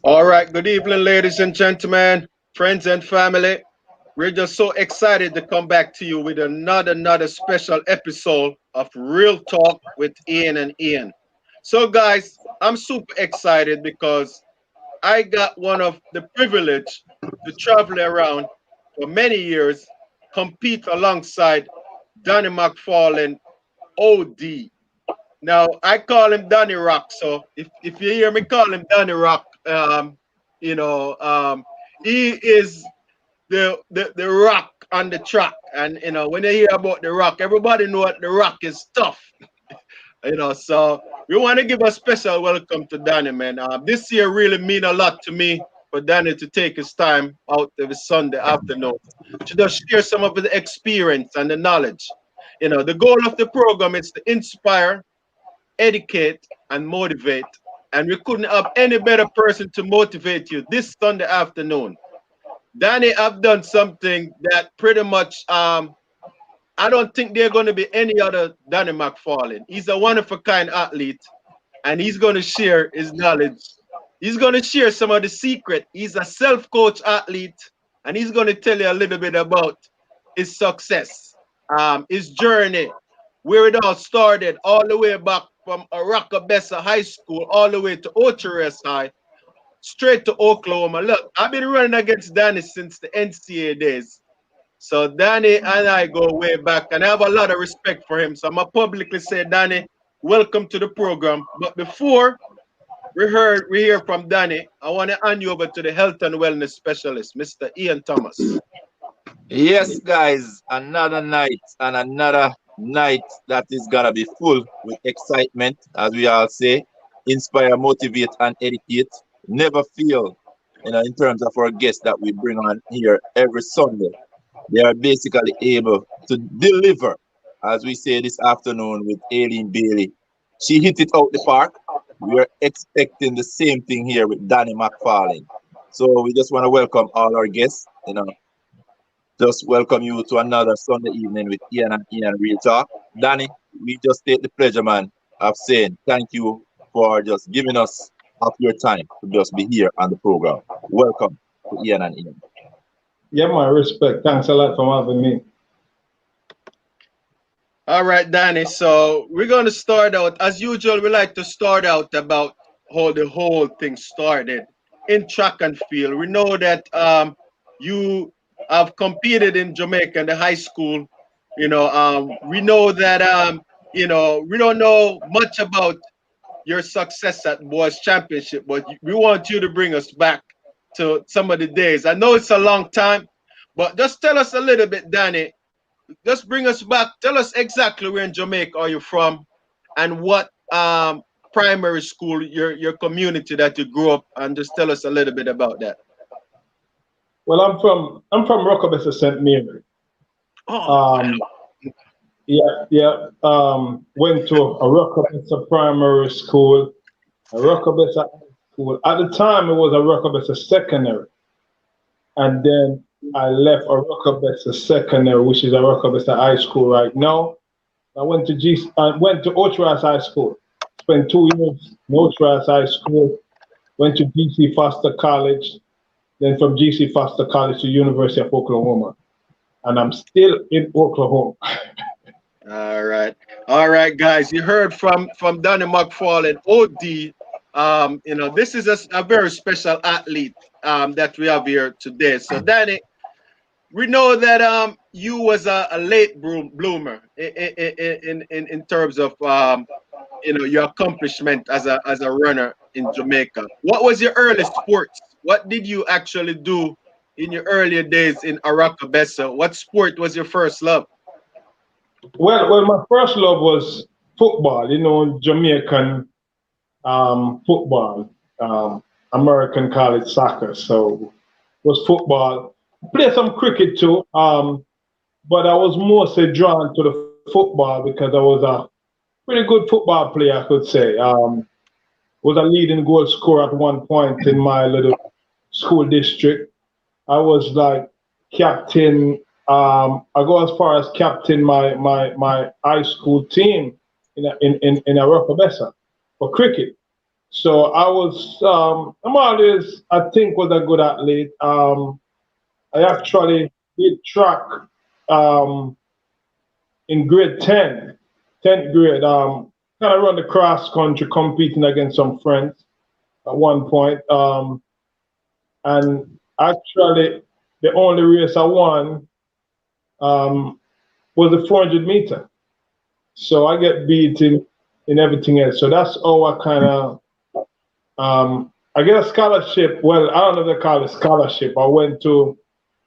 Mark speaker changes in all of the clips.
Speaker 1: All right, good evening, ladies and gentlemen, friends and family. We're just so excited to come back to you with another special episode of Real Talk with Ian and Ian. So, guys, I'm super excited because I got one of the privilege to travel around for many years, compete alongside Danny Mcfarlane, OD. Now I call him Danny Rock. So if you hear me call him Danny Rock, you know, he is the rock on the track. And when you hear about the rock, everybody know what the rock is tough. So we want to give a special welcome to Danny, man. This year really mean a lot to me for Danny to take his time out of his Sunday afternoon to just share some of the experience and the knowledge. The goal of the program is to inspire, educate, and motivate. And we couldn't have any better person to motivate you this Sunday afternoon. Danny, I've done something that pretty much I don't think there are going to be any other Danny Mcfarlane. He's a one of a kind athlete, and he's going to share his knowledge. He's going to share some of the secret. He's a self-coach athlete, and he's going to tell you a little bit about his success, his journey, where it all started, all the way back from Aracabessa High School, all the way to Ocho High, straight to Oklahoma. Look, I've been running against Danny since the NCAA days. So Danny and I go way back, and I have a lot of respect for him. So I'm gonna publicly say, Danny, welcome to the program. But before we hear from Danny, I want to hand you over to the health and wellness specialist, Mr. Ian Thomas.
Speaker 2: Yes, guys, another night and another night that is gonna be full with excitement, as we all say, inspire, motivate, and educate. Never feel, in terms of our guests that we bring on here every Sunday. They are basically able to deliver, as we say this afternoon with Aileen Bailey. She hit it out the park. We are expecting the same thing here with Danny Mcfarlane. So we just want to welcome all our guests. Just welcome you to another Sunday evening with Ian and Ian Real Talk. Danny, we just take the pleasure, man, of saying thank you for just giving us of your time to just be here on the program. Welcome to Ian and Ian.
Speaker 3: Yeah, my respect. Thanks a lot for having me.
Speaker 1: All right, Danny. So we're going to start out, as usual, we like to start out about how the whole thing started in track and field. We know that you have competed in Jamaica in the high school. We know that, we don't know much about your success at Boys Championship, but we want you to bring us back to some of the days. I know it's a long time, but just tell us a little bit, Danny. Just bring us back. Tell us exactly where in Jamaica are you from, and what primary school, your community that you grew up, and just tell us a little bit about that.
Speaker 3: Well, I'm from Rockabessa St. Mary.
Speaker 1: Oh,
Speaker 3: Um, yeah. Went to a Rockabessa primary school, a Rockabessa high school. At the time, it was a Rockabessa secondary, and then I left a Rockabessa secondary, which is a Rockabessa high school right now. I went to Ocho High School. Spent 2 years in Ocho High School. Went to GC Foster College. Then from GC Foster College to University of Oklahoma, and I'm still in Oklahoma.
Speaker 1: all right, guys. You heard from Danny Mcfarlane, OD. This is a very special athlete that we have here today. So, Danny, we know that you was a late bloomer in terms of your accomplishment as a runner in Jamaica. What was your early sports? What did you actually do in your earlier days in Aracabessa? What sport was your first love?
Speaker 3: Well, my first love was football. Jamaican football, American college soccer. So it was football. Played some cricket too, but I was mostly drawn to the football because I was a pretty good football player, I could say. Was a leading goal scorer at one point in my little school district. I was like captain. I go as far as captain my high school team in a Rockabessa for cricket. So I'm always, I think, was a good athlete. I actually did track um, in grade 10, 10th grade. Kind of run the cross country competing against some friends at one point. And actually, the only race I won um, was the 400 meter. So I get beat in everything else. So that's how I kind of I get a scholarship. Well, I don't know if they call it scholarship. I went to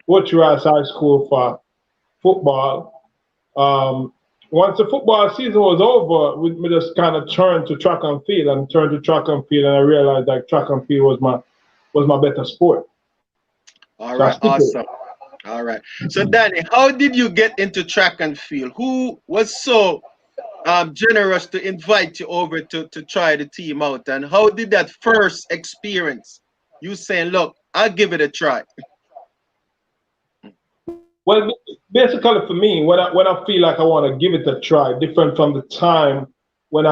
Speaker 3: Rice High School for football. Once the football season was over, we just kind of turned to track and field and I realized that track and field was my better sport.
Speaker 1: All
Speaker 3: So I
Speaker 1: right,
Speaker 3: stick with it.
Speaker 1: awesome. All right. So Danny, how did you get into track and field? Who was so generous to invite you over to try the team out? And how did that first experience, you saying, look, I'll give it a try?
Speaker 3: Well, basically for me, when I feel like I want to give it a try, different from the time when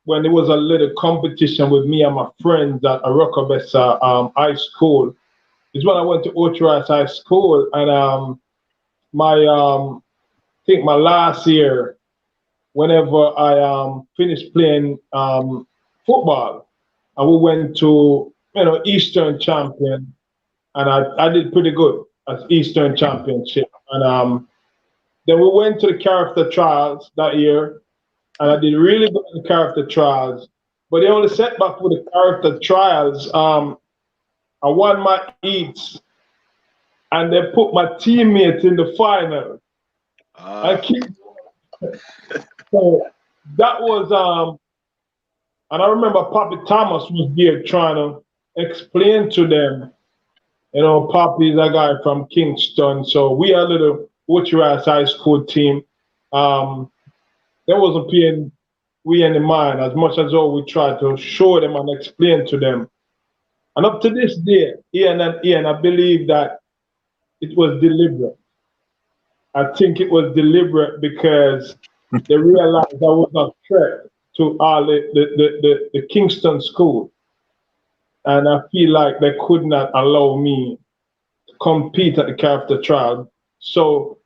Speaker 3: when there was a little competition with me and my friends at Arokabesa High School, is when I went to Rice High School and my I think my last year, whenever I finished playing football, and we went to Eastern Champion, and I did pretty good as Eastern Championship, and then we went to the character trials that year, and I did really good in the character trials. But the only setback with the character trials, I won my heats, and they put my teammates in the final. I
Speaker 1: Ah,
Speaker 3: keep so that was and I remember Poppy Thomas was there trying to explain to them, Poppy is a guy from Kingston, so we are a little Rice High School team. Um, they wasn't paying we any mind as much as all we tried to show them and explain to them. And up to this day, Ian, I believe that it was deliberate. I think it was deliberate because they realized I was a threat to all the Kingston school. And I feel like they could not allow me to compete at the character trial. So,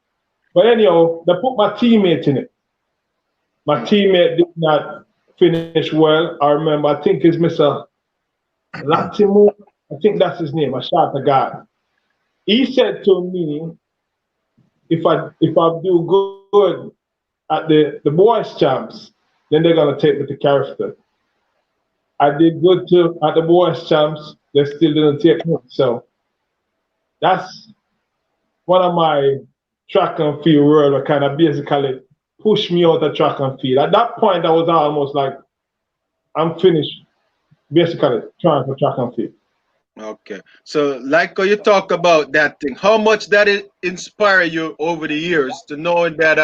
Speaker 3: but anyhow, they put my teammate in it. My teammate did not finish well. I remember, I think it's Mr. Latimer. I think that's his name. I shot the guy. He said to me, if I do good at the boys champs, then they're gonna take me to character. I did good too at the boys champs. They still didn't take me. So that's one of my track and field world that kind of basically pushed me out of track and field. At that point, I was almost like I'm finished, basically trying for track and field.
Speaker 1: okay. So, like how you talk about that thing, how much that it inspire you over the years to knowing that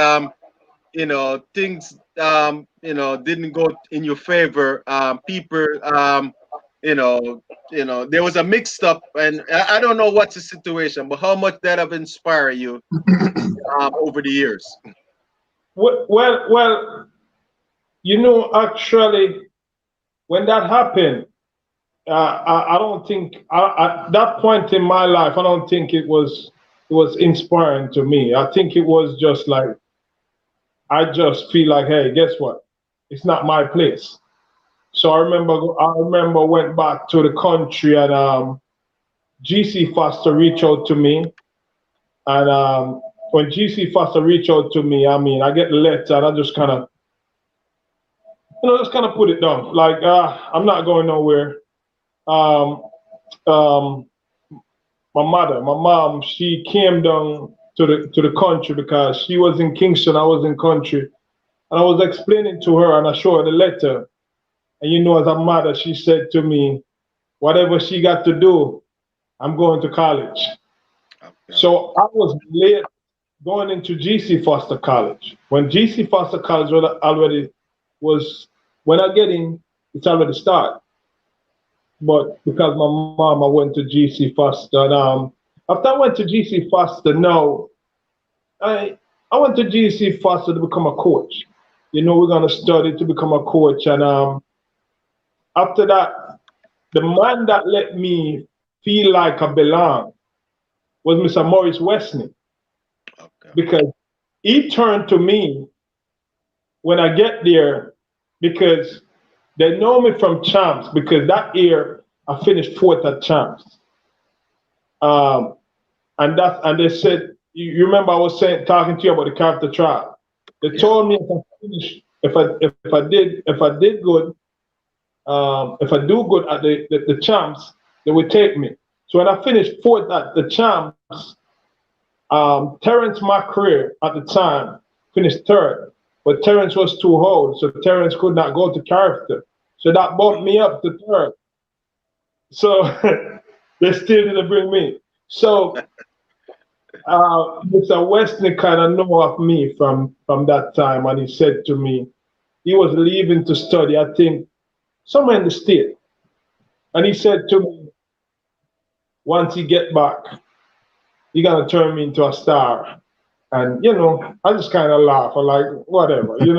Speaker 1: things didn't go in your favor. People there was a mixed up, and I don't know what's the situation, but how much that have inspired you over the years?
Speaker 3: Well, actually, when that happened, I don't think at that point in my life, I don't think it was inspiring to me. I think it was just like I just feel like, hey, guess what? It's not my place. So I remember went back to the country and GC Foster reached out to me, and when GC Foster reached out to me, I mean, I get the letter and I just kind of just kind of put it down. Like, I'm not going nowhere. Um, um, my mom, she came down to the country because she was in Kingston, I was in country, and I was explaining to her, and I showed her the letter. And as a mother, she said to me, whatever she got to do, I'm going to college.
Speaker 1: Okay.
Speaker 3: So I was late going into GC Foster College. When GC Foster College already was, when I get in, it's already started. But because my mom, I went to GC Foster. And after I went to GC Foster, no, I went to GC Foster to become a coach. We're gonna study to become a coach, and after that, the man that let me feel like I belong was Mr. Morris Westney.
Speaker 1: Okay.
Speaker 3: Because he turned to me when I get there, because they know me from Champs, because that year I finished fourth at Champs. And they said, you remember I was talking to you about the character trial. They told me if I finish, if I did good, if I do good at the Champs, they would take me. So when I finished fourth at the Champs, Terrence McCreary at the time finished third, but Terrence was too old, so Terrence could not go to character. So that bumped me up to third. So they still didn't bring me. So Mr. Weston kind of know of me from that time, and he said to me, he was leaving to study, I think, somewhere in the state. And he said to me, once he get back, he gonna turn me into a star. And I just kind of laugh. I'm like, whatever, But he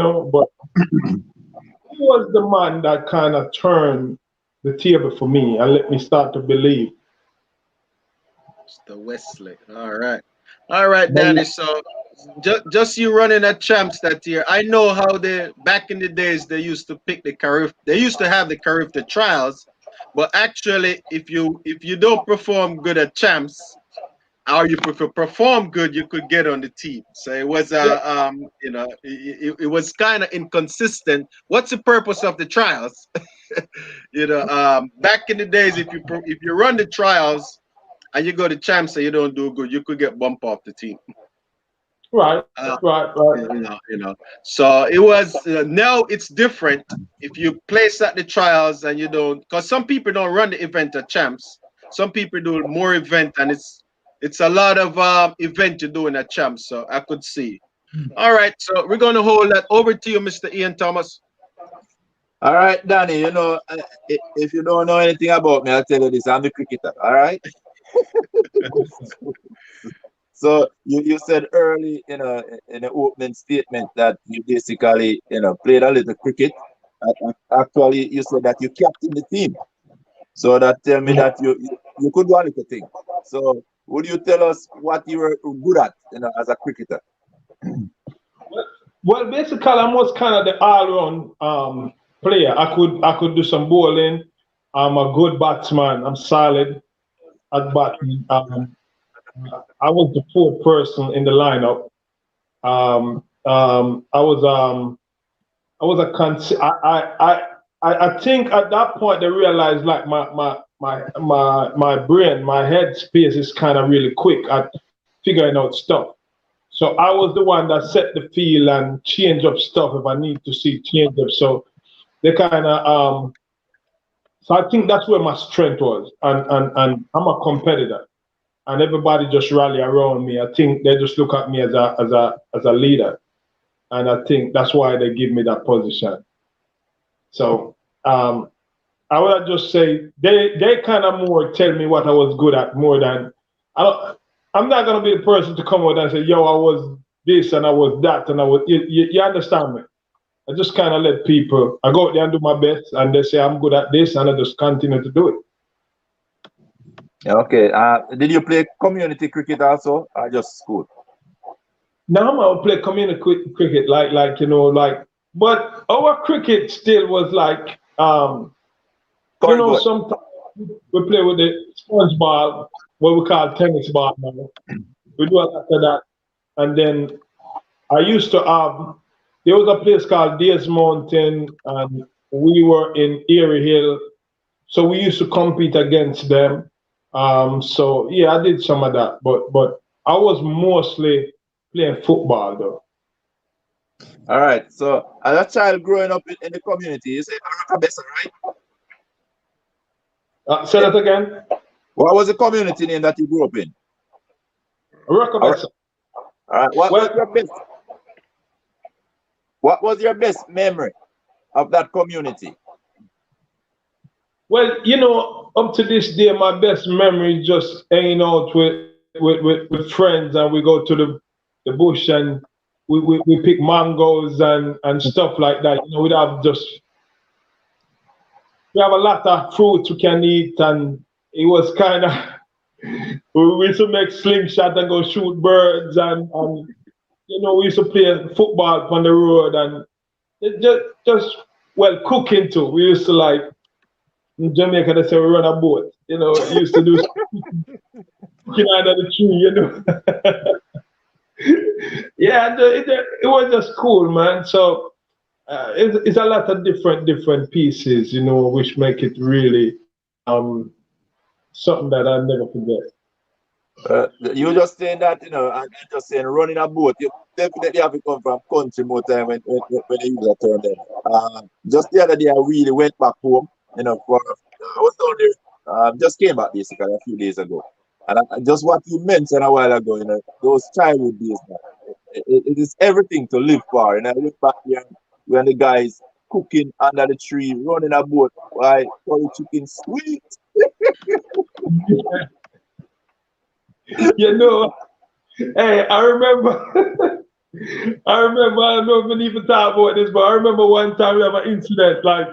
Speaker 3: was the man that kind of turned the table for me and let me start to believe.
Speaker 1: Mr. Wesley. All right, Danny. So just you running at Champs that year. I know how back in the days they used to pick the career. They used to have the character trials, but actually, if you don't perform good at Champs, or you perform good, you could get on the team. So it was it was kind of inconsistent. What's the purpose of the trials? Back in the days, if you run the trials and you go to Champs and you don't do good, you could get bumped off the team.
Speaker 3: Right.
Speaker 1: So it was. Now it's different. If you place at the trials and you don't, because some people don't run the event at Champs. Some people do more event, and it's a lot of event you're doing at Champs. So I could see. All right, so we're gonna hold that over to you, Mr. Ian Thomas.
Speaker 2: All right, Danny. If you don't know anything about me, I'll tell you this: I'm the cricketer. All right. So you said early, in the opening statement that you basically, played a little cricket. Actually, you said that you captained the team. So that tell me that you could do a little thing. So would you tell us what you were good at, as a cricketer?
Speaker 3: Well, basically, I was kind of the all-round player. I could do some bowling. I'm a good batsman. I'm solid at batting. I was the fourth person in the lineup. I think at that point they realized like my brain, my head space is kind of really quick at figuring out stuff. So I was the one that set the field and change up stuff if I need to see change up. So they kind of so I think that's where my strength was, and I'm a competitor. And everybody just rally around me. I think they just look at me as a leader, and I think that's why they give me that position. So I would just say they kind of more tell me what I was good at more than I'm not gonna be the person to come out and say, yo, I was this and I was that and I was. You understand me? I just kind of let people. I go out there and do my best, and they say I'm good at this, and I just continue to do it.
Speaker 2: Okay. Did you play community cricket also, or just school?
Speaker 3: Now I play community cricket, but our cricket still was like, sometimes we play with the sponge ball, what we call tennis ball now. We do a lot of that, and then I used to have. There was a place called Deers Mountain, and we were in Erie Hill, so we used to compete against them. So yeah, I did some of that, but I was mostly playing football though.
Speaker 2: All right. So as a child growing up in the community, you say Bessa, right?
Speaker 3: Say that again.
Speaker 2: What was the community name that you grew up in?
Speaker 3: Rockabessa.
Speaker 2: All right. What was your best memory of that community?
Speaker 3: Well, up to this day, my best memory is just hanging out with friends, and we go to the bush and we pick mangoes and stuff like that. We'd have just we have a lot of fruits we can eat, and it was kind of we used to make slingshot and go shoot birds, and we used to play football on the road, and it just well, cooking too. We used to like in Jamaica they say we run a boat. Used to do cooking under the tree. Yeah, it was just cool, man. So it's a lot of different pieces, which make it really something that I'll never forget.
Speaker 2: You just saying that, and just saying running a boat. You definitely have to come from country more time when you use a term there. Just the other day, I really went back home. I was down there. Just came back basically a few days ago, and just what you mentioned a while ago, those childhood days. It is everything to live for. And I look back here when the guys cooking under the tree, running a boat, right? Curry chicken sweet.
Speaker 3: Hey, I remember, I don't know if we even talk about this, but I remember one time we have an incident, like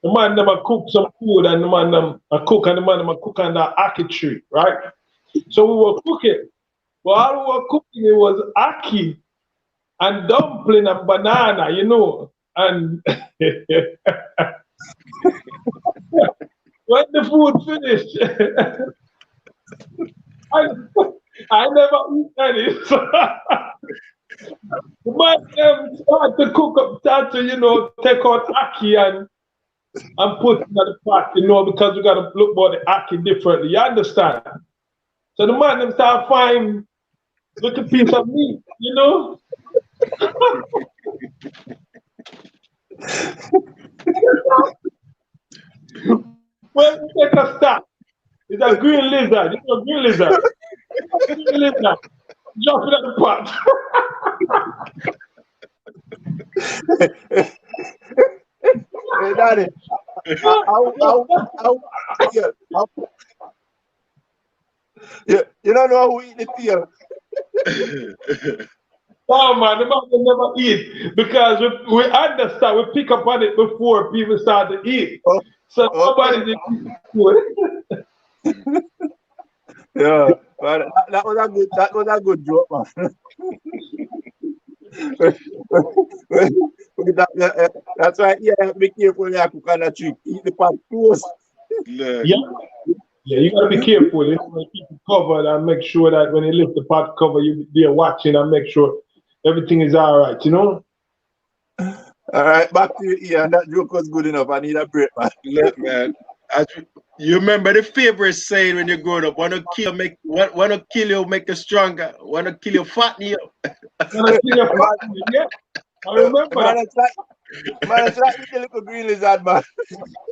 Speaker 3: the man never cook some food and the man cook under ackee tree, right? So we were cooking. But all we were cooking, it was ackee and dumpling and banana, and when the food finished, I never eat any. So the man start to cook up, start to, take out ackee and put it in the pot, because we got to look about the ackee differently. You understand? So the man start finding little piece of meat, When we take a stop, it's a green lizard, green lizard. Green lizard. Jump in the pot.
Speaker 2: Hey, Daddy. You don't know who eat the tail.
Speaker 3: Oh man, the man will never eat because we understand, we pick up on it before people start to eat. So nobody did eat.
Speaker 2: Yeah, but that was a good joke, man. That's why be careful when you cook on a tree. Keep the pot close.
Speaker 3: Yeah, you gotta be careful. You want to keep it covered and make sure that when you lift the pot cover, you're there watching and make sure everything is all right.
Speaker 2: All right, back to you, Ian. That joke was good enough. I need a break, man.
Speaker 1: Look, man. You remember the favorite saying when you're growing up, wanna kill you, make you stronger. Wanna kill you, fatten you.
Speaker 3: Yeah, I remember.
Speaker 2: Man, it's like the little green lizard, man.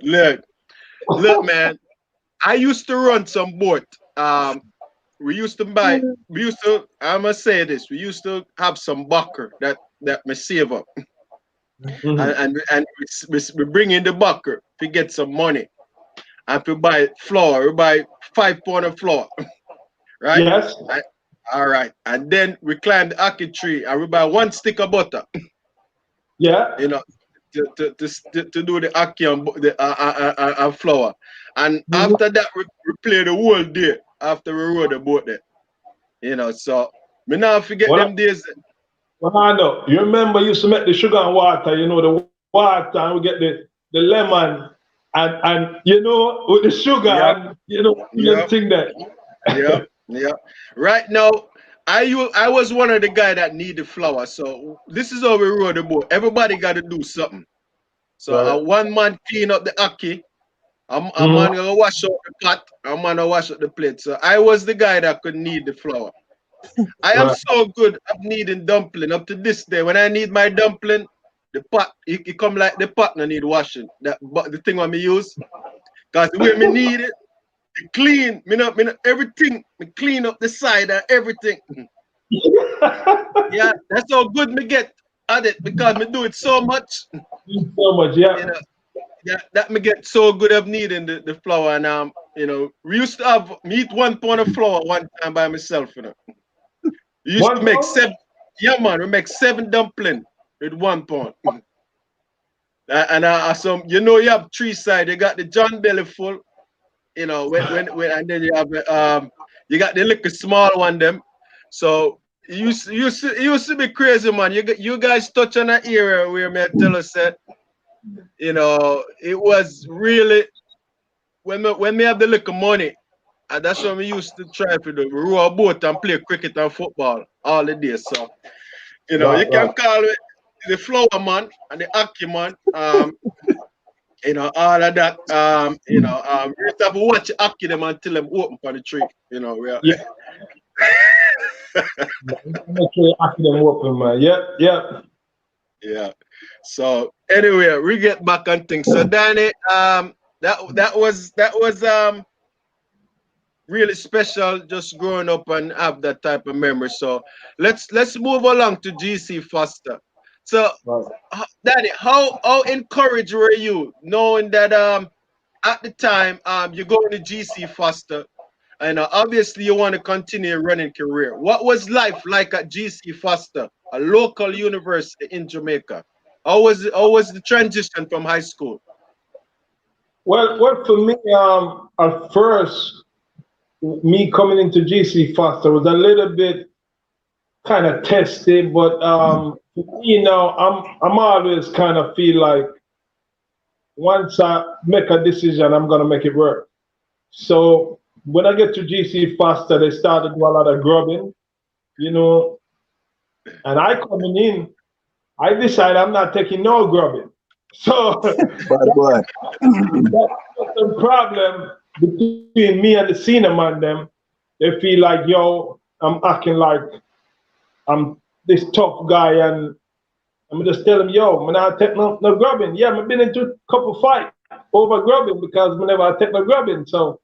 Speaker 1: Look, man. I used to run some boat. We used to, I must say this, we used to have some bucker that me save up. And we bring in the bucker to get some money. And to buy flour, we buy 5 pounds of flour. Right?
Speaker 3: Yes.
Speaker 1: All right. And then we climb the ackee tree and we buy 1 stick of butter.
Speaker 3: Yeah.
Speaker 1: To do the ackee and flour. And after that, we play the whole day after we rode the boat there. So me now forget them days.
Speaker 3: Well, I know. You remember you used to make the sugar and water, the water, and we get the lemon and with the sugar and the thing that.
Speaker 1: Yeah. Right now, I was one of the guys that need the flour. So this is how we rode the boat. Everybody got to do something. So one man clean up the ackee. A man gonna wash out the pot. A man gonna wash out the plate. So I was the guy that could knead the flour. I am so good at kneading dumpling up to this day. When I need my dumpling, the pot it come like the pot no need washing. But the thing what me use, cause the way me need it clean. Me not everything. Me clean up the side and everything. Yeah, that's how good me get at it because me do it so much.
Speaker 3: So much, yeah.
Speaker 1: Yeah, that me get so good at kneading the flour and we used to have me eat 1 pound of flour one time by myself, We used to make 7. Yeah, man, we make 7 dumplings with 1 pound. And some, you have three sides. You got the John Belly full, and then you got the little small one them. So you used to be crazy, man. You guys touch on an era where me tell us that, it was really when me have the little money, and that's what we used to try to do. We row a boat and play cricket and football all the day. So,
Speaker 3: Right,
Speaker 1: you can
Speaker 3: right.
Speaker 1: call it the flower man and the hockey man. All of that. We used to have to watch hockey them until them open for the tree.
Speaker 3: Yeah. Make sure you ask them open, man. Yep, yep.
Speaker 1: Yeah. So anyway, we get back on things. So Danny, that was really special just growing up and have that type of memory. So let's move along to GC Foster. So
Speaker 3: Right.
Speaker 1: Danny, how encouraged were you knowing that at the time you're going to GC Foster and obviously you want to continue your running career. What was life like at GC Foster, a local university in Jamaica? How was the transition from high school?
Speaker 3: Well, for me, at first, me coming into GC Foster was a little bit kind of testy, but I'm always kind of feel like once I make a decision, I'm gonna make it work. So when I get to GC Foster, they started to do a lot of grubbing, you know, and I coming in, I decide I'm not taking no grubbing. So
Speaker 2: Bad boy.
Speaker 3: that's the problem between me and the senior man. Them they feel like yo, I'm acting like I'm this tough guy, and I'm just tell them yo, man, I take no grubbing. Yeah, I've been into a couple fight over grubbing because whenever I take no grubbing. So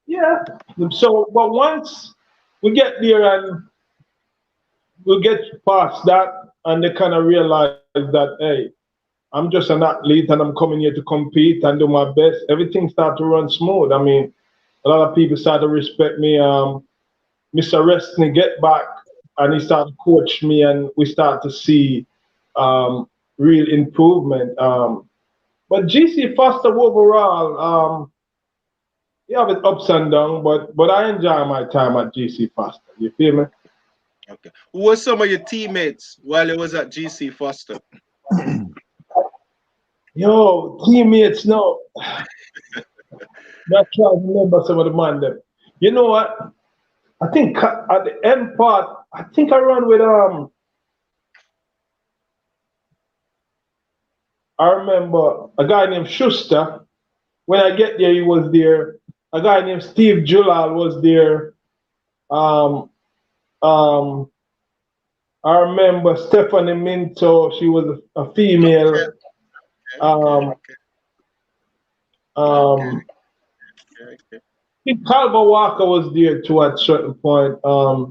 Speaker 3: yeah, so but once we get there and we get past that, and they kind of realize that hey, I'm just an athlete and I'm coming here to compete and do my best. Everything started to run smooth. I mean, a lot of people started to respect me. Mr. Wrestling get back and he started to coach me and we start to see real improvement. But GC Foster overall, you have its ups and downs, but I enjoy my time at GC Foster. You feel me?
Speaker 1: Okay. Who were some of your teammates while you was at GC Foster?
Speaker 3: Yo, teammates, no. Not trying to remember some of the man them. You know what? I think at the end part, I think I run with I remember a guy named Schuster. When I get there, he was there. A guy named Steve Julal was there. Um, um, I remember Stephanie Minto. She was a
Speaker 1: Okay,
Speaker 3: female.
Speaker 1: okay,
Speaker 3: Um,
Speaker 1: okay,
Speaker 3: um,
Speaker 1: okay, okay.
Speaker 3: I think Calva Walker was there too at a certain point. I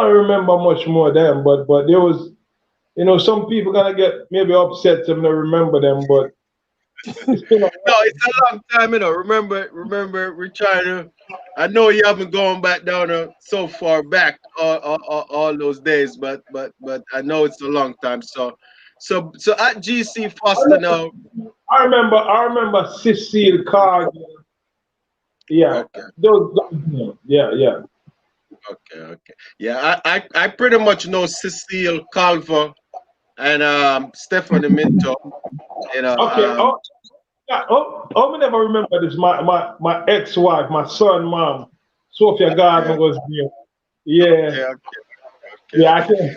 Speaker 3: don't remember much more of them, but there was, some people gonna get maybe upset if they remember them, but it's been a
Speaker 1: No,
Speaker 3: while.
Speaker 1: it's a long time, Remember, we're trying to. I know you haven't gone back down so far back all those days, but I know it's a long time. So at GC
Speaker 3: I
Speaker 1: Foster
Speaker 3: remember,
Speaker 1: now.
Speaker 3: I remember Cecile Cargill. Yeah,
Speaker 1: Okay,
Speaker 3: those yeah.
Speaker 1: okay. Yeah, I pretty much know Cecile Calver and Stephanie Minto. You know,
Speaker 3: Okay.
Speaker 1: um,
Speaker 3: Yeah, I never remember this. My ex-wife, my son, mom, Sophia
Speaker 1: okay,
Speaker 3: Gardner was there. Yeah,
Speaker 1: okay, okay,
Speaker 3: yeah. I
Speaker 1: okay.
Speaker 3: can.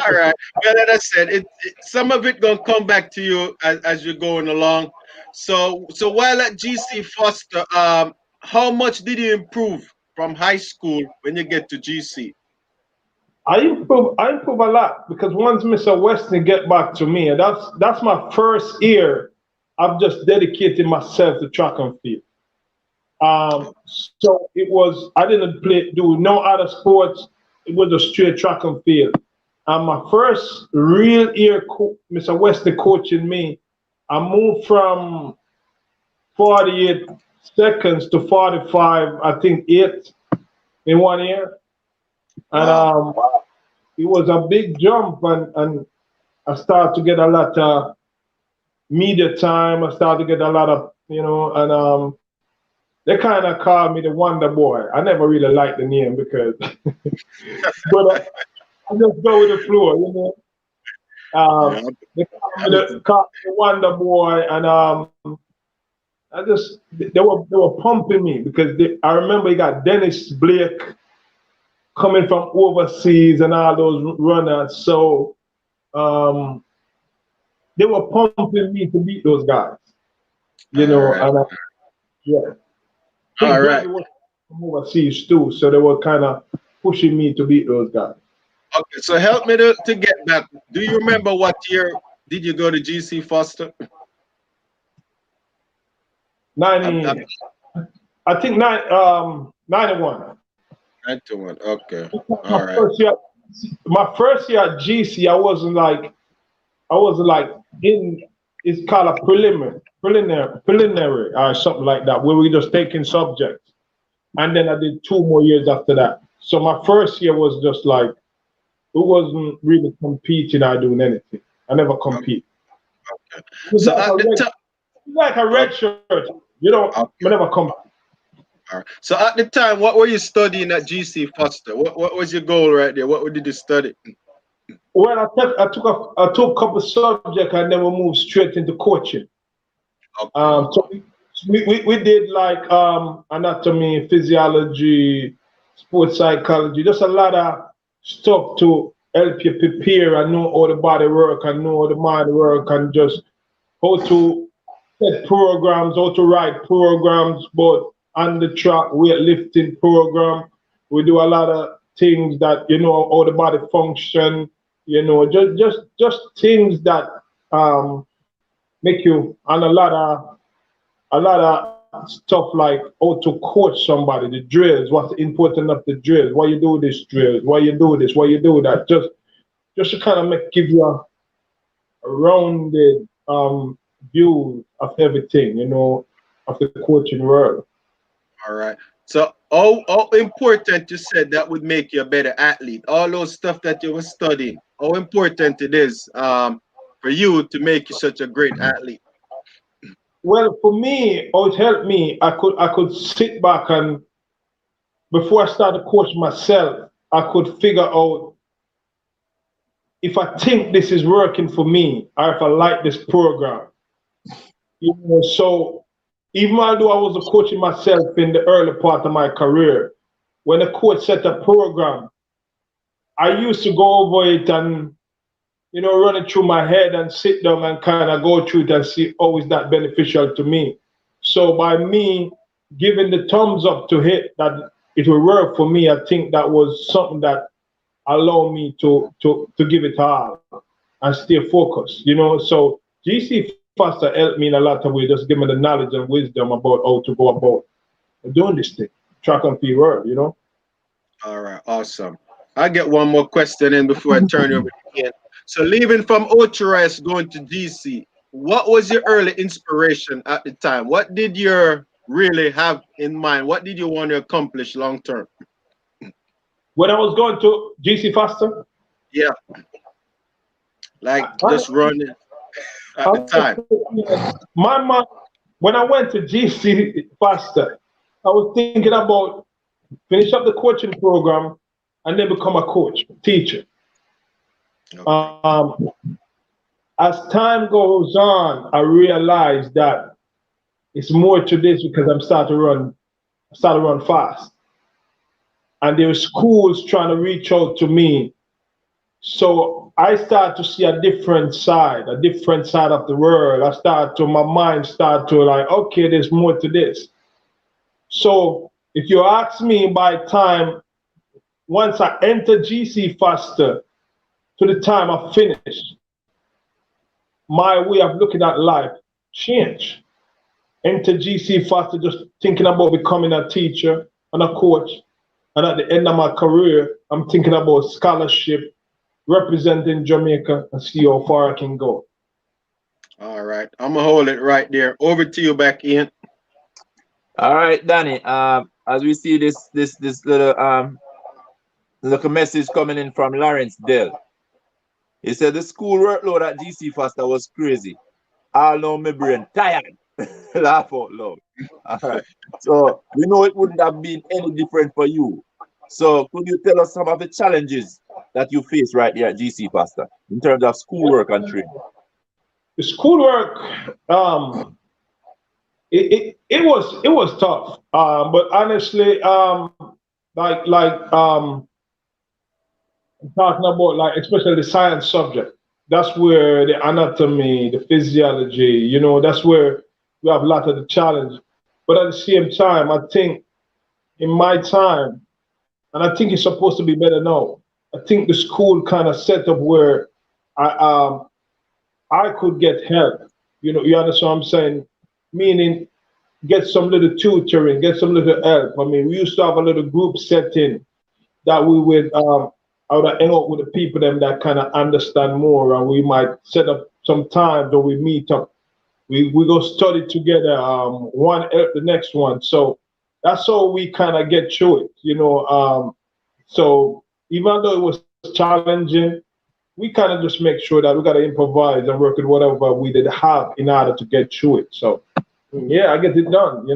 Speaker 1: All right. Well, as I said, some of it gonna come back to you as you're going along. So while at GC Foster, how much did you improve from high school when you get to GC?
Speaker 3: I improve a lot because once Mr. Weston get back to me, and that's my first year. I've just dedicated myself to track and field.
Speaker 1: Oh,
Speaker 3: So it was I didn't do no other sports. It was a straight track and field. And my first real year, Mr. Weston coaching me, I moved from 48 seconds to 45, I think, eight in 1 year. And
Speaker 1: wow.
Speaker 3: it was a big jump. And I started to get a lot of media time. I started to get a lot of, and they kind of called me the Wonder Boy. I never really liked the name because, but I just go with the flow.
Speaker 1: Yeah.
Speaker 3: They called me the Wonder Boy, and they were pumping me because I remember you got Dennis Blake coming from overseas and all those runners. So they were pumping me to beat those guys,
Speaker 1: All right.
Speaker 3: and yeah.
Speaker 1: All
Speaker 3: Tim
Speaker 1: right.
Speaker 3: Berrett was from overseas too, so they were kind of pushing me to beat those guys.
Speaker 1: Okay, so help me to get back. Do you remember what year did you go to GC Foster?
Speaker 3: 90, I think 91.
Speaker 1: 91. Okay.
Speaker 3: My
Speaker 1: All right.
Speaker 3: first year, my first year at GC, I wasn't like in. It's called a preliminary, or something like that, where we just taking subjects, and then I did 2 more years after that. So my first year was just like, it wasn't really competing or doing anything. I never compete.
Speaker 1: Okay.
Speaker 3: It was
Speaker 1: So at the time,
Speaker 3: like a red shirt. I
Speaker 1: okay.
Speaker 3: never compete.
Speaker 1: All right. So at the time, what were you studying at GC Foster? What was your goal right there? What did you study?
Speaker 3: Well, I took a couple subjects and then we moved straight into coaching.
Speaker 1: Okay.
Speaker 3: So we did like anatomy, physiology, sports psychology, just a lot of stuff to help you prepare and know how the body work and know how the mind work and just how to set programs, how to write programs, but on the track weightlifting program. We do a lot of things that how the body function, just things that make you and a lot of stuff like how to coach somebody, the drills, what's important of the drills, why you do this drills, why you do this, why you do that. Just to kind of give you a rounded view of everything, of the coaching world.
Speaker 1: All right. So how important you said that would make you a better athlete? All those stuff that you were studying, how important it is for you to make you such a great athlete?
Speaker 3: Well, for me, how it helped me, I could sit back and before I started coaching myself, I could figure out if I think this is working for me or if I like this program. So even although I was a coaching myself in the early part of my career, when the coach set a program, I used to go over it and run it through my head and sit down and kind of go through it and see how is that beneficial to me. So by me giving the thumbs up to hit that it will work for me, I think that was something that allowed me to give it all and stay focused. So GC Foster helped me in a lot of ways, just give me the knowledge and wisdom about how to go about doing this thing, track and field world.
Speaker 1: All right, awesome. I get one more question in before I turn it over again. So leaving from OTRS going to GC, what was your early inspiration at the time? What did you really have in mind? What did you want to accomplish long term?
Speaker 3: When I was going to GC Foster,
Speaker 1: Yeah, like just running at the time.
Speaker 3: my mom, when I went to GC Foster, I was thinking about finish up the coaching program and then become a coach, teacher.
Speaker 1: Okay.
Speaker 3: As time goes on, I realized that it's more to this because I'm starting to run fast. And there are schools trying to reach out to me. So I start to see a different side of the world. My mind start to like, okay, there's more to this. So if you ask me by time, once I enter GC Foster to the time I finish, my way of looking at life changed. Enter GC Foster just thinking about becoming a teacher and a coach. And at the end of my career, I'm thinking about scholarship, representing Jamaica, and see how far I can go.
Speaker 1: All right. I'm gonna hold it right there. Over to you back in.
Speaker 2: All right, Danny. As we see this little message coming in from Lawrence Dell. He said the school workload at GC Faster was crazy. All know my brain tired. Laugh out loud. All right. So we know it wouldn't have been any different for you. So could you tell us some of the challenges that you face right here at GC Faster in terms of schoolwork and training?
Speaker 3: The schoolwork, it was tough. But honestly, I'm talking about like especially the science subject. That's where the anatomy, the physiology, that's where we have a lot of the challenge. But at the same time, I think in my time, and I think it's supposed to be better now. I think the school kind of set up where I I could get help. You understand what I'm saying? Meaning get some little tutoring, get some little help. I mean, we used to have a little group setting that we would I would hang out with the people them that kind of understand more, and we might set up some times or we meet up. We go study together. One help the next one. So that's how we kind of get through it. So even though it was challenging, we kind of just make sure that we got to improvise and work with whatever we did have in order to get through it. So yeah, I get it done.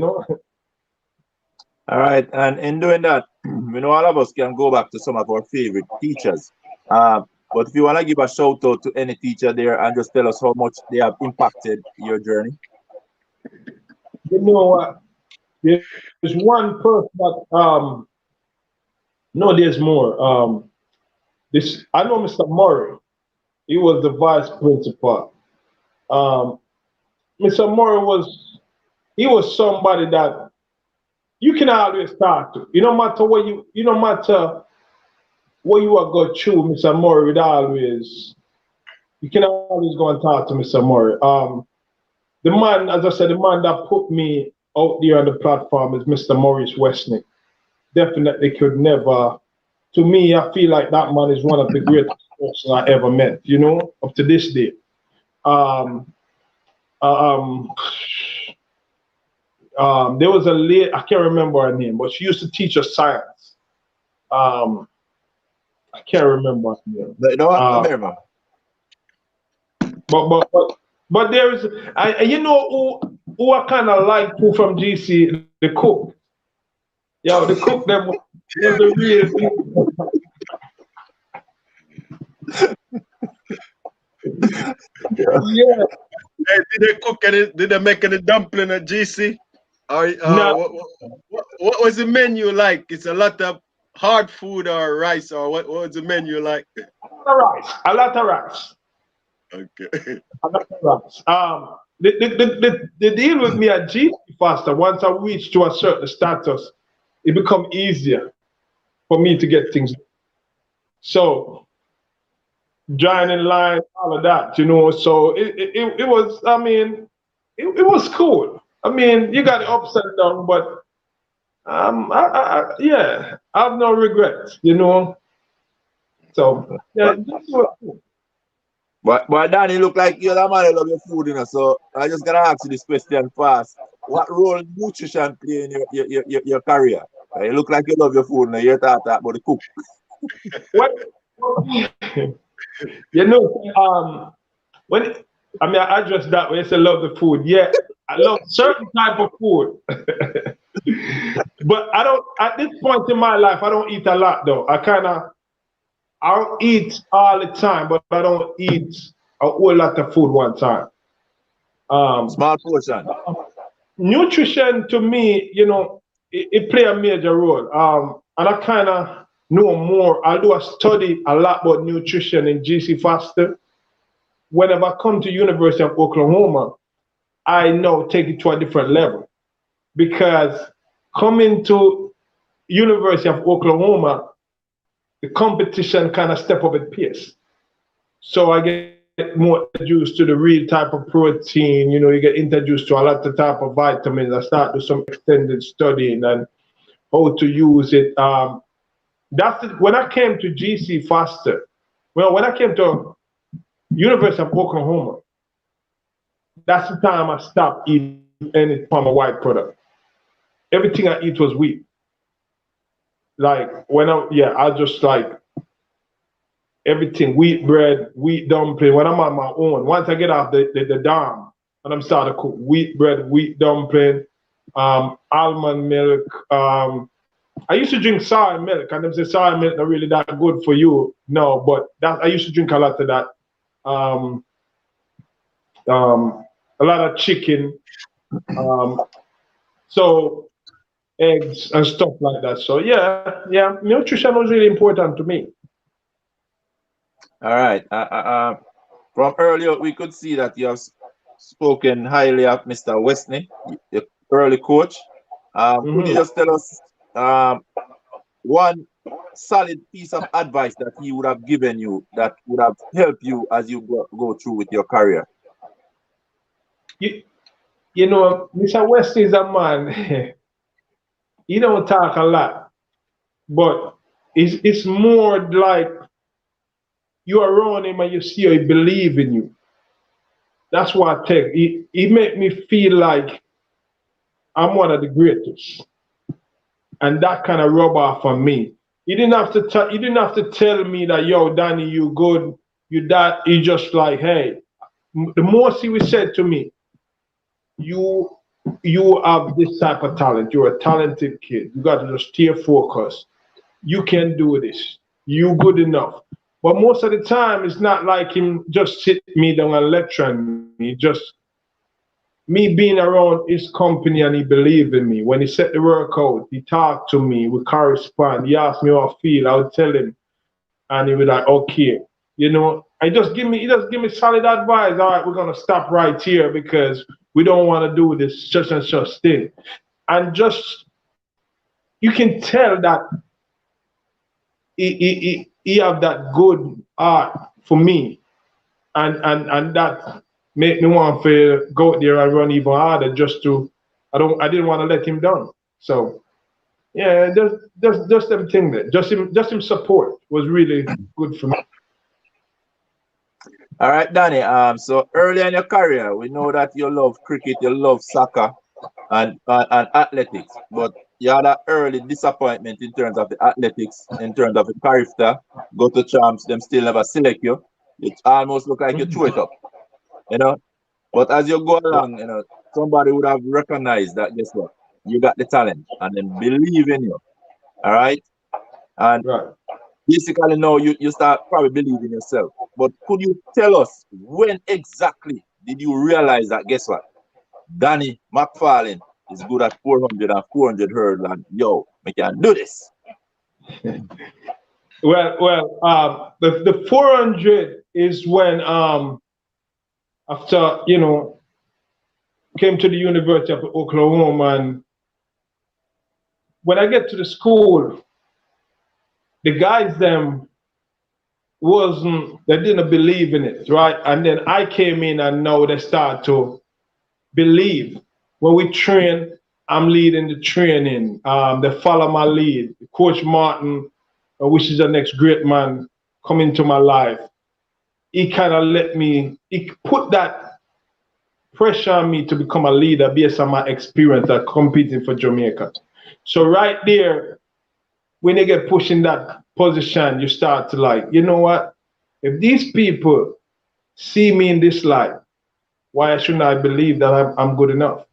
Speaker 2: All right, and in doing that, we know all of us can go back to some of our favorite teachers. But if you want to give a shout out to any teacher there and just tell us how much they have impacted your journey.
Speaker 3: You know what? There's one person that no, there's more. This I know Mr. Murray. He was the vice principal. Mr. Murray was somebody that you can always talk to. No matter what no matter what you are going through, Mr. Murray you can always go and talk to Mr. Murray. The man, as I said, the man that put me out there on the platform is Mr. Maurice Westnick. Definitely could never. To me, I feel like that man is one of the greatest persons I ever met. Up to this day. There was a lady, I can't remember her name, but she used to teach us science. I can't remember her name. But there is, who I kind of like who from GC, the cook. Yo, the cook them was the real thing. Yeah.
Speaker 1: Hey, did they cook any? Did they make any dumpling at GC? Or
Speaker 3: No.
Speaker 1: what was the menu like? It's a lot of hard food or rice, or what was the menu like?
Speaker 3: A lot of rice.
Speaker 1: Okay.
Speaker 3: A lot of rice. The deal with me at GC Faster, once I reach to a certain status, it become easier for me to get things. So drawing in line, all of that, So it was, I mean, it was cool. I mean, you got the ups and downs, but yeah, I have no regrets, So yeah, that's what.
Speaker 2: But Danny, look like you're the man who love your food, So I just gotta ask you this question fast. What role nutrition play in your career? You look like you love your food, and you're talking about the cook.
Speaker 3: What? When I address that when I say love the food. Yeah, I love certain type of food, but I don't. At this point in my life, I don't eat a lot though. I don't eat all the time, but I don't eat a whole lot of food one time.
Speaker 2: Small portion.
Speaker 3: Nutrition to me, it play a major role. And I kind of know more. I study a lot about nutrition in GC Faster. Whenever I come to University of Oklahoma, I now take it to a different level because coming to University of Oklahoma, the competition kind of step up at pace. So I get more introduced to the real type of protein, you get introduced to a lot of type of vitamins. I start with some extended studying and how to use it. That's it. When I came to GC Faster, when I came to University of Oklahoma, that's the time I stopped eating any form of white product. Everything I eat was wheat. Like I just like everything, wheat bread, wheat dumpling. When I'm on my own, once I get off the dam and I'm starting to cook wheat bread, wheat dumpling, almond milk. I used to drink sour milk, and them say sour milk not really that good for you. No, but that I used to drink a lot of that. A lot of chicken. So eggs and stuff like that. So yeah, nutrition was really important to me.
Speaker 2: All right. From earlier, we could see that you have spoken highly of Mr. Westney, your early coach. Could you just tell us one solid piece of advice that he would have given you that would have helped you as you go through with your career?
Speaker 3: You know, Mr. Westney is a man. He don't talk a lot, but it's more like you are around him and you see he believe in you. That's what I take. He make me feel like I'm one of the greatest, and that kind of rub off on me. He didn't have to tell me that, yo, Danny, you good, you that. He just like, hey, the most he would said to me, you have this type of talent. You're a talented kid. You got to just stay focused. You can do this. You good enough. But most of the time, it's not like him just sit me down and lecture me. Just me being around his company, and he believed in me. When he set the work out, he talked to me, we correspond. He asked me how I feel, I would tell him. And he would like, okay. You know, he just give me solid advice. All right, we're gonna stop right here because we don't want to do this such and such thing. And just you can tell that he have that good heart for me. And that made me want to go out there and run even harder just to I didn't want to let him down. So yeah, just everything there. Just him support was really good for me.
Speaker 2: All right, Danny. So early in your career, we know that you love cricket, you love soccer, and athletics, but you had an early disappointment in terms of the athletics, in terms of the character. Go to champs, them still never select you. It almost look like you threw it up, you know. But as you go along, you know, somebody would have recognized that. Guess what? You got the talent, and then believe in you. All right, and
Speaker 3: Right.
Speaker 2: basically now you start probably believing yourself. But could you tell us when exactly did you realize that, guess what, Danny Mcfarlane is good at 400 and 400 hurdle, and yo, we can do this?
Speaker 3: Well, the 400 is when after came to the University of Oklahoma, and when I get to the school, the guys them they didn't believe in it, right? And then I came in and now they start to believe. When we train, I'm leading the training. They follow my lead. Coach Martin, which is the next great man, come into my life. He kind of he put that pressure on me to become a leader based on my experience at competing for Jamaica. So right there, when you get pushed in that position, you start to like, you know what? If these people see me in this light, why shouldn't I believe that I'm good enough?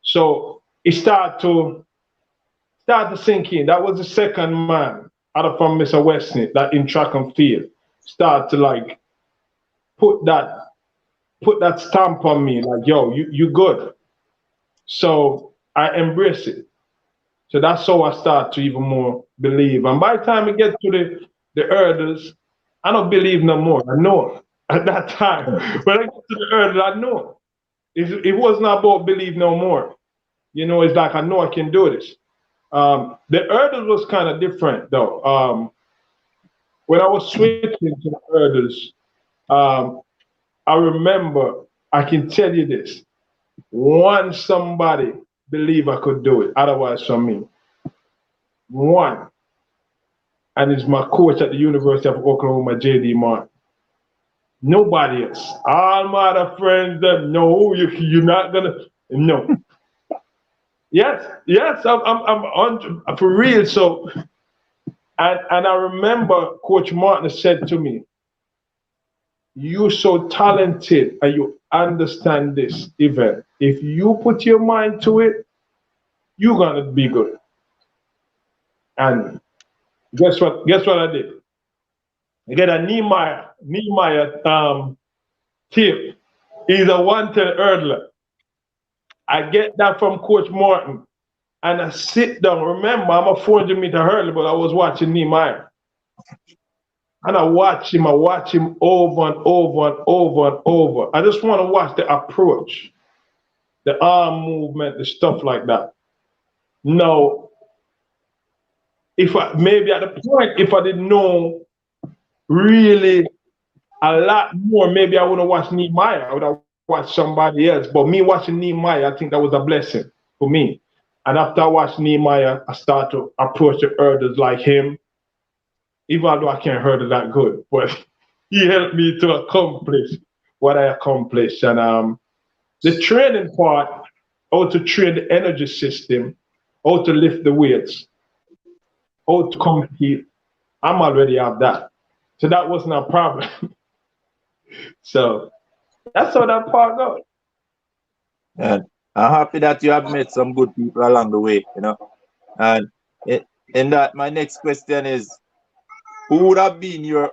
Speaker 3: So it started to sink in. That was the second man out of from Mr. Westney that in track and field start to like put that stamp on me, like, yo, you good. So I embrace it. So that's how I start to even more believe. And by the time we get to the hurdles, I don't believe no more. I know at that time. When I get to the hurdle, I know. It wasn't about believe no more. You know, it's like I know I can do this. The hurdles was kind of different though. When I was switching to the hurdles, I remember, I can tell you this, one somebody believe I could do it, otherwise from me. One. And it's my coach at the University of Oklahoma, J.D. Martin. Nobody else. All my other friends, no, you're not gonna, no. Yes, I'm for real. So And I remember Coach Martin said to me, "You're so talented and you understand this event. If you put your mind to it, you're gonna be good." And guess what? Guess what I did? I get a Nehemiah tip. He's a wanted hurdler. I get that from Coach Martin. And I sit down. Remember, I'm a 400-meter hurdler, but I was watching Nehemiah. And I watch him over and over and over and over. I just want to watch the approach, the arm movement, the stuff like that. Now, if I maybe at the point, if I didn't know really a lot more, maybe I wouldn't watch Nehemiah. I would have watched somebody else. But me watching Nehemiah, I think that was a blessing for me. And after I watched Nehemiah, I started to approach the hurdles like him, even though I can't hurdle that good. But he helped me to accomplish what I accomplished. And the training part, how to train the energy system, how to lift the weights, how to compete, I'm already have that. So that wasn't a problem. So that's how that part goes.
Speaker 2: And I'm happy that you have met some good people along the way, you know. And in that, my next question is, who would have been your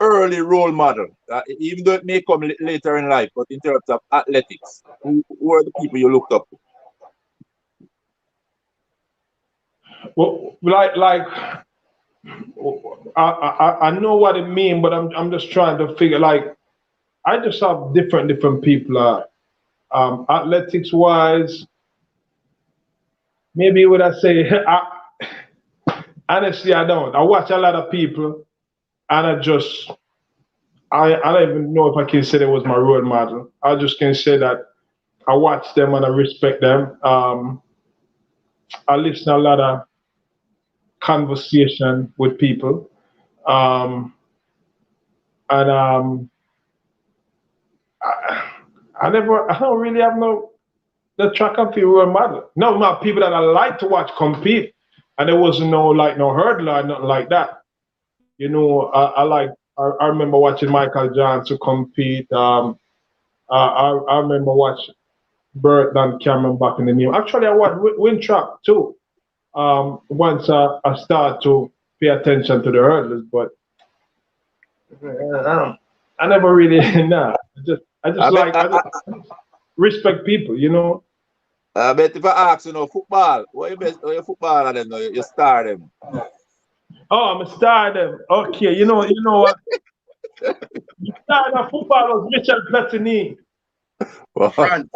Speaker 2: early role model, even though it may come later in life, but in terms of athletics, who are the people you looked up to?
Speaker 3: Well, I know what it means, but I'm just trying to figure. Like, I just have different people. Athletics wise, maybe would I say? Honestly, I don't. I watch a lot of people, and I don't even know if I can say that was my role model. I just can say that I watch them and I respect them. I listen to a lot of conversation with people, um, and I don't really have the track and field role model. No, not people that I like to watch compete, and there wasn't no hurdler, nothing like that. You know, I remember watching Michael Johnson compete. I remember watching Bert and Cameron back in the new. Actually, I watched Wintrap too. Once I start to pay attention to the hurdlers, but I never really nah. I just respect people, you know.
Speaker 2: I bet if I ask you know football, what you footballer them know, you star them.
Speaker 3: Oh, I'm a star them. Okay, you know what? The star of football was Michel Platini.
Speaker 1: France.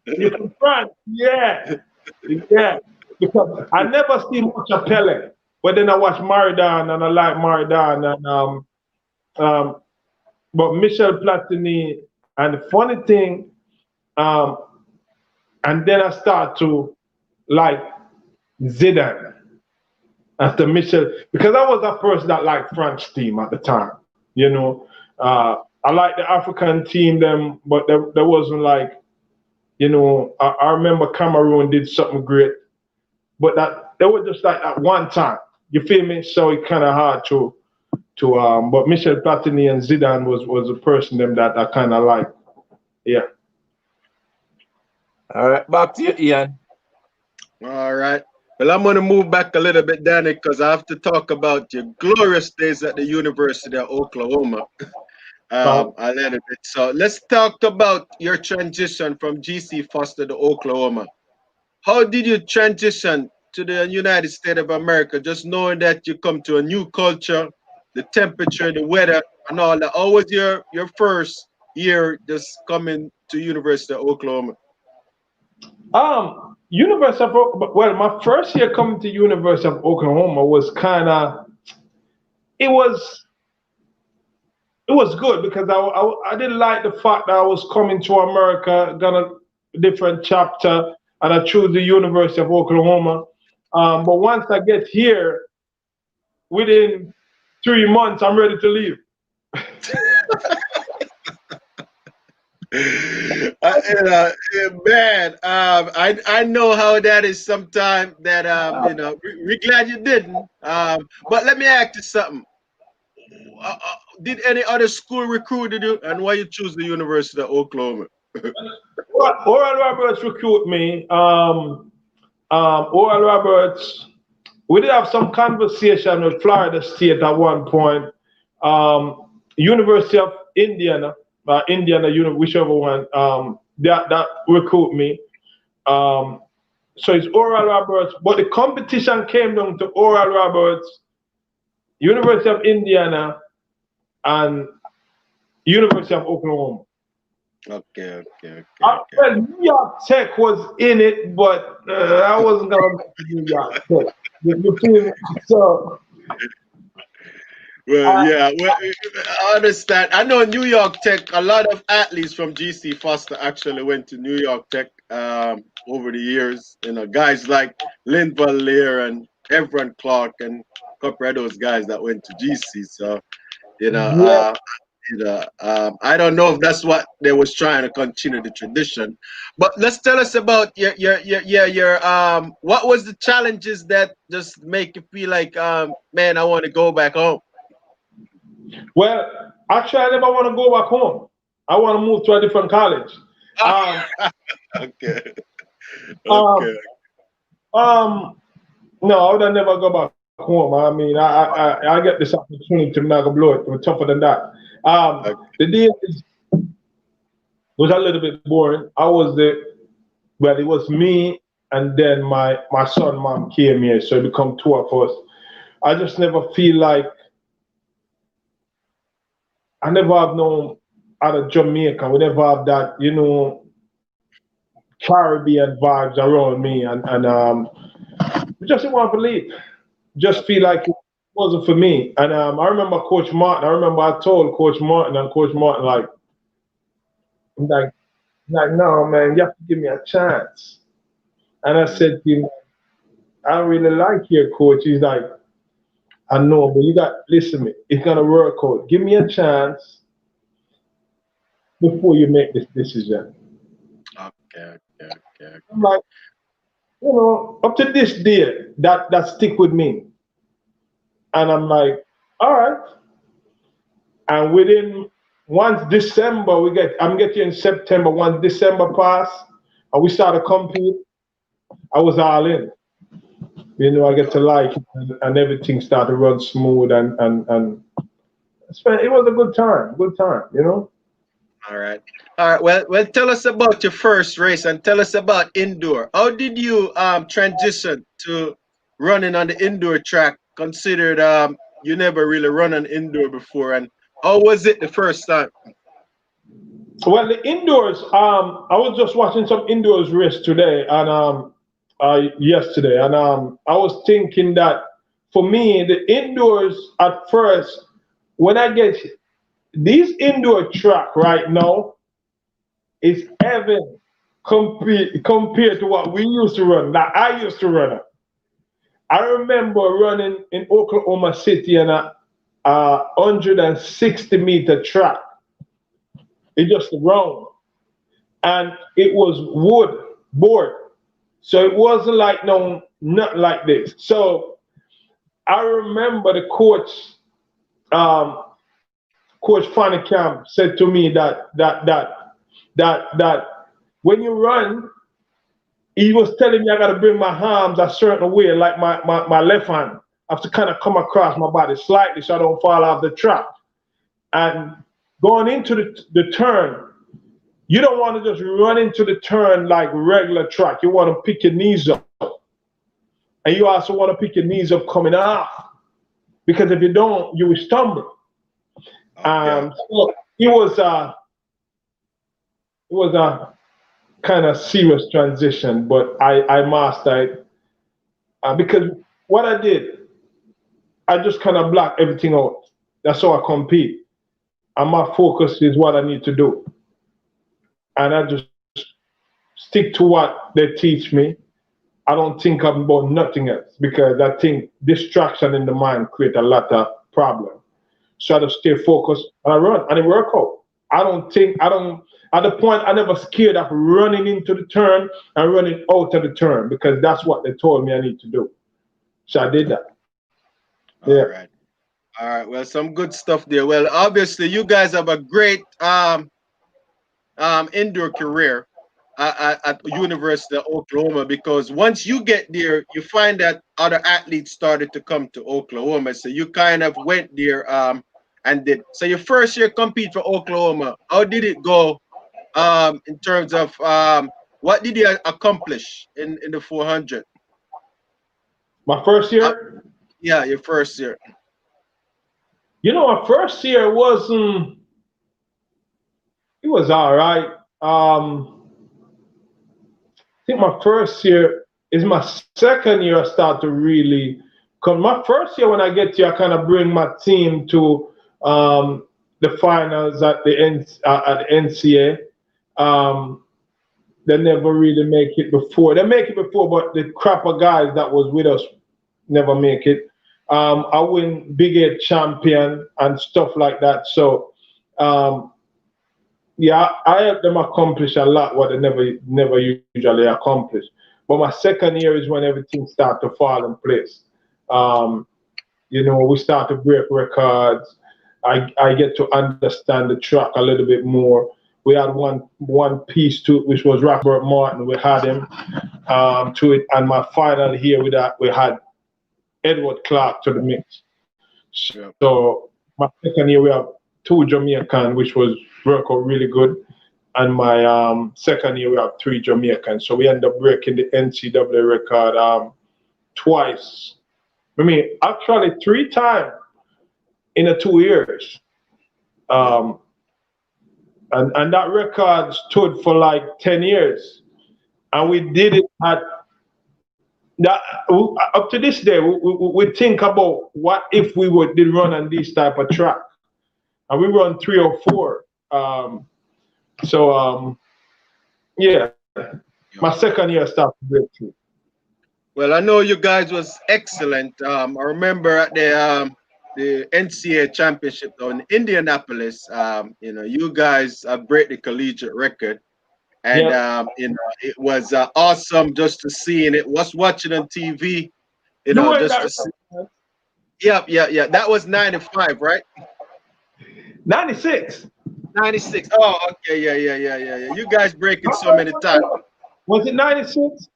Speaker 3: He's from France. Yeah. Yeah. Because I never see much of Pele. But then I watch Maradona and I like Maradona and but Michel Platini and the funny thing, um, and then I start to like Zidane after Michel because I was a person that liked French team at the time. You know, I like the African team them, but there wasn't like, you know, I remember Cameroon did something great, but that they were just like at one time. You feel me? So it kind of hard to but Michel Platini and Zidane was a person them that I kind of like. Yeah.
Speaker 2: All right, back to you, Ian.
Speaker 1: All right. Well, I'm going to move back a little bit, Danny, because I have to talk about your glorious days at the University of Oklahoma.
Speaker 3: So
Speaker 1: A little bit. So let's talk about your transition from GC Foster to Oklahoma. How did you transition to the United States of America, just knowing that you come to a new culture, the temperature, the weather, and all that? How was your first year just coming to University of Oklahoma?
Speaker 3: University of well, my first year coming to University of Oklahoma was kind of it was it was good because I didn't like the fact that I was coming to America, gonna different chapter, and I chose the University of Oklahoma. But once I get here, within 3 months, I'm ready to leave.
Speaker 1: Man, I know how that is sometimes that we're glad you didn't. But let me ask you something. Did any other school recruit you, and why you choose the University of Oklahoma?
Speaker 3: Oral Roberts recruit me. Oral Roberts. We did have some conversation with Florida State at one point. University of Indiana, whichever one. That recruit me. So it's Oral Roberts, but the competition came down to Oral Roberts, University of Indiana, and University of Oklahoma.
Speaker 1: Okay.
Speaker 3: Well, New York Tech was in it, but I wasn't gonna go to New York Tech. You feel me? So
Speaker 1: Well, yeah, well, I understand. I know New York Tech. A lot of athletes from GC Foster actually went to New York Tech over the years. Guys like Lynn Valier and Everett Clark and a couple of those guys that went to GC. So you know,
Speaker 3: yeah,
Speaker 1: uh, I don't know if that's what they was trying to continue the tradition. But let's tell us about your what was the challenges that just make you feel like man, I want to go back home.
Speaker 3: well, actually, I never want to go back home. I want to move to a different college. Um,
Speaker 1: Okay.
Speaker 3: um,
Speaker 1: Okay.
Speaker 3: um, no, I would have never go back home. I mean, I get this opportunity to not blow it. We're tougher than that.
Speaker 1: Okay.
Speaker 3: The deal was a little bit boring. Well, it was me and then my son mom came here, so it become two of us. I just never feel like I never have known out of Jamaica. We never have that, Caribbean vibes around me, and we just didn't want to leave. Just feel like it wasn't for me. And I remember Coach Martin. I remember I told Coach Martin, and Coach Martin like, no man, you have to give me a chance. And I said to him, I don't really like your coach. He's like, I know, but you got listen to me. It's gonna work out. Give me a chance before you make this decision.
Speaker 1: Okay.
Speaker 3: I'm like, up to this day, that stick with me. And I'm like, all right. And within once December, I'm getting in September. Once December passed, and we started compete, I was all in. I get to like it, and everything started to run smooth, and it was a good time.
Speaker 1: All right. Well, tell us about your first race and tell us about indoor. How did you transition to running on the indoor track? Considered you never really run an indoor before, and how was it the first time?
Speaker 3: Well, the indoors, I was just watching some indoors race today and yesterday, and I was thinking that for me, the indoors at first, when I get these indoor track right now, is heaven compared to what we used to run, that I used to run it. I remember running in Oklahoma City on a 160-meter track. It just round. And it was wood board. So it wasn't like nothing like this. So I remember the coach, Coach Fanny Camp said to me that when you run, he was telling me I gotta bring my arms a certain way, like my left hand. I have to kind of come across my body slightly so I don't fall off the track. And going into the turn, you don't want to just run into the turn like regular track. You want to pick your knees up. And you also want to pick your knees up coming off. Because if you don't, you will stumble. So it was a kind of serious transition, but I mastered it. Because what I did, I just kind of block everything out. That's how I compete. And my focus is what I need to do. And I just stick to what they teach me. I don't think about nothing else because I think distraction in the mind create a lot of problem. So I just stay focused and I run and it work out. at the point I never scared of running into the turn and running out of the turn because that's what they told me I need to do. So I did that.
Speaker 1: All right. All right. Well, some good stuff there. Well, obviously, you guys have a great indoor career at University of Oklahoma, because once you get there, you find that other athletes started to come to Oklahoma. So you kind of went there and did. So your first year compete for Oklahoma, how did it go in terms of what did you accomplish in the 400?
Speaker 3: My first year?
Speaker 1: Yeah, your first year.
Speaker 3: You know, my first year was it was all right. I think my first year is my second year I start to really come. My first year when I get here, I kind of bring my team to the finals at the NCA. They never really make it before. They make it before, but the crap of guys that was with us never make it. I win Big 8 champion and stuff like that. So yeah, I helped them accomplish a lot what they never usually accomplish. But my second year is when everything started to fall in place. You know, we start to break records. I get to understand the track a little bit more. We had one piece to it, which was Robert Martin. We had him to it, and my final here we had Edward Clark to the mix. So my second year we have 2 Jamaican, which was work out really good, and my second year we have 3 Jamaicans. So we end up breaking the NCAA record twice. I mean, actually 3 times in the 2 years. And that record stood for like 10 years. And we did it at that up to this day. We think about what if we did run on this type of track, and we run 304. Yeah, my second year started to break through.
Speaker 1: Well, I know you guys was excellent. I remember at the NCAA championship in Indianapolis. You know, you guys break the collegiate record, and you know, it was awesome just to see, and it was watching on TV. You know, just to see. Yeah. That was 95, right?
Speaker 3: 96.
Speaker 1: 96. Oh, okay. Yeah. You guys break it so many times.
Speaker 3: Was it 96?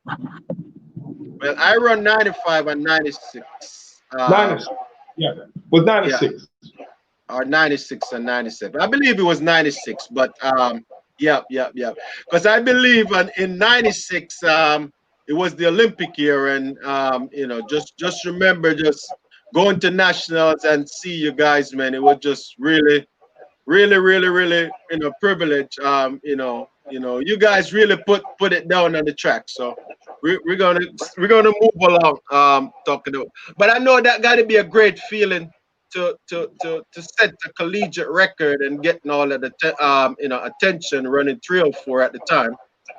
Speaker 1: Well, I run 95 and 96.
Speaker 3: 96. Yeah, it was 96.
Speaker 1: Yeah. Or 96 and 97. I believe it was 96, but yeah. Because I believe in 96, it was the Olympic year, and you know, just remember just going to nationals and see you guys, man. It was just really, you know, privilege. You know, you guys really put it down on the track. So we're gonna move along. Talking about, but I know that got to be a great feeling to set the collegiate record and getting all of the you know, attention, running 304 at the time.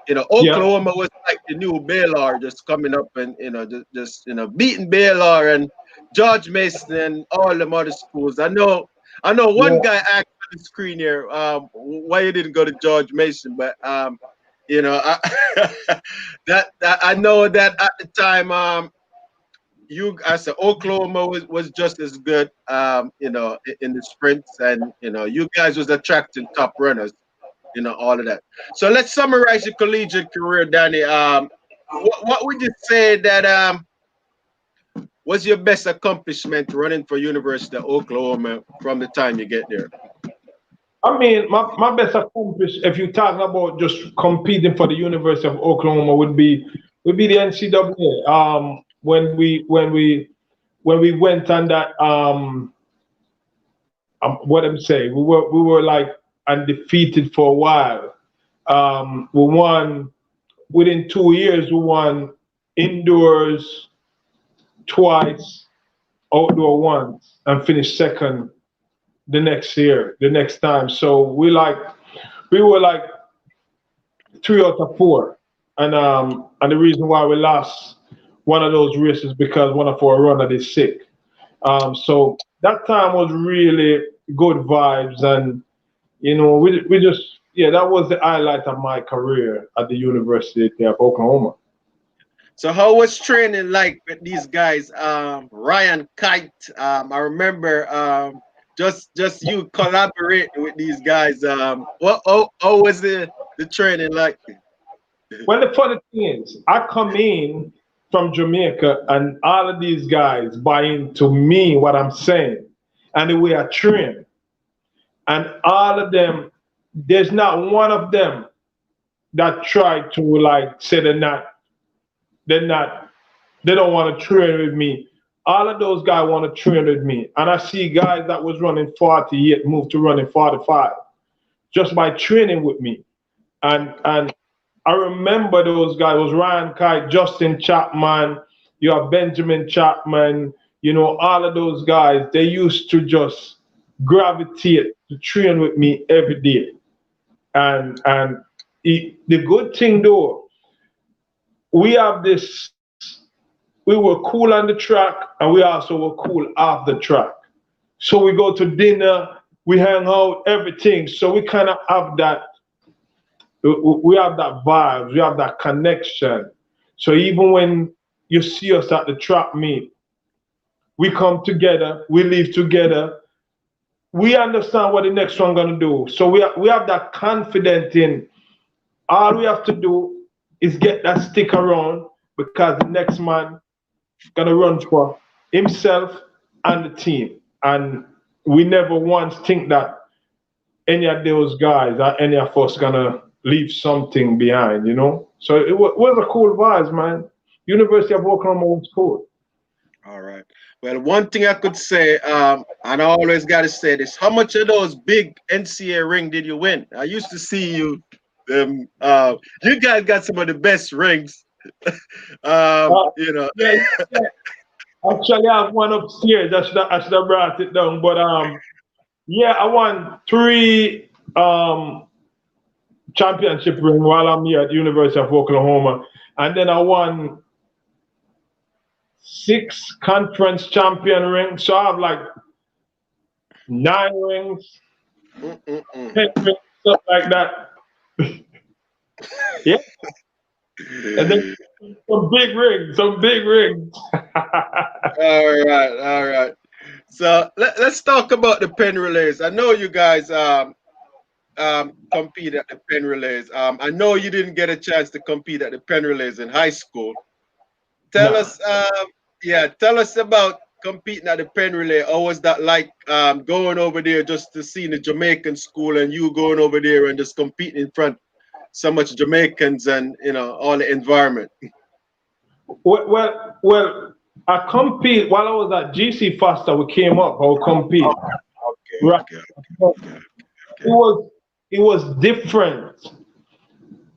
Speaker 1: You know, Oklahoma was like the new Baylor, just coming up and, you know, just you know, beating Baylor and George Mason and all the other schools. I know one guy asked on the screen here why you didn't go to George Mason, but you know, that I know that at the time I said Oklahoma was just as good, you know, in the sprints, and you know, you guys was attracting top runners, you know, all of that. So let's summarize your collegiate career, Danny. What would you say that was your best accomplishment running for University of Oklahoma from the time you get there?
Speaker 3: I mean, my best accomplishment, if you're talking about just competing for the University of Oklahoma, would be the NCAA. When we went on that what I'm saying, we were like undefeated for a while. We won within 2 years. We won indoors twice, outdoor once, and finished second the next time. So we were like 3 out of 4, and the reason why we lost one of those races because one of our runners is sick. So that time was really good vibes, and you know, we just yeah, that was the highlight of my career at the University of Oklahoma.
Speaker 1: So how was training like with these guys? Ryan Kite. I remember just you collaborating with these guys. What how was the training like?
Speaker 3: Well, the funny thing is, I come in from Jamaica, and all of these guys buy into me what I'm saying, and the way I train, and all of them. There's not one of them that try to like say they're not they don't want to train with me. All of those guys want to train with me. And I see guys that was running 40 yet move to running 45 just by training with me. And I remember those guys. It was Ryan Kite, Justin Chapman, you have Benjamin Chapman, you know, all of those guys, they used to just gravitate to train with me every day. And the good thing though, we have this, we were cool on the track and we also were cool off the track. So we go to dinner, we hang out, everything. So we kind of have that, we have that vibe, we have that connection. So even when you see us at the track meet, we come together, we live together, we understand what the next one gonna do. So we have that confidence in all we have to do is get that stick around because the next man gonna run for himself and the team. And we never once think that any of those guys or any of us gonna leave something behind, you know? So it was a cool vibes, man. University of Oklahoma was cool.
Speaker 1: All right. Well, one thing I could say, and I always got to say this: how much of those big NCAA ring did you win? I used to see you. You guys got some of the best rings. You know.
Speaker 3: Yeah, yeah. Actually, I have one upstairs. I should have brought it down. But yeah, I won 3 championship rings while I'm here at the University of Oklahoma, and then I won 6 conference champion rings. So I have like 9 rings, 10 rings, stuff like that. Yeah, and then some big rings, some big rings.
Speaker 1: All right. So let's talk about the pen relays. I know you guys compete at the pen relays. I know you didn't get a chance to compete at the pen relays in high school. Tell
Speaker 3: Nah.
Speaker 1: us, tell us about competing at the pen relay. How was that like going over there just to see the Jamaican school and you going over there and just competing in front so much Jamaicans and you know all the environment?
Speaker 3: Well, I compete while I was at GC Foster. We came up. I would compete.
Speaker 1: Okay,
Speaker 3: Right.
Speaker 1: okay.
Speaker 3: It was different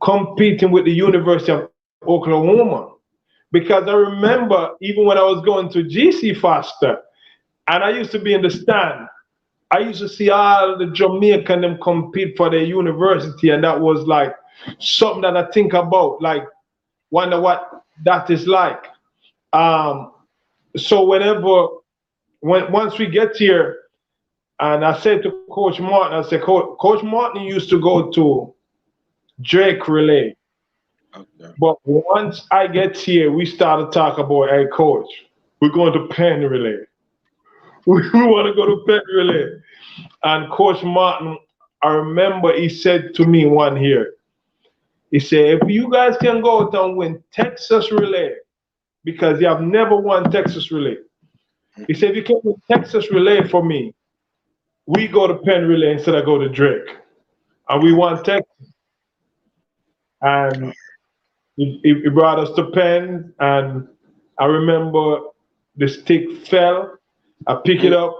Speaker 3: competing with the University of Oklahoma because I remember even when I was going to GC Foster and I used to be in the stand, I used to see all the Jamaican them compete for their university, and that was like something that I think about, like wonder what that is like. So once we get here, and I said to Coach Martin, I said, Coach Martin used to go to Drake Relay.
Speaker 1: Okay.
Speaker 3: But once I get here, we start to talk about, hey, Coach, we're going to Penn Relay. We want to go to Penn Relay. And Coach Martin, I remember he said to me one year, he said, if you guys can go out and win Texas Relay, because you have never won Texas Relay. He said, if you can win Texas Relay for me, we go to Penn Relay instead of go to Drake. And we won Texas. And he brought us to Penn, and I remember the stick fell. I pick it up.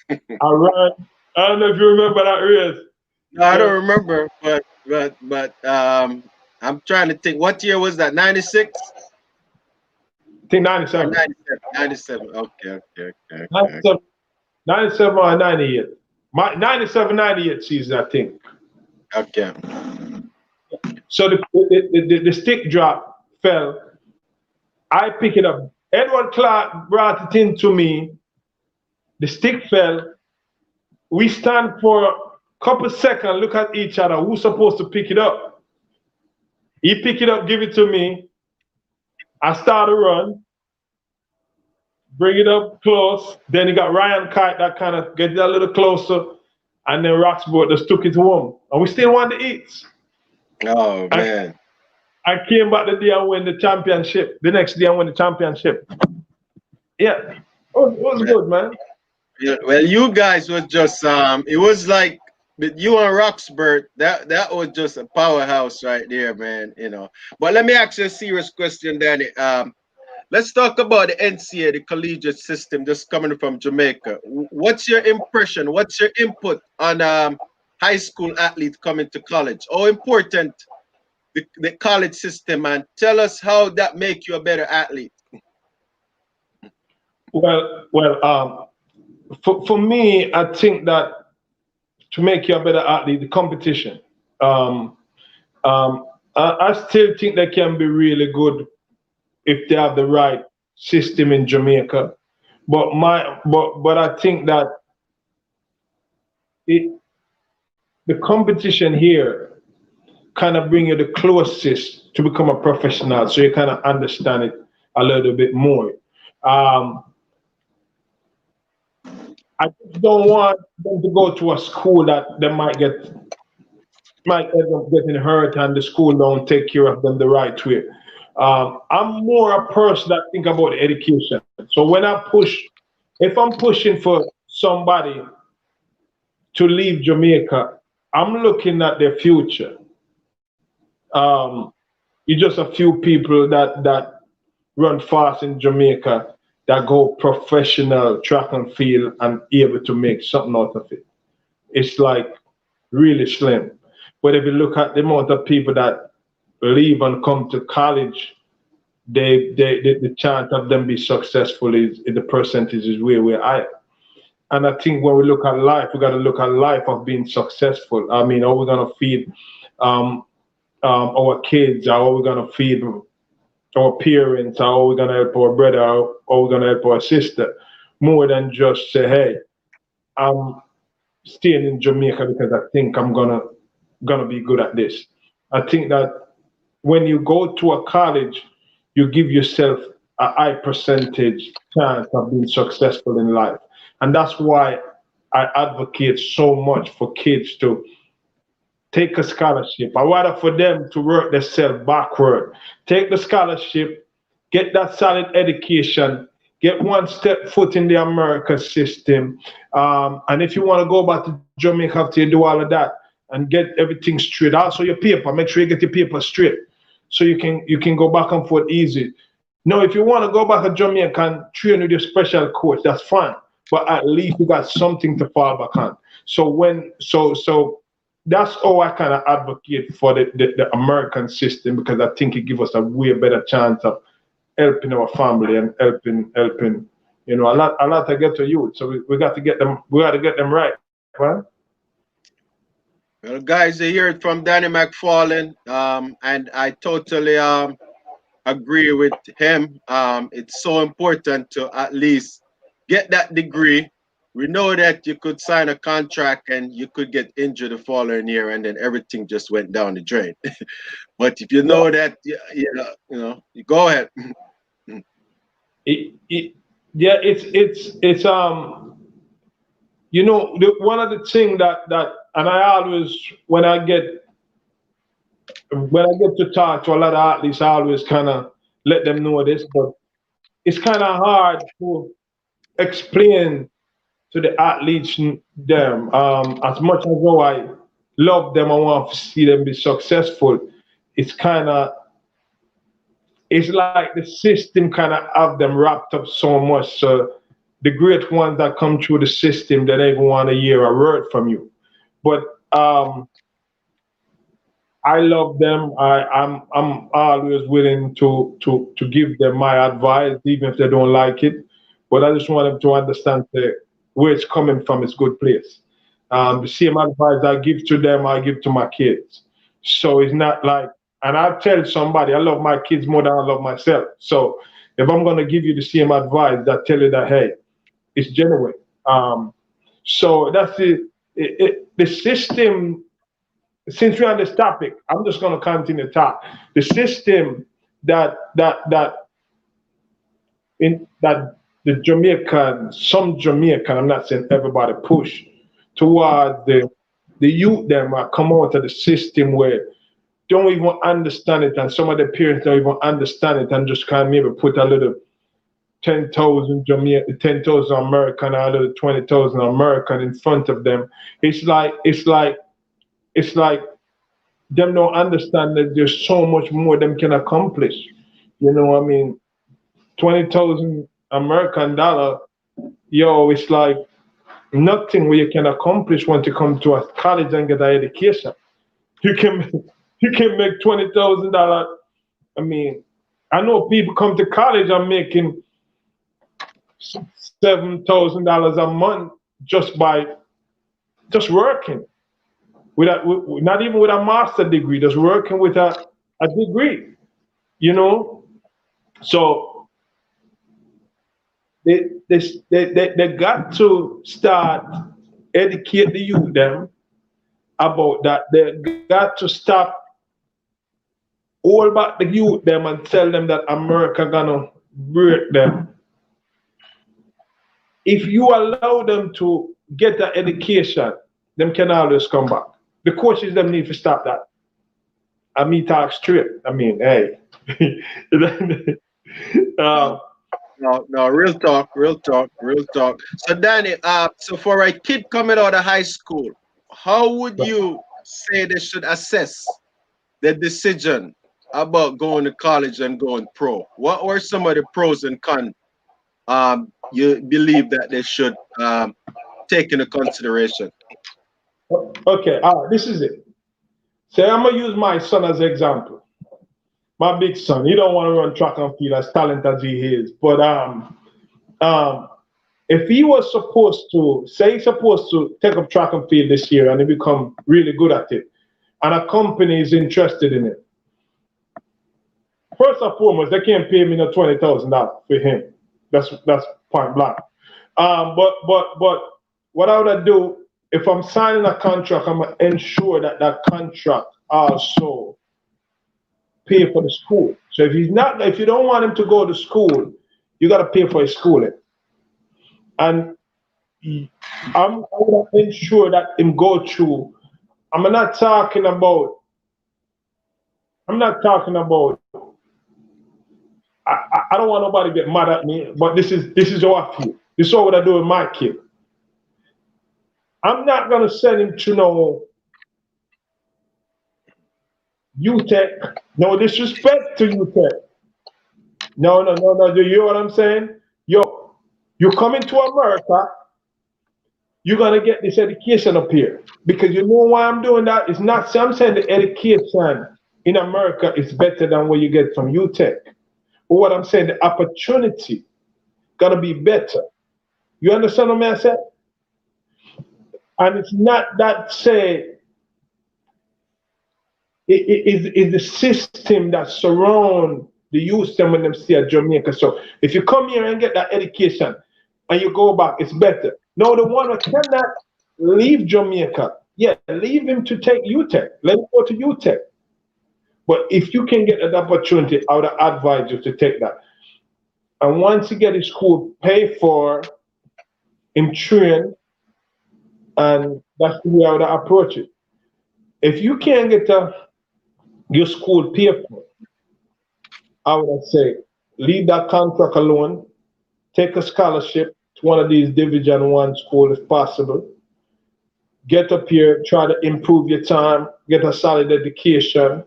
Speaker 3: I ran. I don't know if you remember that race.
Speaker 1: No, I don't remember, but I'm trying to think. What year was that? 96?
Speaker 3: I think
Speaker 1: Or
Speaker 3: 97.
Speaker 1: 97. 97. Okay.
Speaker 3: 97, 97 or 98. 97, 98 season, I think.
Speaker 1: Okay.
Speaker 3: So the stick drop fell. I pick it up. Edward Clark brought it in to me. The stick fell. We stand for a couple seconds, look at each other. Who's supposed to pick it up? He pick it up, give it to me. I start to run, bring it up close. Then you got Ryan Kite that kind of get a little closer. And then Roxburgh just took it home. And we still won the Eats.
Speaker 1: Oh, man.
Speaker 3: I came back the day I won the championship. The next day I won the championship. Yeah, it was good, man.
Speaker 1: Yeah, well, you guys was just it was like with you and Roxburgh, that was just a powerhouse right there, man. You know. But let me ask you a serious question, Danny. Let's talk about the NCA, the collegiate system, just coming from Jamaica. What's your impression? What's your input on high school athletes coming to college? How important the college system, and tell us how that make you a better athlete.
Speaker 3: Well, for me, I think that to make you a better athlete, the competition. I still think they can be really good if they have the right system in Jamaica. But I think that the competition here kind of bring you the closest to become a professional, so you kind of understand it a little bit more. I just don't want them to go to a school that they might end up getting hurt and the school don't take care of them the right way. I'm more a person that think about education. So when if I'm pushing for somebody to leave Jamaica, I'm looking at their future. It's just a few people that run fast in Jamaica that go professional track and field and able to make something out of it. It's like really slim. But if you look at the amount of people that leave and come to college, the chance of them be successful is the percentage is way higher. And I think when we look at life, we got to look at life of being successful. I mean, are we gonna feed our kids? How are we gonna feed our parents? How are we gonna help our brother? How are we gonna help our sister? More than just say, hey, I'm staying in Jamaica because I think I'm gonna be good at this. I think that when you go to a college, you give yourself a high percentage chance of being successful in life. And that's why I advocate so much for kids to take a scholarship. I rather for them to work themselves backward. Take the scholarship, get that solid education, get one step foot in the American system. And if you want to go back to Jamaica after you do all of that and get everything straight, also your paper, make sure you get your paper straight so you can go back and forth easy. Now, if you want to go back to Jamaica and train with your special coach, that's fine. But at least you got something to fall back on. So that's how I kind of advocate for the American system, because I think it gives us a way better chance of helping our family and helping a lot to get to youth. So we got to get them right, right?
Speaker 1: Well, guys, you hear it from Danny Mcfarlane, and I totally agree with him. It's so important to at least get that degree. We know that you could sign a contract and you could get injured the following year, and then everything just went down the drain. But if you know that, you go ahead.
Speaker 3: It's one of the things that and I always when I get to talk to a lot of athletes, I always kind of let them know this, but it's kind of hard to explain to the athletes them as much as though I love them, I want to see them be successful. It's like the system kind of have them wrapped up so much. So the great ones that come through the system, they don't even want to hear a word from you. But I love them. I'm always willing to give them my advice, even if they don't like it. But I just want them to understand where it's coming from is good place. The same advice I give to them, I give to my kids. So it's not like, and I tell somebody, I love my kids more than I love myself. So if I'm going to give you the same advice, that tell you that, hey, it's genuine. So that's it. the system. Since we're on this topic, I'm just going to continue to talk. The system that the Jamaican, some Jamaican, I'm not saying everybody push toward the youth them come out of the system where don't even understand it, and some of the parents don't even understand it, and just kind of maybe put a little 10,000 Jamaica, 10,000 American, or a little 20,000 American in front of them. It's like them don't understand that there's so much more them can accomplish. You know what I mean? 20,000 American dollar, yo, it's like nothing where you can accomplish once you come to a college and get an education. You can you can make $20,000. I mean, I know people come to college and making $7,000 a month just by just working. Not even with a master degree, just working with a degree, you know. So they got to start educate the youth them about that. They got to stop all about the youth them and tell them that America gonna break them. If you allow them to get an education, them can always come back. The coaches them need to stop that. I mean, talk straight. I mean, hey.
Speaker 1: No, no, real talk, real talk, real talk. So Danny, so for a kid coming out of high school, how would you say they should assess the decision about going to college and going pro? What were some of the pros and cons you believe that they should take into consideration?
Speaker 3: Okay, this is it. So I'm gonna use my son as an example. My big son, he don't want to run track and field as talented as he is. But if he was supposed to, say he's supposed to take up track and field this year and he become really good at it, and a company is interested in it, first and foremost, they can't pay me no $20,000 for him. That's point blank. But what I would do if I'm signing a contract, I'm gonna ensure that that contract also pay for the school. So if you don't want him to go to school, you got to pay for his schooling. And I'm going to ensure that him go through. I'm not talking about. I don't want nobody to get mad at me, but this is how I feel. This is what I do with my kid. I'm not going to send him to no UTEC. No disrespect to UTEC. No. Do you hear what I'm saying? Yo, you coming to America, you're gonna get this education up here. Because you know why I'm doing that? It's not I'm saying the education in America is better than what you get from UTEC. But what I'm saying, the opportunity gonna be better. You understand what I said? And it's not that say it is the system that surround the youth them when them stay at Jamaica. So if you come here and get that education and you go back, it's better. No, the one who cannot leave Jamaica, yeah, leave him to take UTEC. Let him go to UTEC. But if you can get that opportunity, I would advise you to take that. And once you get his school paid for, him train, and that's the way I would approach it. If you can't get your school paid for, I would say leave that contract alone, take a scholarship to one of these Division One schools if possible. Get up here, try to improve your time, get a solid education,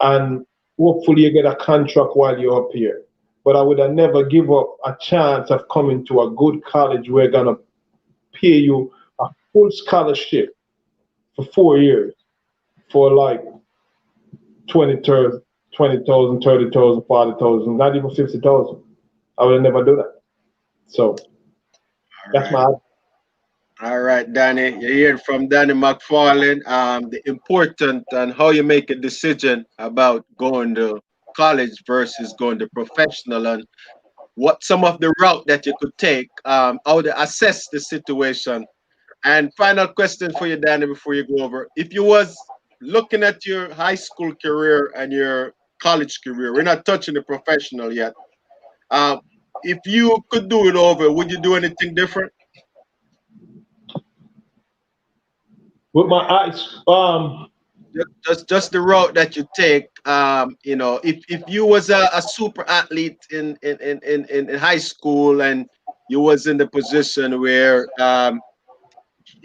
Speaker 3: and hopefully you get a contract while you're up here. But I would have never give up a chance of coming to a good college where they're gonna pay you a full scholarship for 4 years for like 20,000, 30,000, 40,000, not even 50,000. I would never do that. So that's my.
Speaker 1: All right, Danny. You're hearing from Danny Mcfarlane, the important and how you make a decision about going to college versus going to professional, and what some of the route that you could take, how to assess the situation And final question for you, Danny, before you go over. If you was looking at your high school career and your college career, we're not touching the professional yet. Uh, if you could do it over, would you do anything different?
Speaker 3: With my eyes,
Speaker 1: Just the route that you take. You know, if you was a super athlete in high school and you was in the position where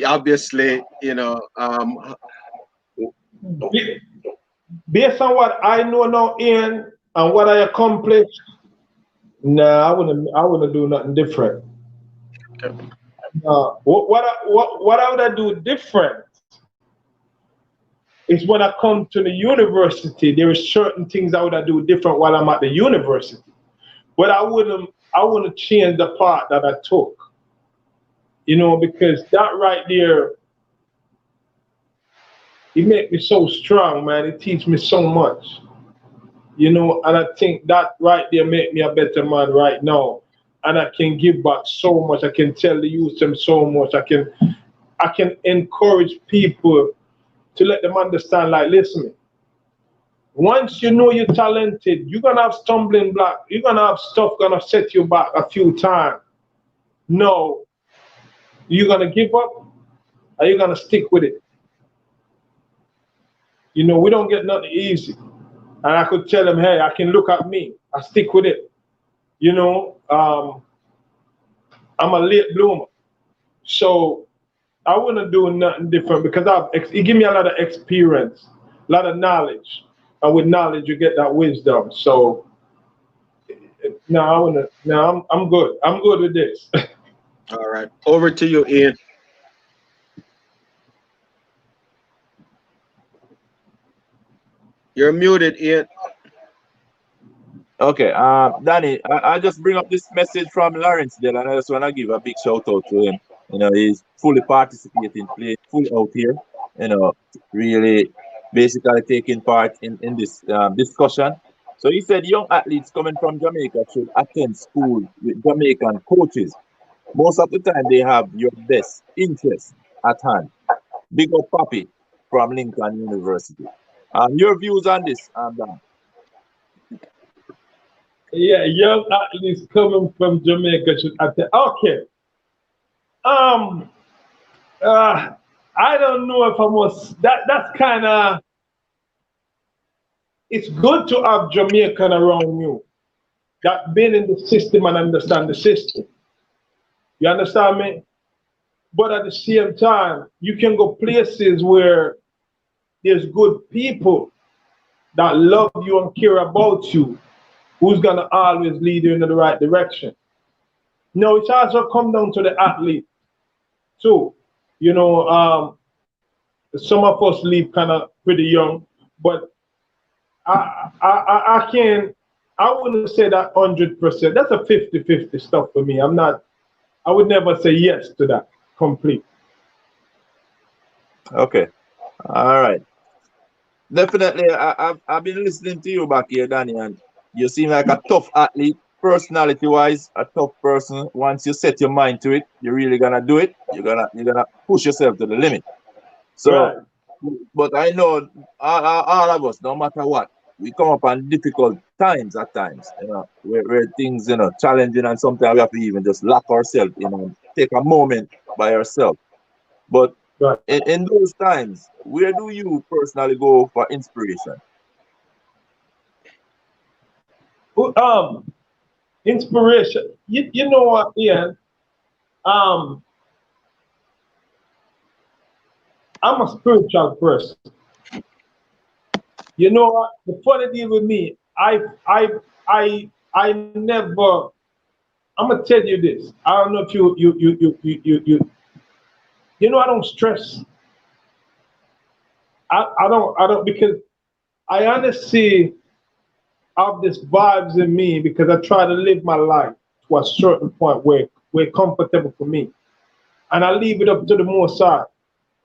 Speaker 1: obviously
Speaker 3: be- based on what I know now, Ian, and what I accomplished, nah, I wouldn't do nothing different. What I would I do different is when I come to the university, there is certain things I would I do different while I'm at the university. But I wouldn't change the part that I took. You know, because that right there, it made me so strong, man. It teach me so much. You know, and I think that right there make me a better man right now. And I can give back so much. I can tell the youth them so much. I can encourage people to let them understand, like, listen, once you know you're talented, you're gonna have stumbling block. You're gonna have stuff gonna set you back a few times. No, you're gonna give up, or you're gonna stick with it. You know, we don't get nothing easy. And I could tell them, hey, I can look at me. I stick with it. You know, I'm a late bloomer. So I wouldn't do nothing different because it give me a lot of experience, a lot of knowledge. And with knowledge, you get that wisdom. So no, I wouldn't. No, I'm good. I'm good with this.
Speaker 1: all right. Over to you, Ian. You're muted, Ian.
Speaker 2: Okay, Danny, I just bring up this message from Lawrence there, and I just want to give a big shout out to him. You know, he's fully participating, playing full out here. You know, really, basically taking part in this discussion. So he said, young athletes coming from Jamaica should attend school with Jamaican coaches. Most of the time, they have your best interest at hand. Big up, Papi from Lincoln University. Your views on this, Dan?
Speaker 3: Yeah, young athletes coming from Jamaica should attend. Okay. Um. I don't know if I must. That's kind of. It's good to have Jamaican around you that been in the system and understand the system. You understand me? But at the same time, you can go places where there's good people that love you and care about you, who's gonna always lead you in the right direction. No, it's also come down to the athlete too. You know, some of us leave kind of pretty young, but I can't. I wouldn't say that 100%. That's a 50-50 stuff for me. I'm not. I would never say yes to that complete.
Speaker 2: Okay, all right. Definitely, I've been listening to you back here, Danny, and you seem like a tough athlete, personality wise, a tough person. Once you set your mind to it, you're really gonna do it. You're gonna push yourself to the limit.
Speaker 3: Right.
Speaker 2: So, but I know all of us, no matter what, we come up on difficult times at times, you know, where things, you know, challenging, and sometimes we have to even just lock ourselves, you know, take a moment by ourselves. But
Speaker 3: Right.
Speaker 2: in those times, where do you personally go for inspiration?
Speaker 3: Well, inspiration. You know what, Ian? Um, I'm a spiritual person. You know what? The funny thing with me, I never. I'm gonna tell you this. I don't know if you know I don't stress. I don't because I honestly have this vibes in me because I try to live my life to a certain point where it's comfortable for me, and I leave it up to the Most High.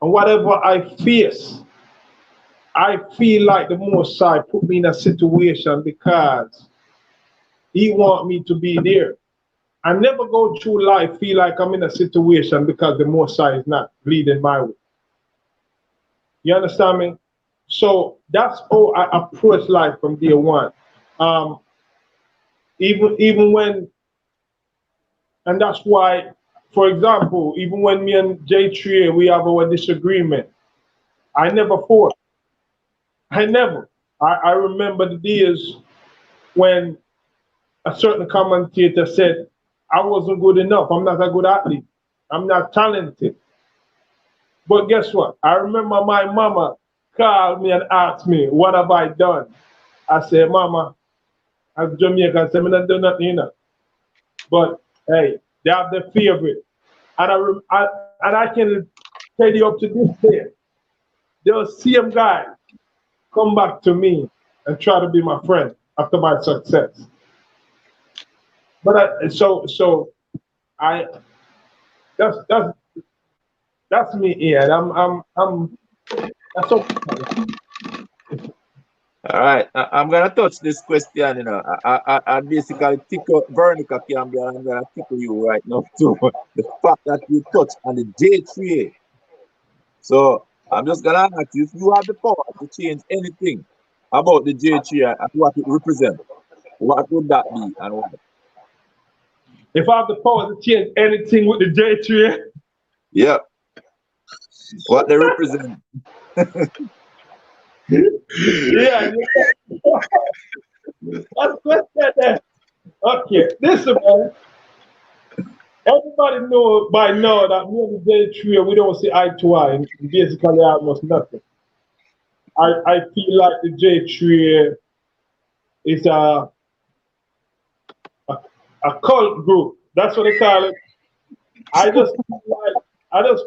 Speaker 3: And whatever I face, I feel like the Most High put me in a situation because He want me to be there. I never go through life feel like I'm in a situation because the Most High is not leading my way. You understand me? So that's how I approach life from day one. Even when, and that's why, for example, even when me and J3 we have our disagreement, I never fought. I never. I remember the days when a certain commentator said I wasn't good enough. I'm not a good athlete. I'm not talented. But guess what? I remember my mama called me and asked me, what have I done? I said, Mama, as Jamaican, I said, I'm not doing nothing, you know. But hey, they have their favorite. And I can tell you up to this day, those same guys come back to me and try to be my friend after my success. But that's me, Ian. That's okay.
Speaker 2: All right, I'm gonna touch this question. You know, I basically tickle Veronica Campbell. I'm gonna tickle you right now too. The fact that you touched on the J3A. So I'm just gonna ask you if you have the power to change anything about the J3A and what it represents. What would that be and why?
Speaker 3: If I have the power to change anything with the J3A,
Speaker 2: Yeah, what they represent.
Speaker 3: yeah. That's question. Okay, listen, man. Everybody know by now that me and the J3A, we don't see eye to eye. Basically, almost nothing. I feel like the J3A is a cult group. That's what they call it. I just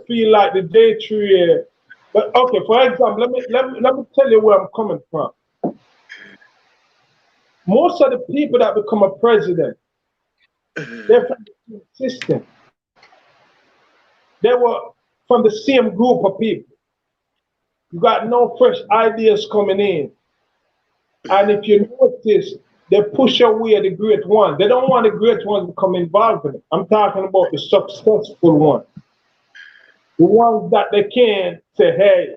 Speaker 3: feel like the J3A. But okay, for example, let me tell you where I'm coming from. Most of the people that become a president, they're from the same system. They were from the same group of people. You got no fresh ideas coming in. And if you notice, they push away the great ones. They don't want the great ones to become involved in it. I'm talking about the successful ones. The ones that they can say, hey,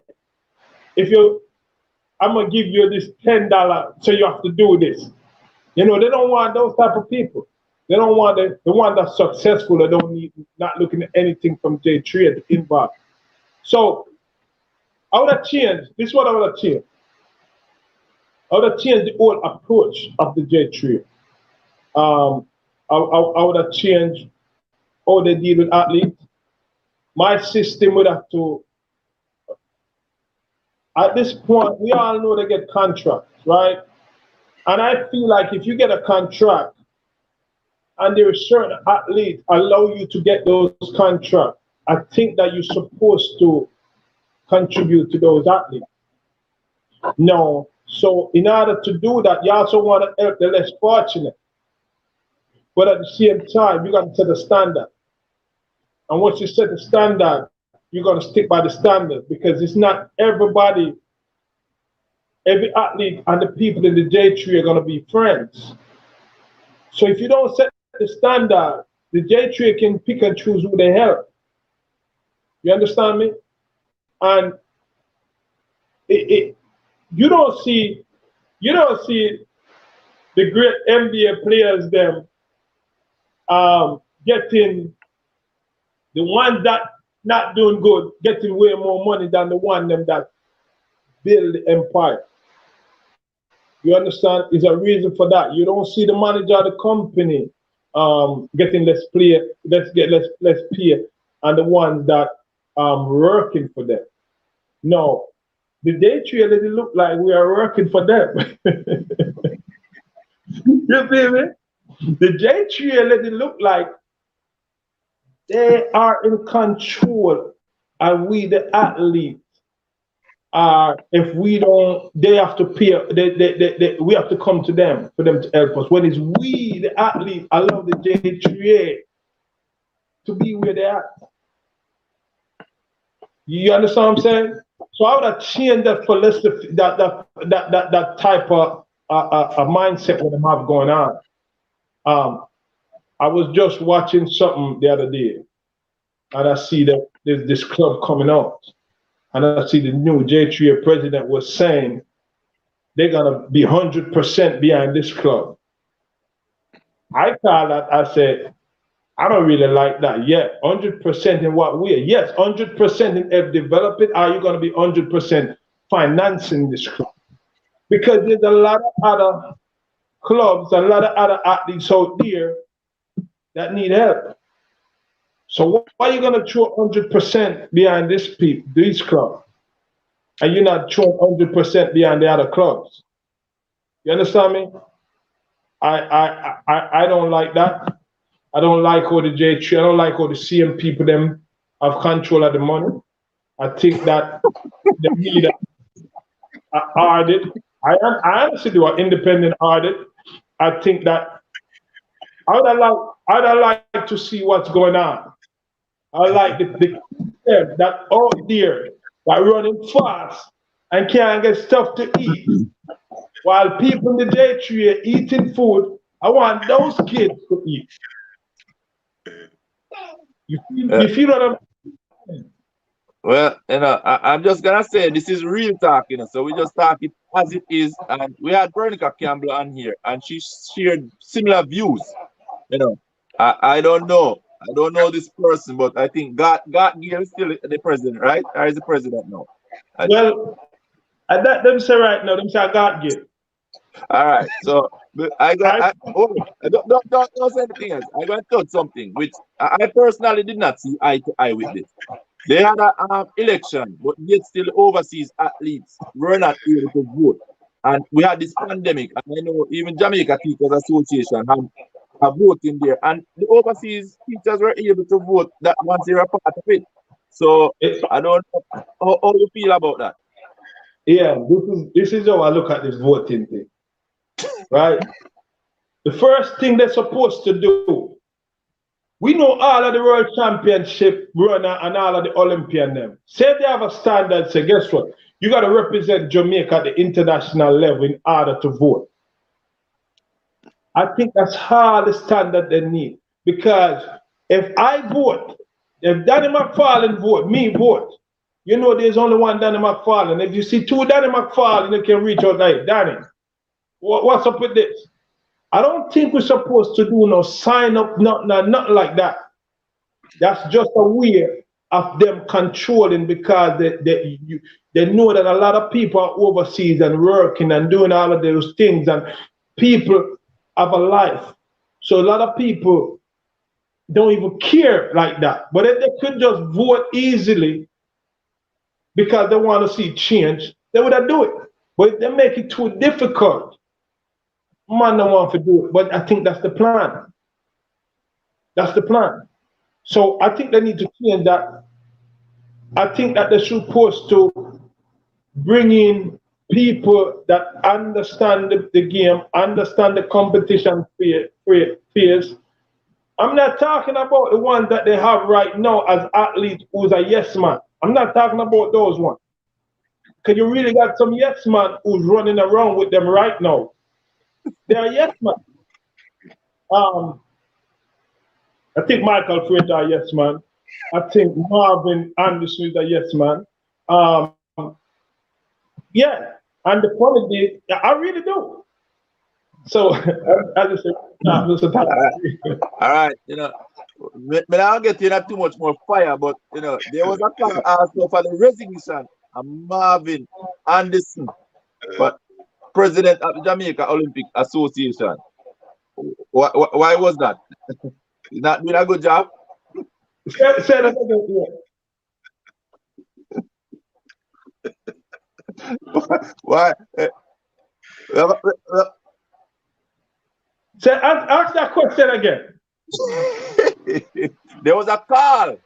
Speaker 3: I'm gonna give you this $10, so you have to do this. You know, they don't want those type of people. They don't want the one that's successful. They don't need, not looking at anything from J3 to involve. So I would have changed. This is what I would have changed. I would have changed the whole approach of the J3. I would have changed how they deal with athletes. My system would have to. At this point, we all know they get contracts, right? And I feel like if you get a contract and there is certain athletes allow you to get those contracts, I think that you're supposed to contribute to those athletes. No. So in order to do that, you also want to help the less fortunate. But at the same time, you got to set a standard. And once you set the standard, you're going to stick by the standard, because it's not everybody, every athlete and the people in the J3 are going to be friends. So if you don't set the standard, the J3 can pick and choose who they help. You understand me? And you don't see the great NBA players them getting, the one that not doing good getting way more money than the one them that build the empire. You understand? There's a reason for that. You don't see the manager of the company getting less pay, less pay, and the ones that working for them. No, the J3 let it look like we are working for them. You see me? The J3 let it look like they are in control, and we, the athletes, are, if we don't, they have to pay. We have to come to them for them to help us. When it's we, the athletes, allow the J3A to be where they are. You understand what I'm saying? So I would have changed that philosophy, that type of a mindset what them have going on. I was just watching something the other day, and I see that there's this club coming out, and I see the new J3 president was saying they're gonna be 100% behind this club. I thought that I said, I don't really like that yet. 100% in what way? Yes, 100% in develop it. Are you gonna be 100% financing this club? Because there's a lot of other clubs, a lot of other athletes out there that need help. So why are you gonna throw 100% behind these clubs, and you're not throwing 100% behind the other clubs? You understand me? I don't like that. I don't like how the J3, I don't like how the CM people them have control of the money. I think that the leader audit. I honestly do an independent audit. I think that I'd like to see what's going on. I like the that out there that running fast and can't get stuff to eat. While people in the J3 are eating food, I want those kids to eat. You feel what I'm saying?
Speaker 2: Well, I'm just gonna say this is real talk, so we just talk it as it is. And we had Veronica Campbell on here, and she shared similar views. I don't know. I don't know this person, but I think God Gill is still the president, right? Or is the president now?
Speaker 3: Well, them say right now, them say God Gill.
Speaker 2: All right, so don't say anything else. I'm gonna touch something which I personally did not see eye to eye with this. They had an election, but yet still overseas athletes were not able to vote. And we had this pandemic, and I know even Jamaica Teachers Association have voting there, and the overseas teachers were able to vote that once they were part of it. So I don't know how you feel about that.
Speaker 3: Yeah, this is how I look at this voting thing, right? The first thing they're supposed to do, we know all of the World Championship runner and all of the Olympian them. Say they have a standard, say guess what? You got to represent Jamaica at the international level in order to vote. I think that's all the standard they need. Because if I vote, if Danny Mcfarlane vote, me vote, you know there's only one Danny Mcfarlane. If you see two Danny Mcfarlane, you can reach out like, Danny, what's up with this? I don't think we're supposed to do no sign up, nothing like that. That's just a way of them controlling, because they know that a lot of people are overseas and working and doing all of those things, and people have a life. So a lot of people don't even care like that. But if they could just vote easily because they want to see change, they would have do it. But if they make it too difficult, man don't want to do it. But I think that's the plan. That's the plan. So I think they need to change that. I think that they're supposed to bring in people that understand the game, understand the competition phase. I'm not talking about the ones that they have right now as athletes who's a yes man. I'm not talking about those ones. Because you really got some yes man who's running around with them right now. They're yes man. I think Michael Freight is a yes man. I think Marvin Anderson is a yes man. Yeah, and the funny thing, I really do. So, I just said,
Speaker 2: all right, but I'll get you not too much more fire, but there was a call also for the resignation of Marvin Anderson, but president of the Jamaica Olympic Association. Why was that? Is not doing a good job?
Speaker 3: Say that again.
Speaker 2: Why?
Speaker 3: Say, ask that question again.
Speaker 2: There was a call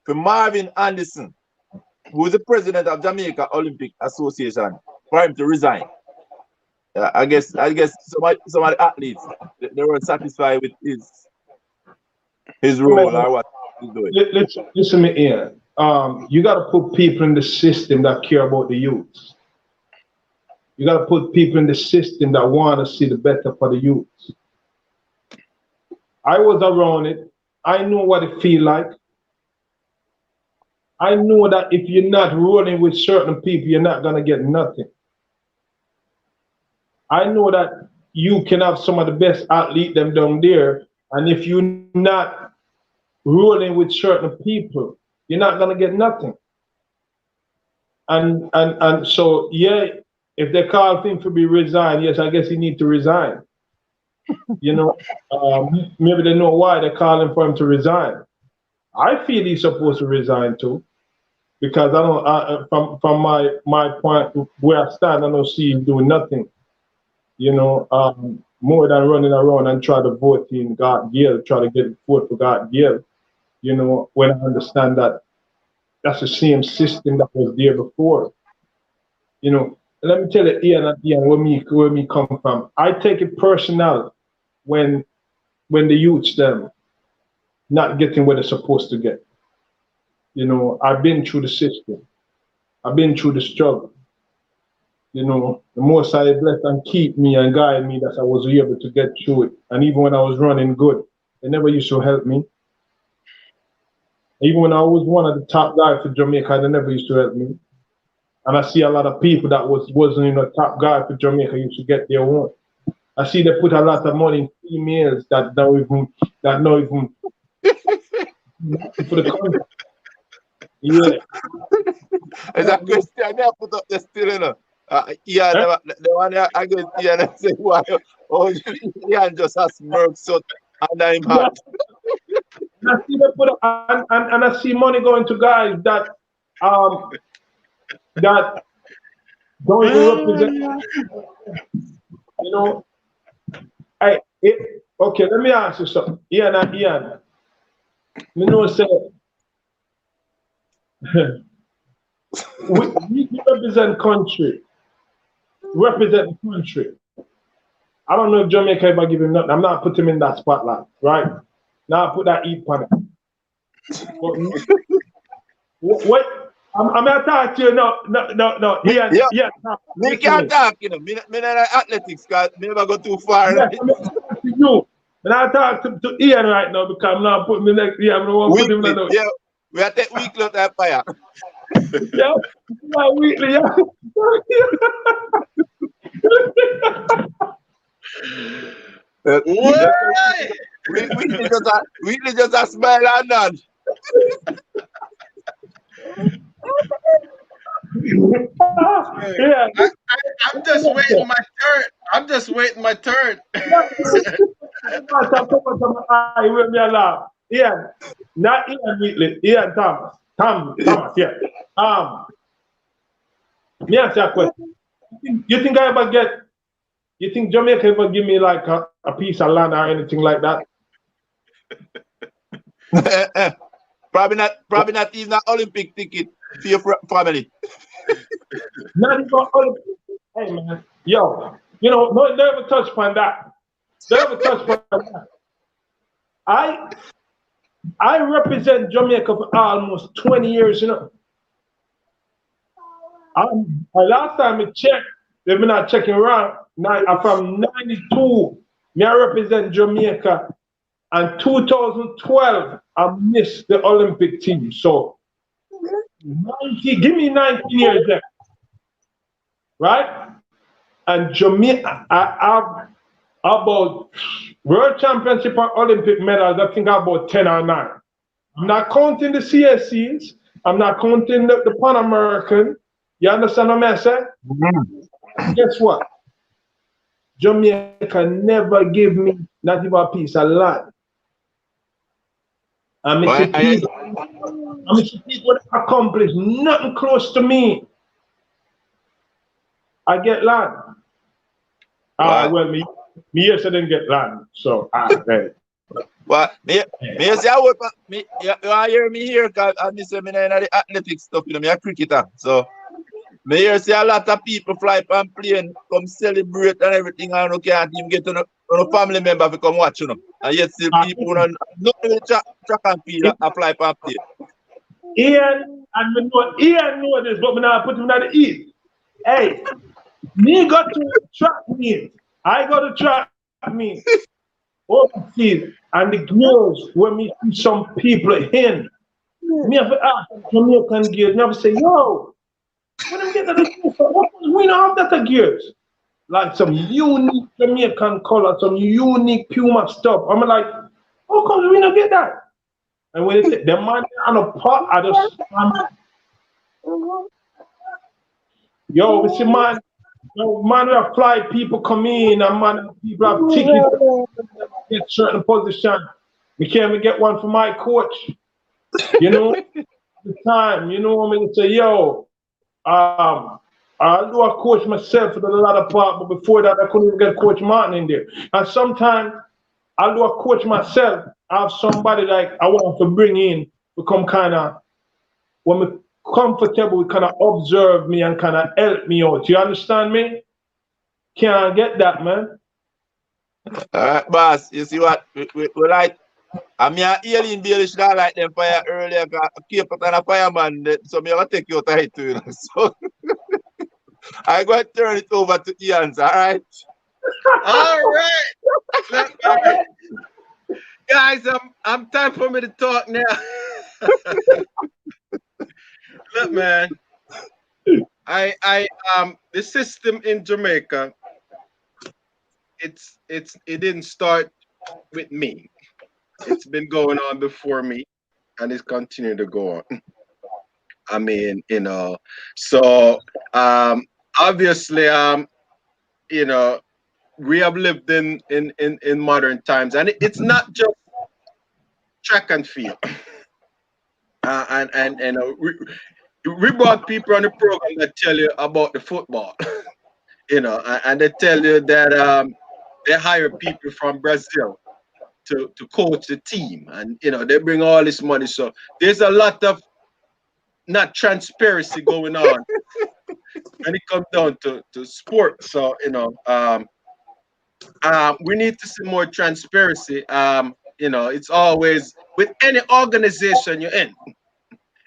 Speaker 2: for Marvin Anderson, who is the president of Jamaica Olympic Association, for him to resign. I guess some of the athletes, they weren't satisfied with his role or what he's doing.
Speaker 3: Listen to me here. You got to put people in the system that care about the youth. You got to put people in the system that want to see the better for the youth. I was around it. I know what it feel like. I know that if you're not rolling with certain people, you're not gonna get nothing. I know that you can have some of the best athletes them down there, and if you're not rolling with certain people, you're not gonna get nothing. And so yeah, if they call him to be resigned, yes, I guess he need to resign. You know, maybe they know why they're calling for him to resign. I feel he's supposed to resign too, because I don't. From my point where I stand, I don't see him doing nothing. You know, more than running around and try to vote in God Gill, try to get vote for God Gill. You know, when I understand that that's the same system that was there before. You know, let me tell you, Ian, where me come from. I take it personal when the youths them not getting what they're supposed to get. You know, I've been through the system. I've been through the struggle. You know, the most I bless and keep me and guide me that I was able to get through it. And even when I was running good, they never used to help me. Even when I was one of the top guys for Jamaica, they never used to help me. And I see a lot of people that wasn't in the top guy for Jamaica used to get their own. I see they put a lot of money in females that know even for the country. Yeah.
Speaker 2: It's a question I put up the still, you know. Yeah, the one I get Ian and say, why? Oh, Ian just has smirk so under him heart.
Speaker 3: I see they put up, and I see money going to guys that that don't even represent. You know, okay. Let me ask you something, Ian. You know, say we represent country. Represent the country. I don't know if Jamaica ever give him nothing. I'm not putting him in that spotlight, right? Now I put that heat on it. What? I'm not talking to you. No. Yeah.
Speaker 2: Me can't talk, you know. Me not athletics, because me never go too far.
Speaker 3: Yes, I'm not talking to you. And I talk to Ian right now because I'm not putting me next year. I'm not put him in the
Speaker 2: yeah, we are taking weekly at that fire.
Speaker 3: Yeah, weekly, yeah.
Speaker 2: Weekly just a smile and nod.
Speaker 3: Yeah.
Speaker 1: I'm just waiting my turn. I'm just waiting my turn.
Speaker 3: Ian, not Ian Wheatley, Ian Thomas. Thomas, yeah. Me ask you a question. You think Jamaica ever give me like a piece of land or anything like that?
Speaker 2: Probably not even an Olympic ticket for your family.
Speaker 3: Not even Olympic. Hey man, yo, you know, never touch upon that. Never touch upon that. I represent Jamaica for almost 20 years, you know. Last time I checked, they've been not checking around. From 92, I represent Jamaica. And 2012, I missed the Olympic team. So, give me 19 years there. Right? And Jamaica, I have about World Championship or Olympic medals, I think about 10 or 9. I'm not counting the CSCs. I'm not counting the Pan American. You understand what I'm saying? Mm-hmm. Guess what? Jamaica never gave me not even a piece of land. I'm people that accomplish nothing close to me. I get land. Well, me yes, I didn't get land. So, right.
Speaker 2: Well, me say I work. You hear me here? Cause I miss me in the athletics stuff. You know, me a cricketer. So, me hear say a lot of people fly from plane, come celebrate and everything, and you can't even get on a family member to come watch, you know. And yet still people don't know track and field and fly from plane.
Speaker 3: Ian know this, but me now put him at the east. Hey, me got to track meet. I got to track meet. overseas, and the girls, when me see some people in, me have to ask Jamaican girls, me have to say, yo, when them get that girls, what was we not have that girls? Like some unique Jamaican color, some unique Puma stuff. I'm like, how come we not get that? And when they say the man on a pot, I just, yo, we see man, yo, man, we have fly people come in, and man, people have tickets, get certain position. We can't even get one for my coach. You know, the time, you know what I mean? Say, yo, I do a coach myself for the latter part, but before that, I couldn't even get Coach Martin in there. And sometimes I do a coach myself. I have somebody like I want to bring in, become kind of, when we comfortable, kind of observe me and kind of help me out. You understand me? Can't get that, man.
Speaker 2: All right, boss. You see what? We like. I mean, alien Bailey should have like them fire earlier. Keep it on a fireman. So me gonna take your title, you know. So I go and turn it over to Ian. All right.
Speaker 1: All right. Guys, I'm time for me to talk now. Look, man. The system in Jamaica, it didn't start with me. It's been going on before me, and it's continuing to go on. I mean, so obviously, we have lived in modern times, and it's not just track and field. We brought people on the program that tell you about the football, and they tell you that they hire people from Brazil to coach the team, and they bring all this money. So there's a lot of not transparency going on when it comes down to sports. So we need to see more transparency. It's always with any organization you're in.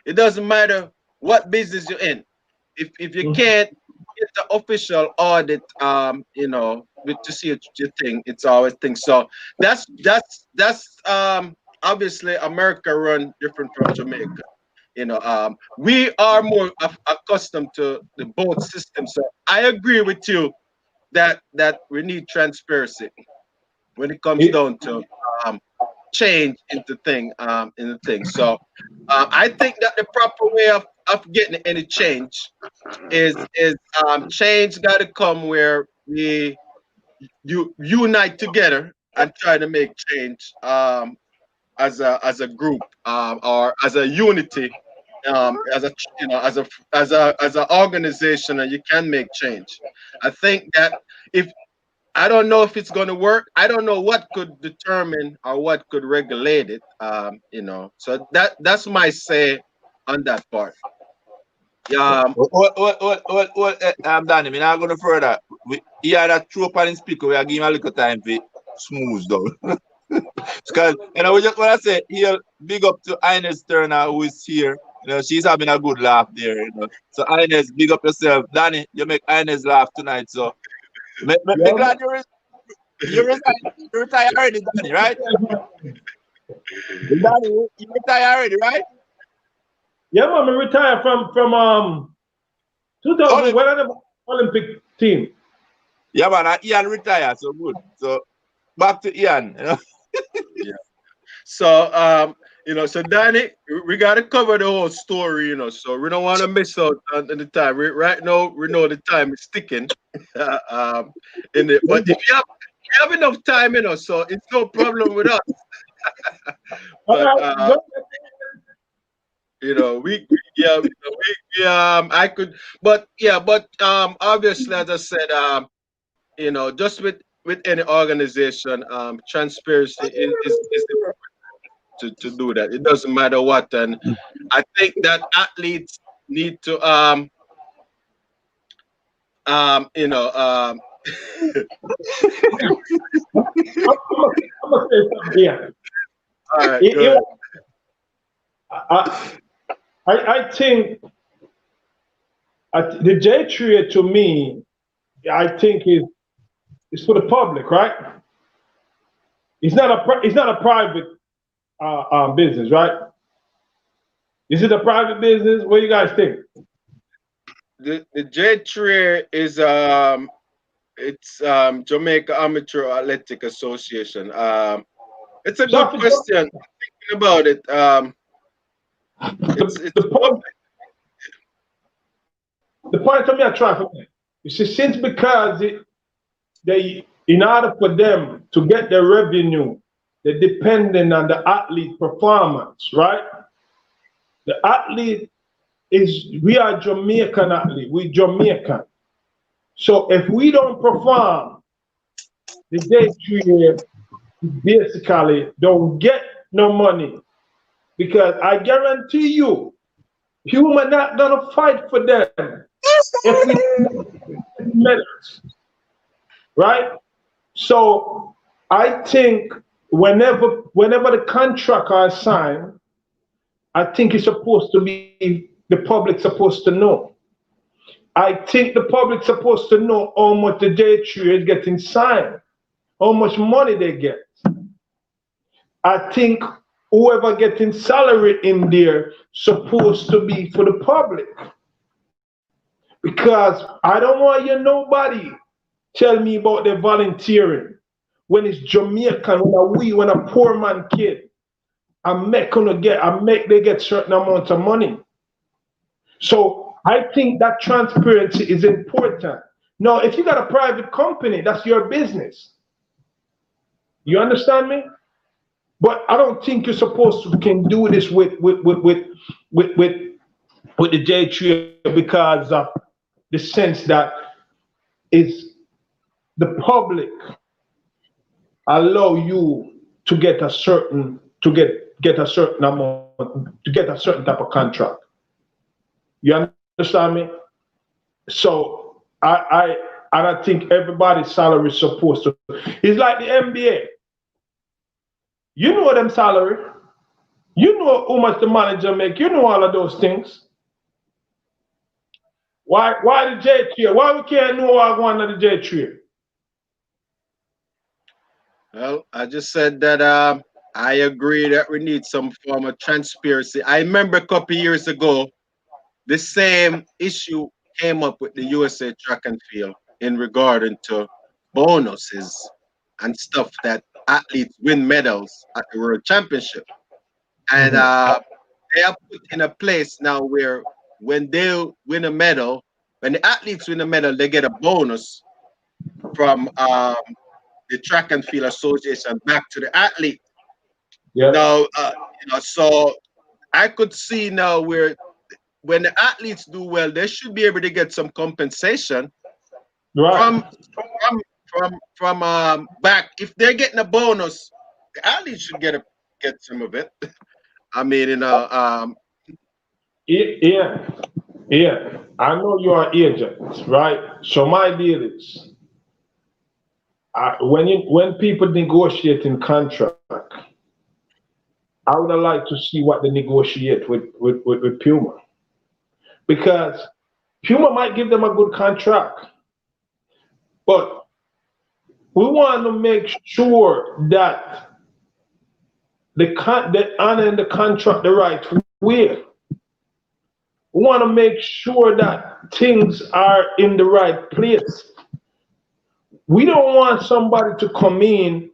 Speaker 1: It doesn't matter what business you're in. If you can't get the official audit, to see your thing, it's always things. So that's obviously America run different from Jamaica. We are more accustomed to the both systems. So I agree with you that we need transparency when it comes down to change into thing in the thing. So I think that the proper way of getting any change is change got to come where you unite together and try to make change as a group or as a unity, as a as an organization, and you can make change. I think that if I don't know if it's going to work. I don't know what could determine or what could regulate it. So that's my say on that part. Yeah.
Speaker 2: I'm done. I'm not going to further. He had a throw up on his speaker. We are giving a little time for smooth down. Because we just want to say here, big up to Ines Turner who is here. She's having a good laugh there. So Ines, big up yourself. Danny, you make Ines laugh tonight. So me glad you retired already, Danny, right? Danny, you retired already, right?
Speaker 3: Yeah, man, I retired from 2000 Olympic team.
Speaker 2: Yeah, man, Ian retired, so good. So back to Ian.
Speaker 1: Yeah. So so Danny, we gotta cover the whole story, so we don't want to miss out on the time. Right now, we know the time is ticking. But if you have enough time, so it's no problem with us. But I could, but obviously, as I said, just with any organization, transparency is to do that. It doesn't matter what, and I think that athletes need to you know um
Speaker 3: I'm gonna say something here.
Speaker 1: all right, good.
Speaker 3: I think the J trade to me, I think is for the public, right? It's not a private business, right? Is it a private business? What do you guys think?
Speaker 1: The J3 is it's Jamaica Amateur Athletic Association. It's a good
Speaker 3: So
Speaker 1: question. Thinking about it, it's
Speaker 3: the point,
Speaker 1: public.
Speaker 3: the point of me I try for you see, since because they in order for them to get their revenue, they're dependent on the athlete performance, right? The athlete we are Jamaican athlete, we Jamaican. So if we don't perform, the J3 basically don't get no money because I guarantee you, human not gonna fight for them if we don't medals, right? So I think whenever the contract are signed, I think it's supposed to be the public supposed to know. I think the public supposed to know how much the J3 is getting signed, how much money they get. I think whoever getting salary in there supposed to be for the public. Because I don't want you nobody tell me about the volunteering when it's Jamaican, when a poor man kid, they get certain amount of money. So I think that transparency is important. Now, if you got a private company, that's your business. You understand me? But I don't think you're supposed to can do this with the J3 because of the sense that is the public allow you to get a certain amount to get a certain type of contract. You understand me? So I think everybody's salary is supposed to. It's like the NBA. You know them salary. You know how much the manager make. You know all of those things. Why the J3? Why we can't know what one of the J3?
Speaker 1: Well, I just said that I agree that we need some form of transparency. I remember a couple years ago, the same issue came up with the USA track and field in regard to bonuses and stuff that athletes win medals at the World Championship. And they are put in a place now where when they win a medal, when the athletes win a medal, they get a bonus from the Track and Field Association back to the athlete.
Speaker 3: Yeah.
Speaker 1: Now, so I could see now where when the athletes do well, they should be able to get some compensation
Speaker 3: Right.
Speaker 1: from back. If they're getting a bonus, the athletes should get some of it. I mean,
Speaker 3: Yeah. Yeah. I know you are agent, right? So my deal is when people negotiate in contract, I would like to see what they negotiate with Puma. Because Puma might give them a good contract, but we want to make sure that they honor the contract the right way. We want to make sure that things are in the right place. We don't want somebody to come in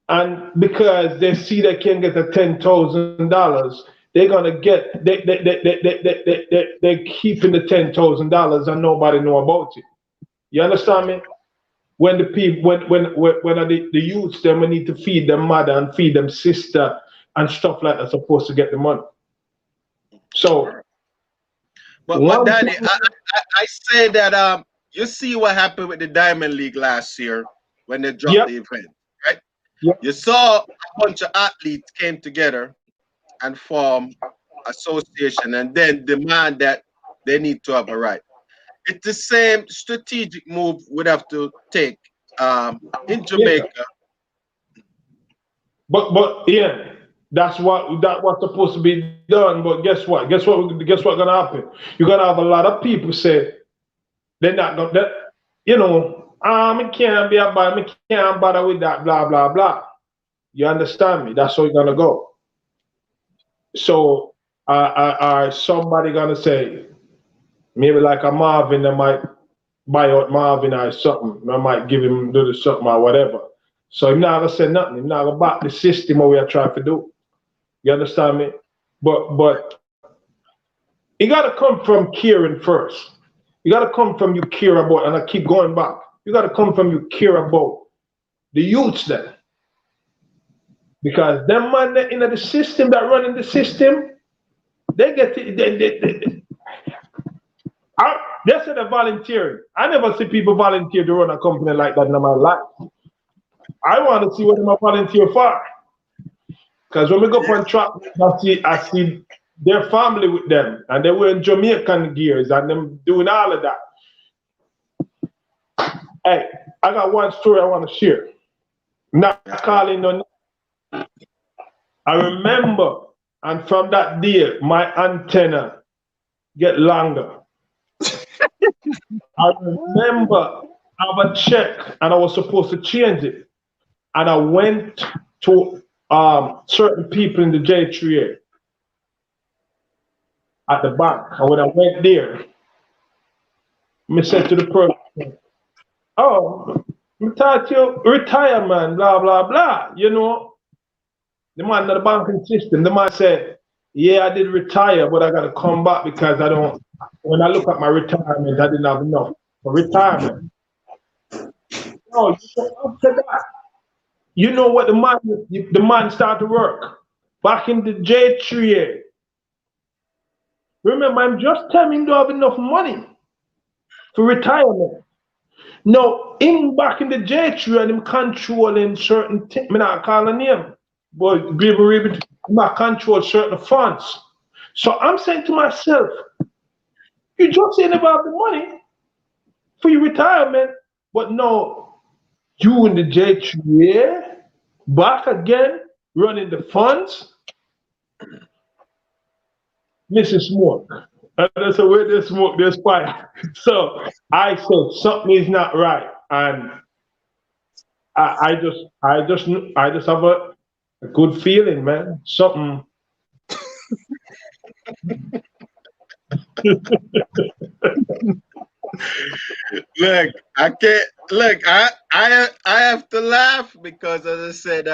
Speaker 3: and because they see they can get a $10,000, they're gonna get they're keeping the $10,000 and nobody know about it. You understand me? When the people when the youths them we need to feed them mother and feed them sister and stuff like that supposed to get the money. So
Speaker 1: but Danny, I say that you see what happened with the Diamond League last year when they dropped the event, right?
Speaker 3: Yep.
Speaker 1: You saw a bunch of athletes came together and form association and then demand that they need to have a right. It's the same strategic move we'd have to take in Jamaica.
Speaker 3: Yeah. But yeah, that's what's supposed to be done. But guess what? Guess what's gonna happen? You're gonna have a lot of people say they're not gonna me can't be about me can't bother with that blah blah blah. You understand me? That's how it's gonna go. So somebody gonna say, maybe like a Marvin that might buy out Marvin or something. I might give him do the something or whatever. So he's not gonna say nothing. He's not gonna back the system what we are trying to do. You understand me? But it gotta come from caring first. You gotta come from you care about, and I keep going back. You gotta come from you care about the youths then. Because them man that in the system that running the system, they get it, they say they're volunteering. I never see people volunteer to run a company like that in my life. I want to see what them are volunteer for. Because when we go on track, I see their family with them, and they wearing Jamaican gears and them doing all of that. Hey, I got one story I want to share. Not calling on. I remember, and from that day, my antenna get longer. I remember I have a check and I was supposed to change it. And I went to certain people in the J3A at the bank. And when I went there, I said to the person, oh, I thought you retire, man, blah, blah, blah. You know, the man in the banking system, the man said, yeah, I did retire, but I got to come back because I don't, when I look at my retirement, I didn't have enough for retirement. No, after that, you know what the man started to work back in the J3A. Remember, I'm just telling him to have enough money for retirement. No, him back in the J3 and him controlling certain things. I'm not calling him, but I'm not control certain funds. So I'm saying to myself, you just saying about the money for your retirement, but no, you in the J3A back again running the funds, Mrs. Smoke. And that's the way they smoke, there's fire. So I said something is not right, and I just have a good feeling, man. Something.
Speaker 1: Look, I can't look. I have to laugh because, as I said,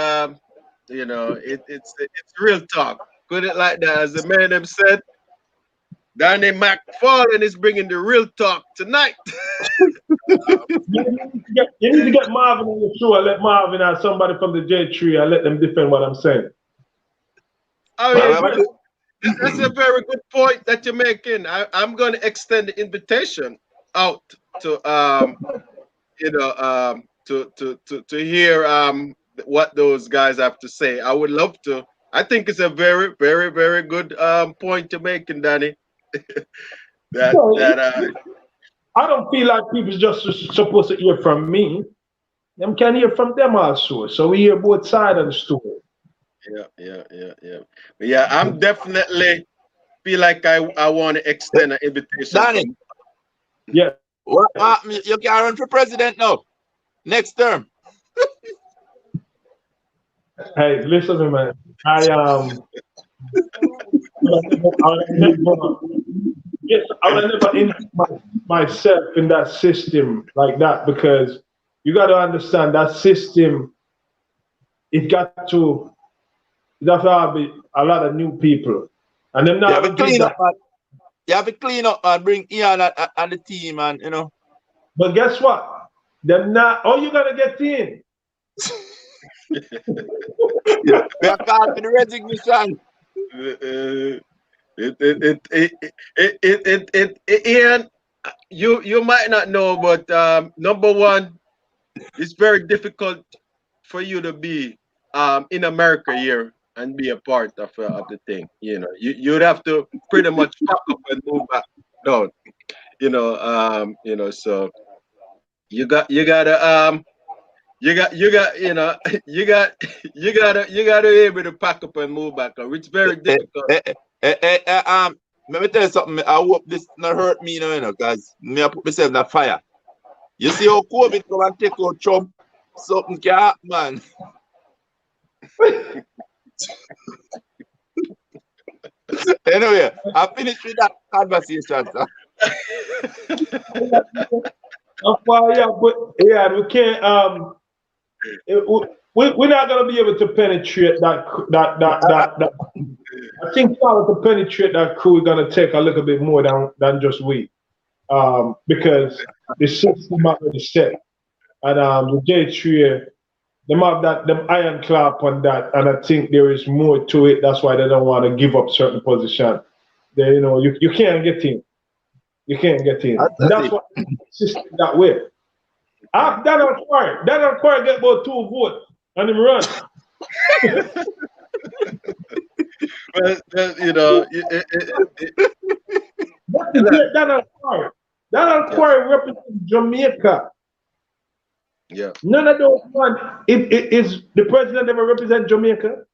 Speaker 1: you know, it's real talk. Put it like that. As the man them said, Danny Mcfarlane is bringing the real talk tonight.
Speaker 3: You need to get Marvin on the show and let Marvin or somebody from the J3 and let them defend what I'm saying.
Speaker 1: Oh yeah, that's a very good point that you're making. I'm going to extend the invitation out to you know to hear what those guys have to say. I would love to. I think it's a very very good point you're making, Danny.
Speaker 3: I don't feel like people just supposed to hear from me. Them can hear from them also. So we hear both sides of the story.
Speaker 1: Yeah, I'm definitely feel like I want to extend an invitation.
Speaker 2: Danny.
Speaker 3: Yeah.
Speaker 2: What you can run for president now. Next term.
Speaker 3: Hey, listen to me, man. I would never involve myself in that system like that, because you got to understand that system. It got to have a lot of new people, and them not
Speaker 2: you have to clean up and bring Ian and the team, and you know.
Speaker 3: But guess what? Them not. Oh, you gotta get in.
Speaker 2: Yeah, we are calling for the resignation.
Speaker 1: Ian, you might not know, but number one, it's very difficult for you to be in America here and be a part of the thing. You know, you'd have to pretty much pack up and move back down. You know, so you gotta you know you gotta be able to pack up and move back. It's very difficult.
Speaker 2: Let me tell you something. I hope this not hurt me, you know, because me I put myself in the fire. You see how COVID come and take out Trump? Something can happen, man. Anyway, I finished with that conversation, sir.
Speaker 3: Yeah, but yeah, we can't. We're not gonna be able to penetrate that. I think in order to penetrate that crew, we're gonna take a little bit more than just we, because the system already set, and the J3, them have that them ironclad on that, and I think there is more to it. That's why they don't want to give up certain position. They, you can't get in. You can't get in. That's why the system that way. That don't require get about 2 votes and him run.
Speaker 1: Well,
Speaker 3: That don't require represent Jamaica.
Speaker 1: yeah.
Speaker 3: None of those one. Is the president ever represent Jamaica?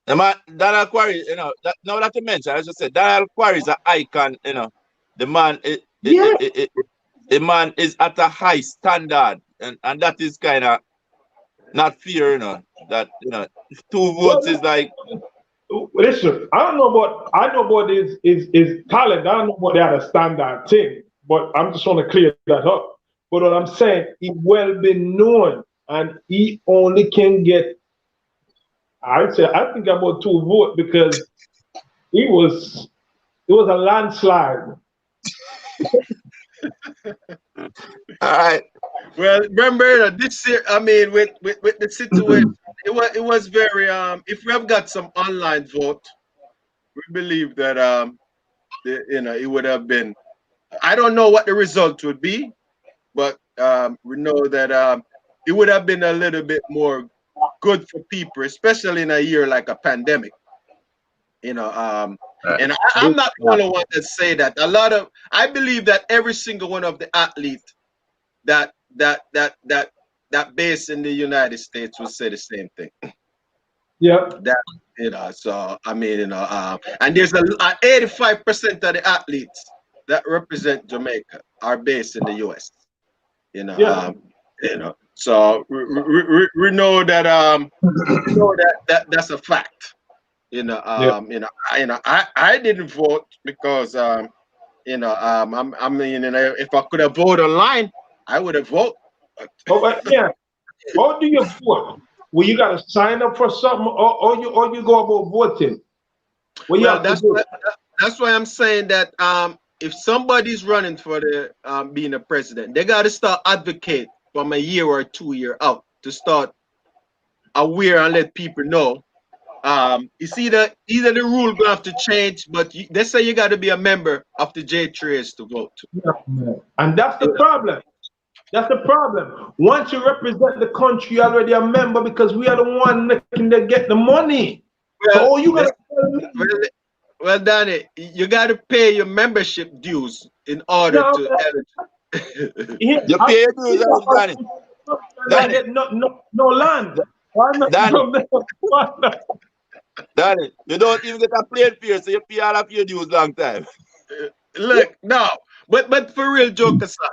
Speaker 2: Man, Daniel Quarry, now that you mention, I just said Daniel Quarry is an icon, The man, the man is at a high standard, and that is kind of not fair, That 2 votes is like.
Speaker 3: Listen, I know about his talent. I don't know about the other standard thing, but I'm just want to clear that up. But what I'm saying, he well been known, and he only can get. I think about 2 votes because it was a landslide.
Speaker 2: All right.
Speaker 1: Well, remember this year. I mean, with the situation, it was very. If we have got some online vote, we believe that it would have been. I don't know what the result would be, but we know that it would have been a little bit more good for people, especially in a year like a pandemic. And I'm not the only one that say that. I believe that every single one of the athletes that based in the United States will say the same thing.
Speaker 3: Yeah.
Speaker 1: That so I mean, and there's 85% of the athletes that represent Jamaica are based in the US. So we know that that's a fact. I didn't vote because I mean, if I could have voted online, I would have voted.
Speaker 3: Yeah. How do you vote? Well, you got to sign up for something, or you go about voting.
Speaker 1: That's why I'm saying that if somebody's running for the being a president, they got to start advocate from a year or 2 year out to start aware and let people know. You see that either the rule going to have to change, but they say you got to be a member of the J3s to vote.
Speaker 3: Yeah, and that's the problem. That's the problem. Once you represent the country, you're already a member because we are the one making them get the money.
Speaker 1: Well, Danny, you got to pay your membership dues in order to.
Speaker 2: You pay your dues, Danny.
Speaker 3: Danny. No land. Why not?
Speaker 2: Danny, you don't even get a plane fare, so you pay all of your dues long time.
Speaker 1: Look, no, but for real, joke aside.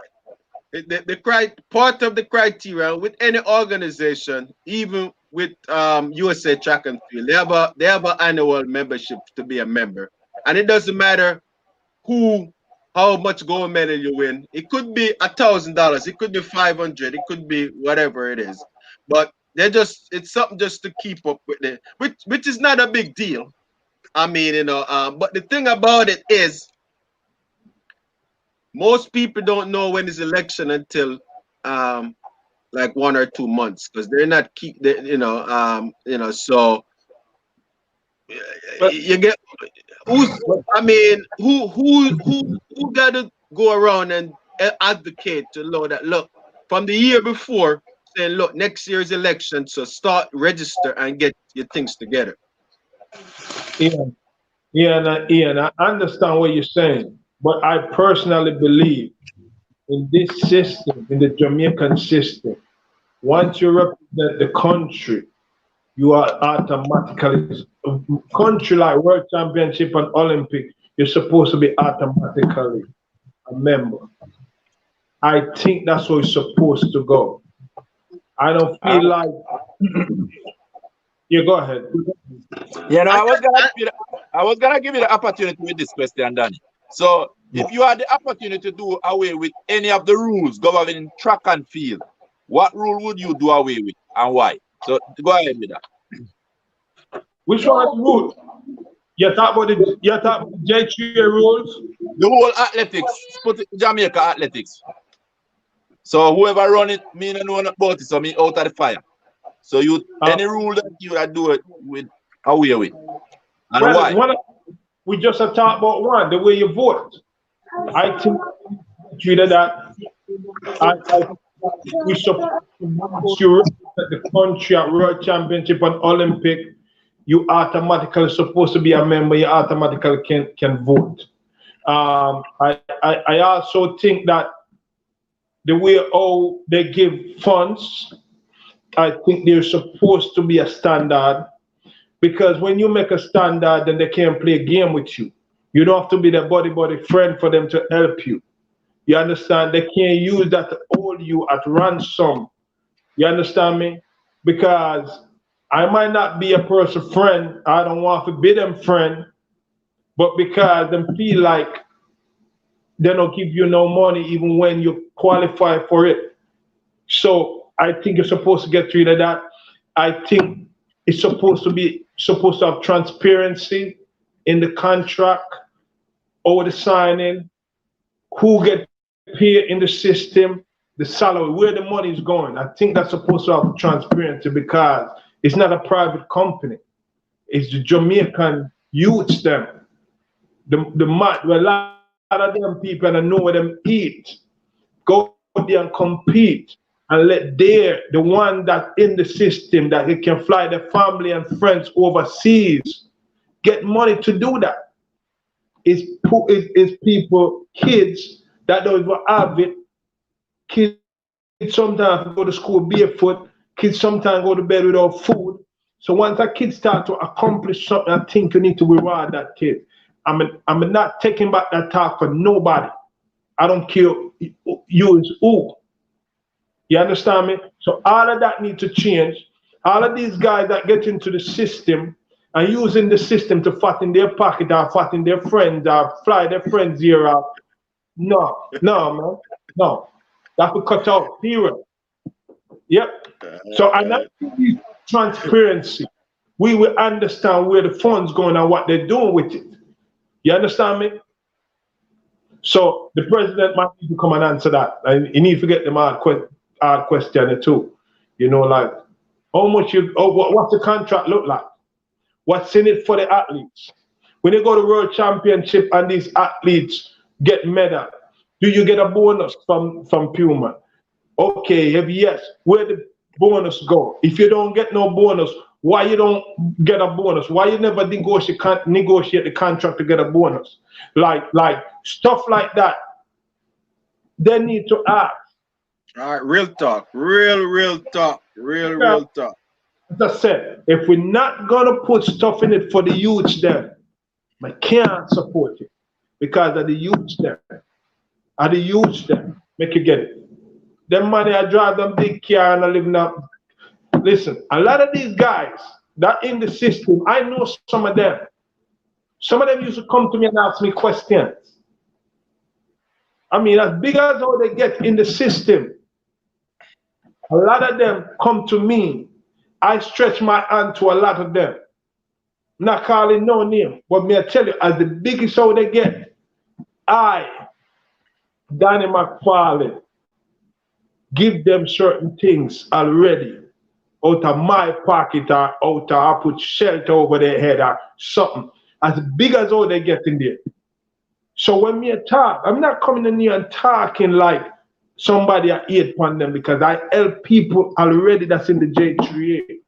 Speaker 1: Part of the criteria with any organization, even with USA Track and Field, they have an annual membership to be a member, and it doesn't matter how much gold medal you win. It could be $1,000, it could be 500, it could be whatever it is, but it's something just to keep up with it, which is not a big deal. I mean, but the thing about it is, most people don't know when it's election until like 1 or 2 months because they're not so you get who got to go around and advocate to know that look from the year before saying look next year's election, so start register and get your things together.
Speaker 3: Ian, I understand what you're saying. But I personally believe in this system, in the Jamaican system, once you represent the country, you are automatically, country like World Championship and Olympic, you're supposed to be automatically a member. I think that's where it's supposed to go. I don't feel like Yeah, go ahead.
Speaker 2: You know,
Speaker 1: I,
Speaker 2: I was gonna give you the opportunity with this question, Danny. So, if you had the opportunity to do away with any of the rules governing track and field, what rule would you do away with and why? So, go ahead with that.
Speaker 3: Which one rule? You talk about the J3 rules?
Speaker 2: The whole athletics, put it Jamaica athletics. So, whoever run it, me no know about it, so me out of the fire. So, you any rule that you would do it with away with, and
Speaker 3: Well,
Speaker 2: why?
Speaker 3: we just talk about one, the way you vote. I think treated that I we support once you represent the country at World Championship and Olympic, you automatically supposed to be a member. You automatically can vote. I also think that the way how they give funds, I think there's supposed to be a standard because when you make a standard, then they can't play a game with you. You don't have to be the buddy friend for them to help you. You understand? They can't use that to hold you at ransom. You understand me? Because I might not be a person friend. I don't want to be them friend, but because them feel like they don't give you no money even when you qualify for it. So I think you're supposed to get rid of that. I think it's supposed to have transparency in the contract or the signing, who get paid in the system, the salary, where the money is going. I think that's supposed to have transparency because it's not a private company. It's the Jamaican youths them. A lot of them people and I know where them eat. Go there and compete and let the one that in the system that they can fly their family and friends overseas get money to do that. It's people, kids that don't even have it. Kids sometimes go to school barefoot. Kids sometimes go to bed without food. So once a kid start to accomplish something, I think you need to reward that kid. I'm not taking back that talk for nobody. I don't care you is who. You understand me? So all of that need to change. All of these guys that get into the system and using the system to fatten their pocket or fatten their friends or fly their friends here out. No, man. No. That will cut out, period. Yep. So and that transparency. We will understand where the funds going and what they're doing with it. You understand me? So the president might need to come and answer that. And he need to get them hard question too. You know, like how much what's the contract look like? What's in it for the athletes? When they go to World Championship and these athletes get medal, do you get a bonus from Puma? Okay, if yes, where the bonus go? If you don't get no bonus, why you don't get a bonus? Why you never negotiate the contract to get a bonus? Like stuff like that. They need to ask.
Speaker 1: all right, real talk, real talk, real talk.
Speaker 3: As I said, if we're not gonna put stuff in it for the youths, then I can't support it because of the youths there. Are the youths there? Make you get it. Them money I drive them big car and I live now. Listen, a lot of these guys that in the system, I know some of them. Some of them used to come to me and ask me questions. I mean, as big as how they get in the system, a lot of them come to me. I stretch my hand to a lot of them. I'm not calling no name, but may I tell you, as the biggest how they get, I, Danny Mcfarlane, give them certain things already out of my pocket or out of I put shelter over their head or something. As big as all they get in there. So when me talk, I'm not coming in here and talking like somebody I hate upon them because I help people already that's in the J3A.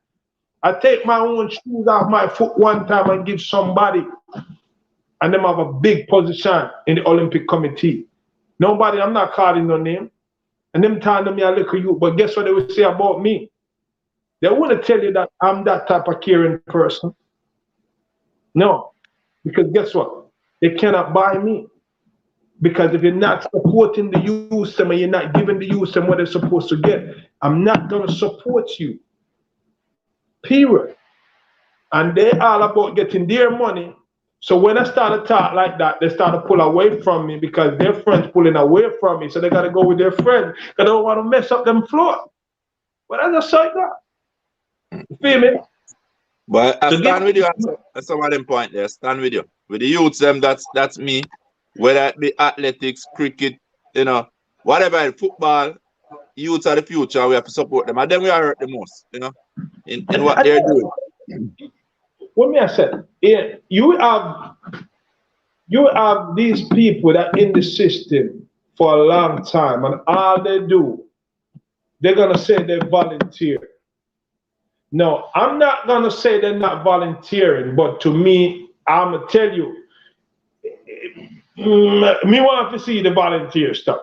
Speaker 3: I take my own shoes off my foot one time and give somebody and them have a big position in the Olympic committee. Nobody, I'm not calling no name. And them telling me I look at you, but guess what they would say about me? They wouldn't tell you that I'm that type of caring person. No, because guess what? They cannot buy me. Because if you're not supporting the youth and you're not giving the youth what they're supposed to get, I'm not going to support you. Period. and they all about getting their money. So when I start to talk like that, they start to pull away from me because their friends pulling away from me. So they got to go with their friends because they don't want to mess up them floor. But I just like that. You feel me?
Speaker 2: But I
Speaker 3: So
Speaker 2: stand with you at some of them point there. I stand with you. With the youths, them, that's me. Whether it be athletics, cricket, whatever, football, youths are the future. We have to support them. And then we are hurt the most, in what they're doing.
Speaker 3: What me I said? Yeah, you have these people that in the system for a long time, and all they do, they're gonna say they volunteer. No, I'm not gonna say they're not volunteering, but to me, I'm gonna tell you, me want to see the volunteer stuff.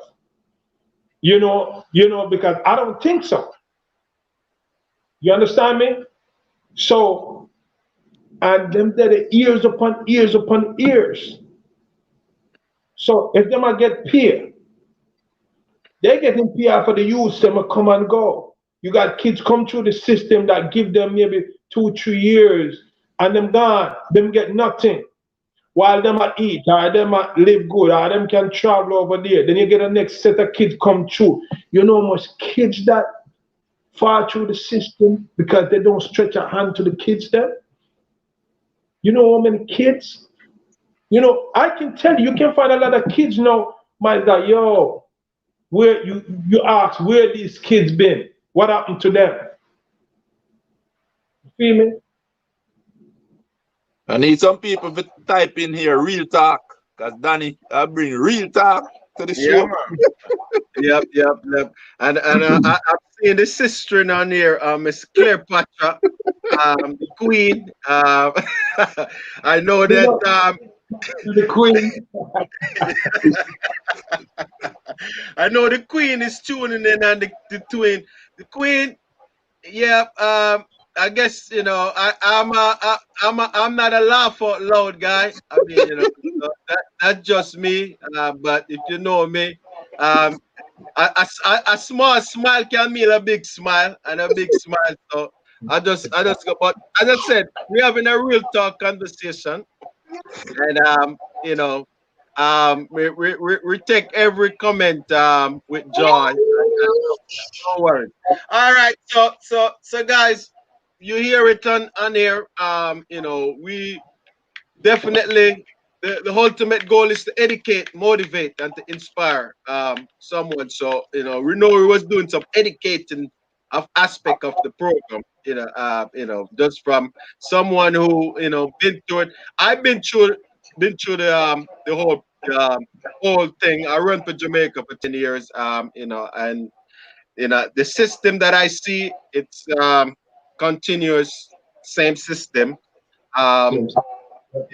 Speaker 3: Because I don't think so. You understand me? So, and them there the years upon years upon years. So if them a get paid, they getting paid for the youth, them a come and go. You got kids come through the system that give them maybe 2, 3 years and them gone, them get nothing. While them a eat, or them a live good, or them can travel over there. Then you get a next set of kids come through. You know how much kids that fall through the system because they don't stretch a hand to the kids there? You know how many kids? I can tell you, you can find a lot of kids now, my God, yo, where you ask where these kids been? What happened to them? You feel me?
Speaker 2: I need some people to type in here real talk. Because Danny, I bring real talk to the
Speaker 1: Yeah,
Speaker 2: show.
Speaker 1: man. Yep. And I've seen the sister on here, Miss Cleopatra, the Queen. I know
Speaker 3: You
Speaker 1: that.
Speaker 3: know, the queen.
Speaker 1: I know the Queen is tuning in, and the twin, the Queen. Yeah. I guess I'm not a laugh out loud guy. I mean, so that's just me. But if you know me, um, a small smile can mean a big smile, and a big smile. So I just go. But as I said, we're having a real talk conversation, and we take every comment with joy. No worries. All right, so guys, you hear it on here. We definitely the ultimate goal is to educate, motivate, and to inspire someone. So we know we was doing some educating of aspect of the program. Just from someone who been through it. I've been through the whole thing. I run for Jamaica for 10 years. And the system that I see, it's continuous, same system. Um,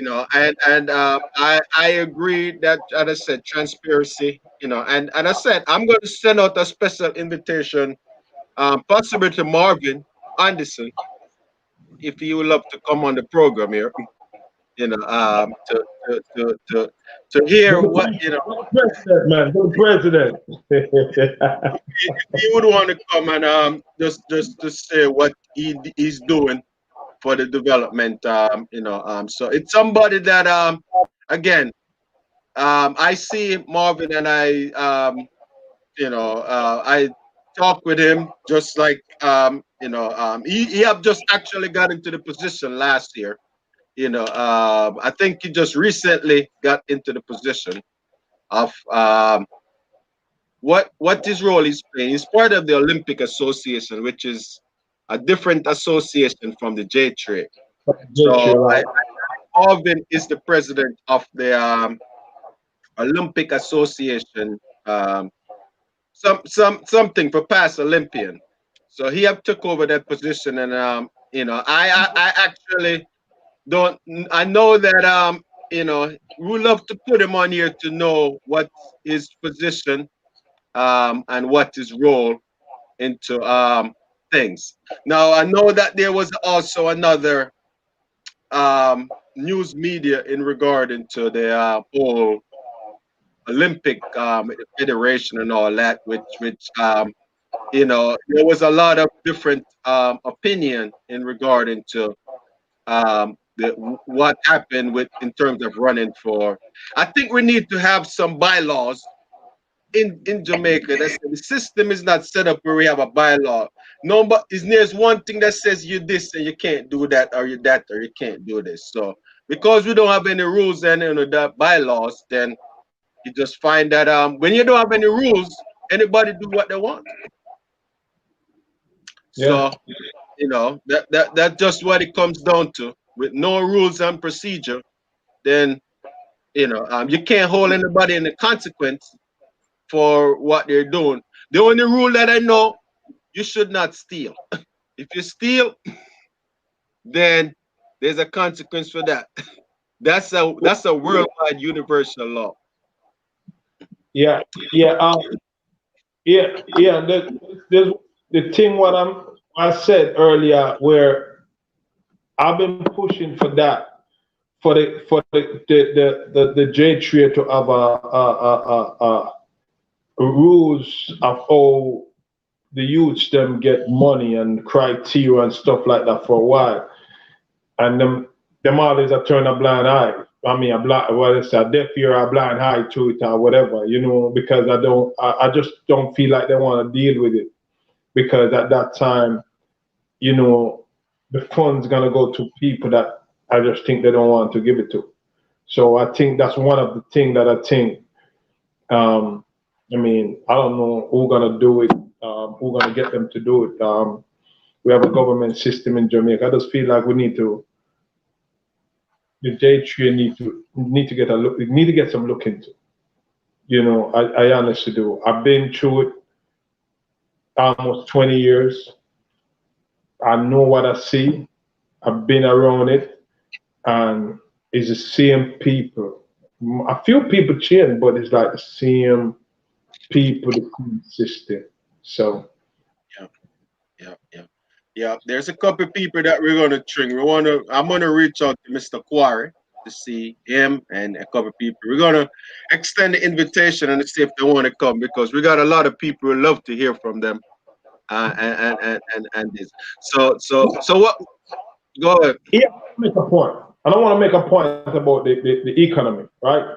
Speaker 1: I agree that, as I said, transparency. And I said I'm going to send out a special invitation, possibly to Marvin Anderson, if he would love to come on the program here. To hear what
Speaker 3: President, man, the president.
Speaker 1: he would want to come and just to say what he's doing for the development. So it's somebody that again, I see Marvin, and I talk with him just like he have just actually got into the position last year. I think he just recently got into the position of what his role is playing. He's part of the Olympic Association, which is a different association from the J Trade.
Speaker 3: Get
Speaker 1: So
Speaker 3: you right.
Speaker 1: Marvin is the president of the Olympic Association, something for past Olympian. So he have took over that position, and I actually don't. I know that we love to put him on here to know what his position and what his role into things. Now I know that there was also another news media in regard into the whole Olympic federation and all that, which there was a lot of different opinion in regard into what happened with in terms of running for. I think we need to have some bylaws in Jamaica. That's the system is not set up where we have a bylaw. No, but there's one thing that says you this and you can't do that, or you that, or you can't do this. So because we don't have any rules and that bylaws, then you just find that when you don't have any rules, anybody do what they want.
Speaker 3: Yeah.
Speaker 1: So that's just what it comes down to. With no rules and procedure, then you can't hold anybody in the consequence for what they're doing. The only rule that I know, you should not steal. If you steal, then there's a consequence for that. That's a worldwide universal law.
Speaker 3: Yeah, yeah, yeah. There's the thing I said earlier where I've been pushing for that for the J Tree to have a rules of how the youths them get money and criteria and stuff like that for a while, and them always a turn a blind eye. I mean, it's a deaf ear, a blind eye to it, or whatever, because I just don't feel like they want to deal with it, because at that time, the fund's gonna go to people that I just think they don't want to give it to. So I think that's one of the things that I think. I mean, I don't know who's gonna do it, who's gonna get them to do it. We have a government system in Jamaica. I just feel like the J Tree need to get a look. Need to get some look into. I honestly do. I've been through it almost 20 years. I know what I see. I've been around it, and it's the same people. A few people change, but it's like the same people, the same system. So
Speaker 1: Yeah, yeah, yeah, yeah. There's a couple people that we're gonna trim. I'm gonna reach out to Mr. Quarry to see him and a couple people. We're gonna extend the invitation and see if they want to come, because we got a lot of people who love to hear from them. And this. So what? Go ahead.
Speaker 3: yeah, make a point. I don't want to make a point about the economy, right?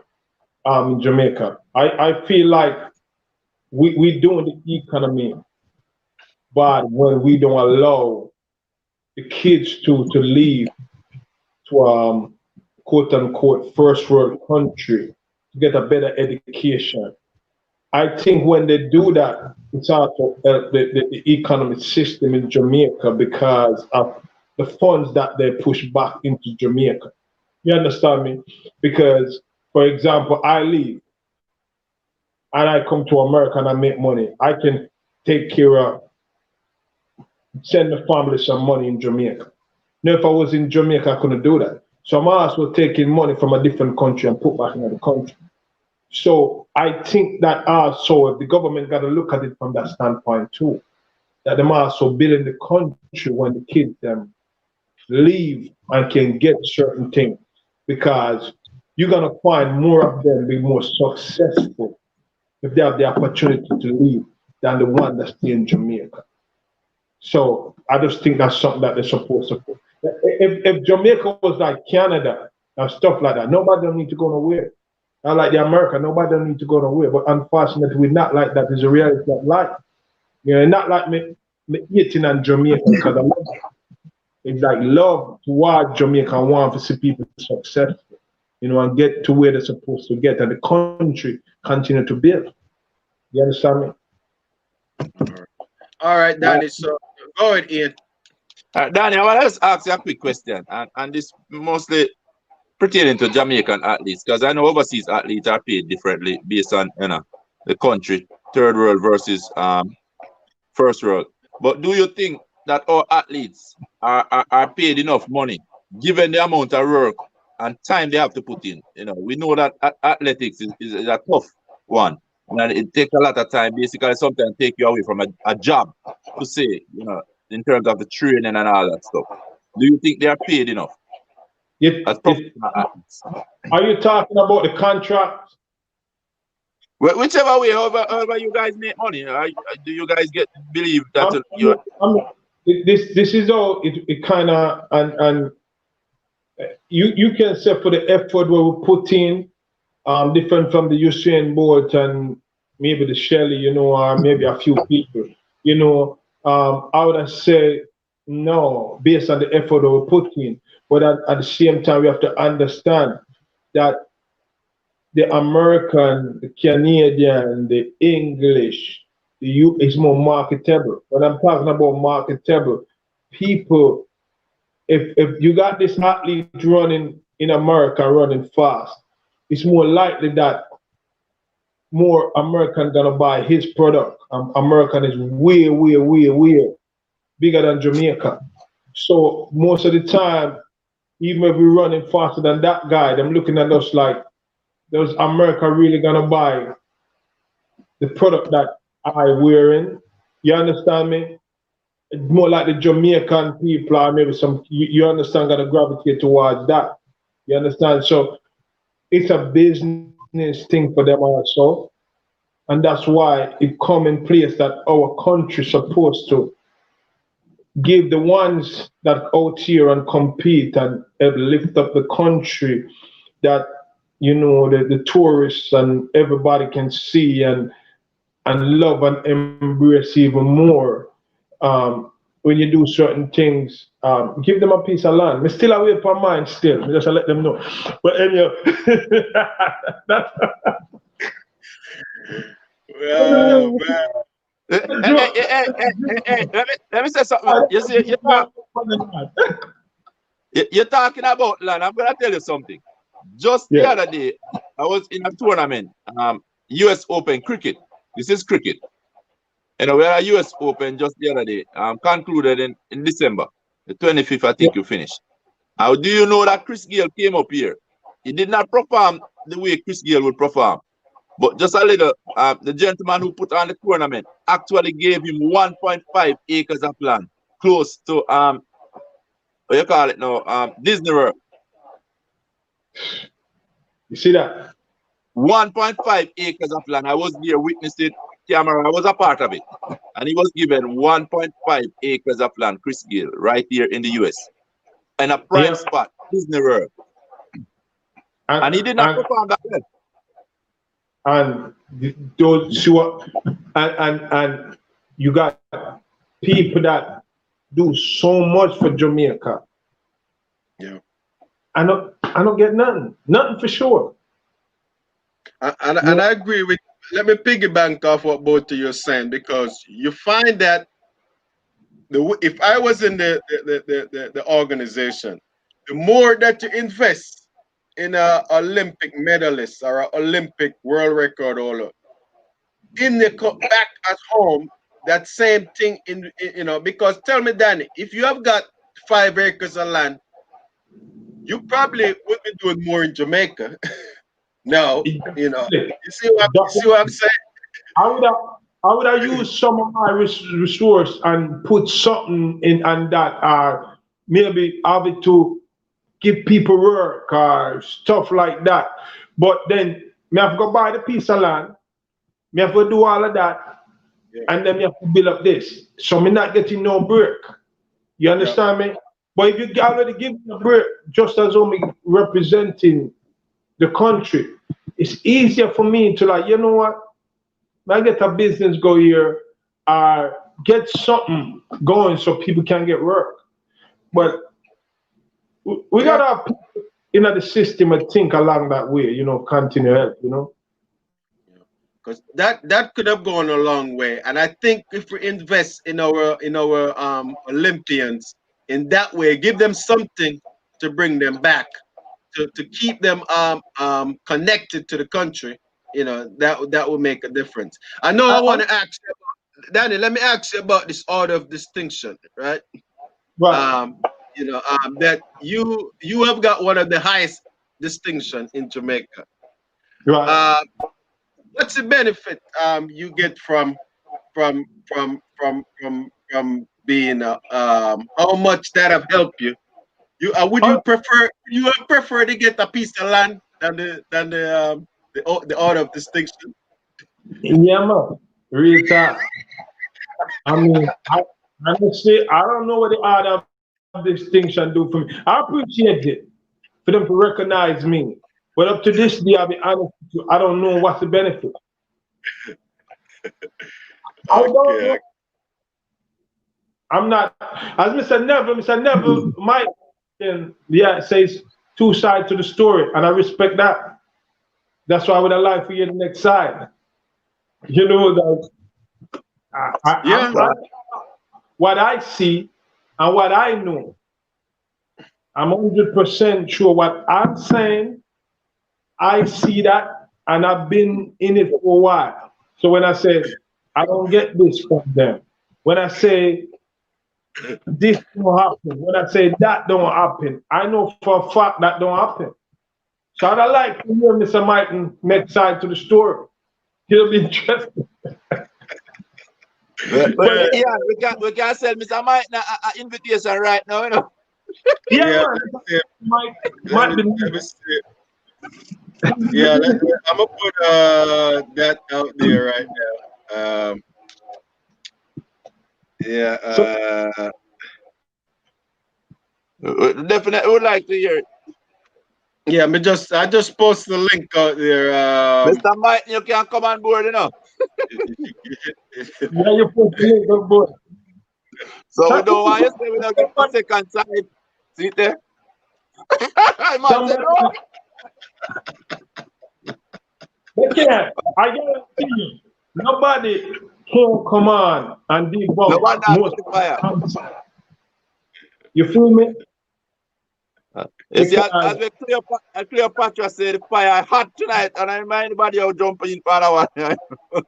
Speaker 3: In Jamaica, I feel like we doing the economy, but when we don't allow the kids to leave to quote unquote first world country to get a better education. I think when they do that, it's also the economic system in Jamaica because of the funds that they push back into Jamaica. You understand me? Because, for example, I leave and I come to America and I make money. I can take care of, send the family some money in Jamaica. Now, if I was in Jamaica, I couldn't do that. So I'm also taking money from a different country and put back in the country. So I think that also the government got to look at it from that standpoint too. That them also building the country when the kids leave and can get certain things, because you're gonna find more of them be more successful if they have the opportunity to leave than the one that stay in Jamaica. So I just think that's something that they're supposed to put. If Jamaica was like Canada and stuff like that, nobody don't need to go nowhere. Not like the America, nobody don't need to go nowhere. But unfortunately, we're not like that. It's a reality of life. Not like me eating on Jamaica because I love it. It's like love towards Jamaica and want to see people successful, and get to where they're supposed to get, and the country continue to build. You understand me?
Speaker 1: All right, Danny. So go ahead, Ian.
Speaker 2: Danny, I want to just ask you a quick question, and this mostly pertaining to Jamaican athletes, because I know overseas athletes are paid differently based on the country, third world versus first world. But do you think that our athletes are paid enough money given the amount of work and time they have to put in? We know that athletics is a tough one, and it takes a lot of time. Basically, sometimes take you away from a job, to say, in terms of the training and all that stuff. Do you think they are paid enough?
Speaker 3: Are you talking about the contract?
Speaker 2: Well, whichever way, however you guys make money, do you guys believe that
Speaker 3: this is all it kind of and you can say for the effort where we put in, different from the Usain Bolt and maybe the Shelley, or maybe a few people, I would have said no, based on the effort that we put in. But at the same time, we have to understand that the American, the Canadian, the English, the U is more marketable. When I'm talking about marketable, people, if you got this athlete running in America, running fast, it's more likely that more American gonna buy his product. American is way, way, way, way bigger than Jamaica. So most of the time, even if we're running faster than that guy, them looking at us like, does America really gonna buy the product that I wearing? You understand me? It's more like the Jamaican people or maybe some you understand gonna gravitate towards that. You understand? So it's a business thing for them also. And that's why it come in place that our country supposed to give the ones that out here and compete and lift up the country that the tourists and everybody can see and love and embrace even more. When you do certain things, give them a piece of land. Me still away from mine still. Me just let them know. But anyhow, that's
Speaker 1: Well, man.
Speaker 2: Let me say something. You see, you're talking about land. I'm gonna tell you something. Just the
Speaker 3: yeah.
Speaker 2: other day, I was in a tournament, US Open cricket. This is cricket. We had a US Open just the other day, concluded in December, the 25th, I think you finished. How do you know that Chris Gayle came up here? He did not perform the way Chris Gayle would perform. But just a little, the gentleman who put on the tournament actually gave him 1.5 acres of land, close to, what you call it now, Disney World.
Speaker 3: You see that?
Speaker 2: 1.5 acres of land. I was there, witnessed it, camera, I was a part of it. And he was given 1.5 acres of land, Chris Gayle, right here in the US. In a prime spot, Disney World. And he did not perform that well.
Speaker 3: And those and you got people that do so much for Jamaica.
Speaker 1: Yeah.
Speaker 3: I don't get nothing for sure.
Speaker 1: And I agree with. Let me piggyback off what both of you are saying, because you find that if I was in the organization, the more that you invest in a Olympic medalist or an Olympic world record holder, in the back at home, that same thing because tell me, Danny, if you have got 5 acres of land, you probably would be doing more in Jamaica. No, you see what I'm saying?
Speaker 3: I would have used some of my resource and put something in and that maybe have it to give people work or stuff like that. But then me have to go buy the piece of land, me have to do all of that, and then me have to build up this. So me not getting no break. You understand me? But if you already give me a break, just as only representing the country, it's easier for me to like, you know what? I get a business go here, get something going so people can get work. But we gotta have people in the system and think along that way, continue help,
Speaker 1: Because that could have gone a long way. And I think if we invest in our Olympians in that way, give them something to bring them back, to keep them connected to the country, that will make a difference. I know I want to ask you, Danny, let me ask you about this order of distinction, right?
Speaker 3: Right.
Speaker 1: That you have got one of the highest distinction in Jamaica.
Speaker 3: Right.
Speaker 1: What's the benefit you get from being how much that have helped you? Would you prefer to get a piece of land than the order of distinction?
Speaker 3: Yeah, man. Real talk. I mean, honestly, I don't know what the order of distinction do for me. I appreciate it. for them to recognize me. But up to this day, I'll be honest with you, I don't know what's the benefit. I don't
Speaker 1: Okay.
Speaker 3: know. I'm not, as Mr. Neville might, yeah, says two sides to the story, and I respect that. That's why I would have liked for you the next side. You know, that
Speaker 1: Yeah.
Speaker 3: what I see and what I know, I'm 100% sure what I'm saying. I see that, and I've been in it for a while. So when I say I don't get this from them, when I say this don't happen, when I say that don't happen, I know for a fact that don't happen. So I'd like to hear Mr. Martin next side to the story. He'll be interested.
Speaker 2: But yeah, we can send Mr. Mike an invitation right now, you know.
Speaker 3: Yeah,
Speaker 1: Yeah.
Speaker 3: man. Might
Speaker 1: Let
Speaker 3: be.
Speaker 1: me see. Yeah, I'm gonna put that out there right now. Yeah.
Speaker 3: So,
Speaker 2: Definitely would like to hear it.
Speaker 1: Yeah. I just post the link out there.
Speaker 2: Mr. Mike, you can come on board, you know.
Speaker 3: yeah, you put the link on board.
Speaker 2: So we don't want you to say we don't get a second side. See there? I must say
Speaker 3: Somebody,
Speaker 2: no.
Speaker 3: they can't. I guarantee you, nobody can come on and
Speaker 2: No one
Speaker 3: debunk
Speaker 2: has
Speaker 3: most
Speaker 2: the fire.
Speaker 3: concepts. You feel me?
Speaker 2: You see, as
Speaker 3: Because,
Speaker 2: Cleopatra said, the fire hot tonight, and I remind anybody how jumping in for that one.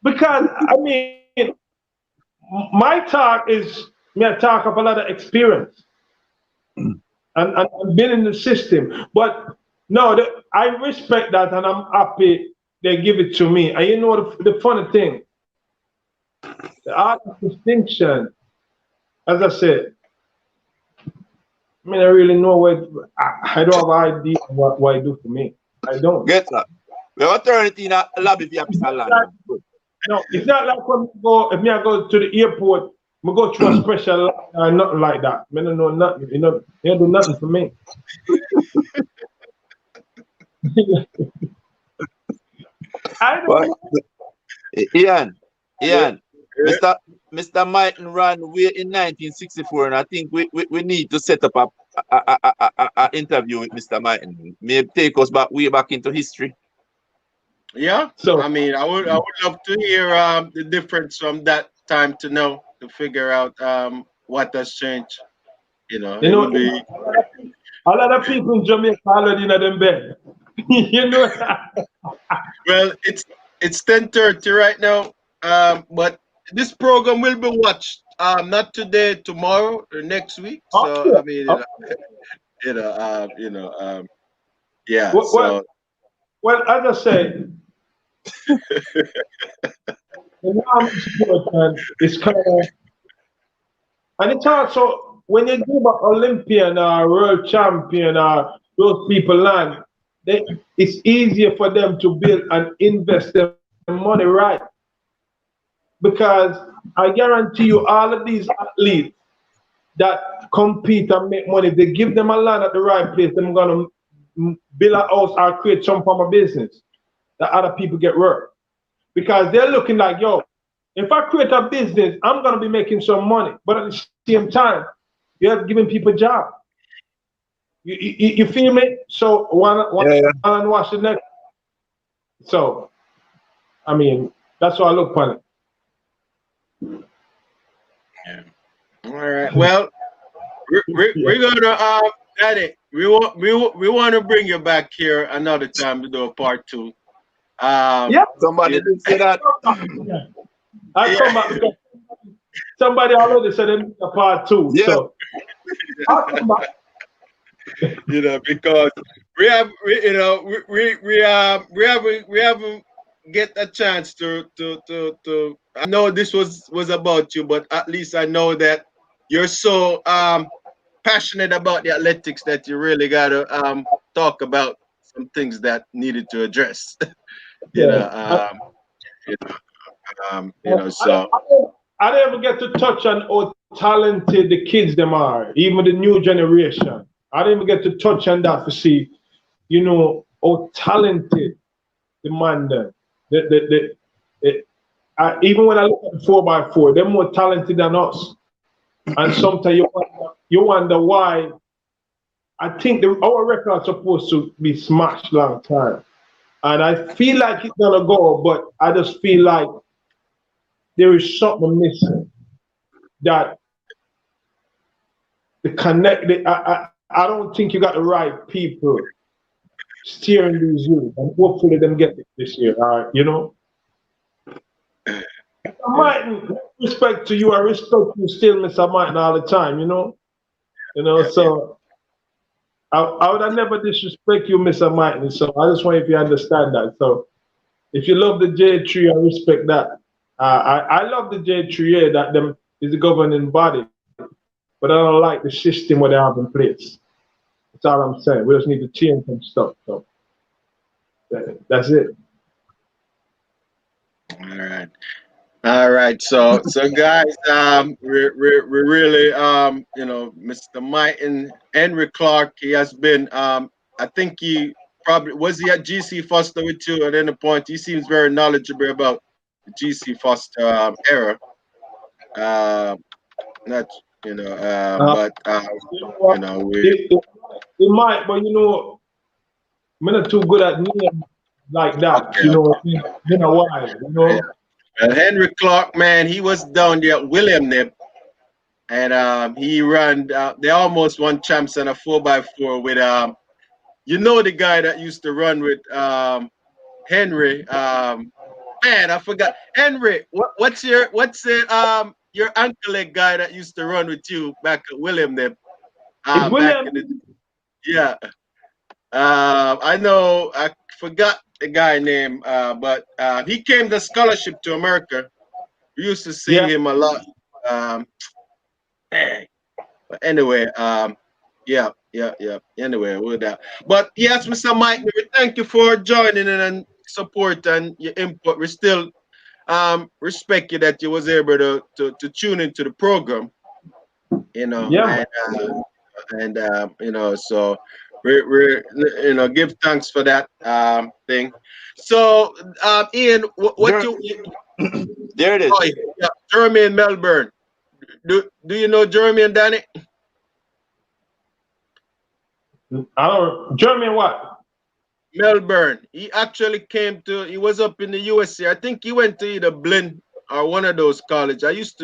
Speaker 3: because I mean, my talk is me a talk of a lot of experience and been in the system. But no, I respect that, and I'm happy they give it to me. And you know the funny thing, the art of distinction, as I said, I mean, I really know what I don't have an idea of what I do for me. I don't.
Speaker 2: Get that. We have a turn it in a lobby for Mr. Land.
Speaker 3: No, it's not like when we go, if me I go to the airport, we go through a special line or nothing like that. I don't know nothing. You know, they don't do nothing for me. I don't
Speaker 2: But,
Speaker 3: know.
Speaker 2: Ian,
Speaker 1: Yeah.
Speaker 2: Mr. Martin ran way in 1964, and I think we need to set up a interview with Mr. Martin. Maybe take us way back into history.
Speaker 1: Yeah.
Speaker 3: So
Speaker 1: I mean, I would love to hear the difference from that time to now to figure out what has changed. You know,
Speaker 3: you
Speaker 1: it
Speaker 3: know,
Speaker 1: would be
Speaker 3: a lot of people in Jamaica already in them bed. You know.
Speaker 1: well. It's 10:30 right now. But this program will be watched. Not today, tomorrow, or next week. So
Speaker 3: Okay.
Speaker 1: I mean,
Speaker 3: Okay.
Speaker 1: yeah.
Speaker 3: Well, well,
Speaker 1: So
Speaker 3: well, as I say, the norm is important. It's kind of, and it's also when you give an Olympian or world champion or those people land, it's easier for them to build and invest their money right. Because I guarantee you, all of these athletes that compete and make money, if they give them a land at the right place, they're gonna build a house or create some form of business that other people get work. Because they're looking like, yo, if I create a business, I'm gonna be making some money. But at the same time, you're giving people a job. You feel me? So one
Speaker 2: Yeah.
Speaker 3: and watch the next. So I mean, that's why I look upon it.
Speaker 1: yeah. All right. Well, we're gonna Daddy, we want to bring you back here another time to do a part two.
Speaker 3: Yeah,
Speaker 2: Somebody
Speaker 1: Yeah,
Speaker 2: did say that.
Speaker 3: I come back because somebody already said they need a part two.
Speaker 2: Yeah.
Speaker 3: So I'll come back.
Speaker 1: because we haven't get a chance to. I know this was about you, but at least I know that you're so passionate about the athletics that you really gotta talk about some things that needed to address. you
Speaker 3: Yeah.
Speaker 1: know, um, so
Speaker 3: I don't ever get to touch on how talented the kids them are, even the new generation. I didn't even get to touch on that to see, you know, how talented the man there. Even when I look at the 4x4, they're more talented than us. And sometimes you wonder why. I think our record's supposed to be smashed long time. And I feel like it's gonna go, but I just feel like there is something missing. That I don't think you got the right people steering these youth, and hopefully them get it this year. All right, you know. Mr. Martin, respect to you, I respect you still, Mr. Martin, all the time, you know. So I would have never disrespect you, Mr. Martin. So I just want you to understand that. So if you love the J3, I respect that. I love the J3, that them is the governing body, but I don't like the system what they have in place. That's all I'm saying. We just need to change some stuff. So that's it.
Speaker 1: All right. So guys, we really Mr. Martin Henry Clark. He has been I think he probably was he at GC Foster with you at any point. He seems very knowledgeable about the GC Foster era. Not but we.
Speaker 3: It might, but I'm not too good at names like that.
Speaker 1: Okay.
Speaker 3: Been a while.
Speaker 1: Yeah. And Henry Clark, man, he was down there at William Nip, and he ran. They almost won champs on a 4x4 with the guy that used to run with Henry. Man, I forgot Henry. What's your uncle guy that used to run with you back at William Nip? Yeah. I know I forgot the guy name, but he came to scholarship to America. We used to see him a lot. But anyway, Anyway, with that. But yes, Mr. Mike, we thank you for joining in and support and your input. We still respect you that you was able to tune into the program. So we give thanks for that thing. So Ian, what you
Speaker 2: there it is.
Speaker 1: Oh, yeah, Jeremy in Melbourne. Do you know Jeremy and Danny?
Speaker 3: Jeremy what?
Speaker 1: Melbourne. He actually he was up in the USA. I think he went to either Blinn or one of those colleges.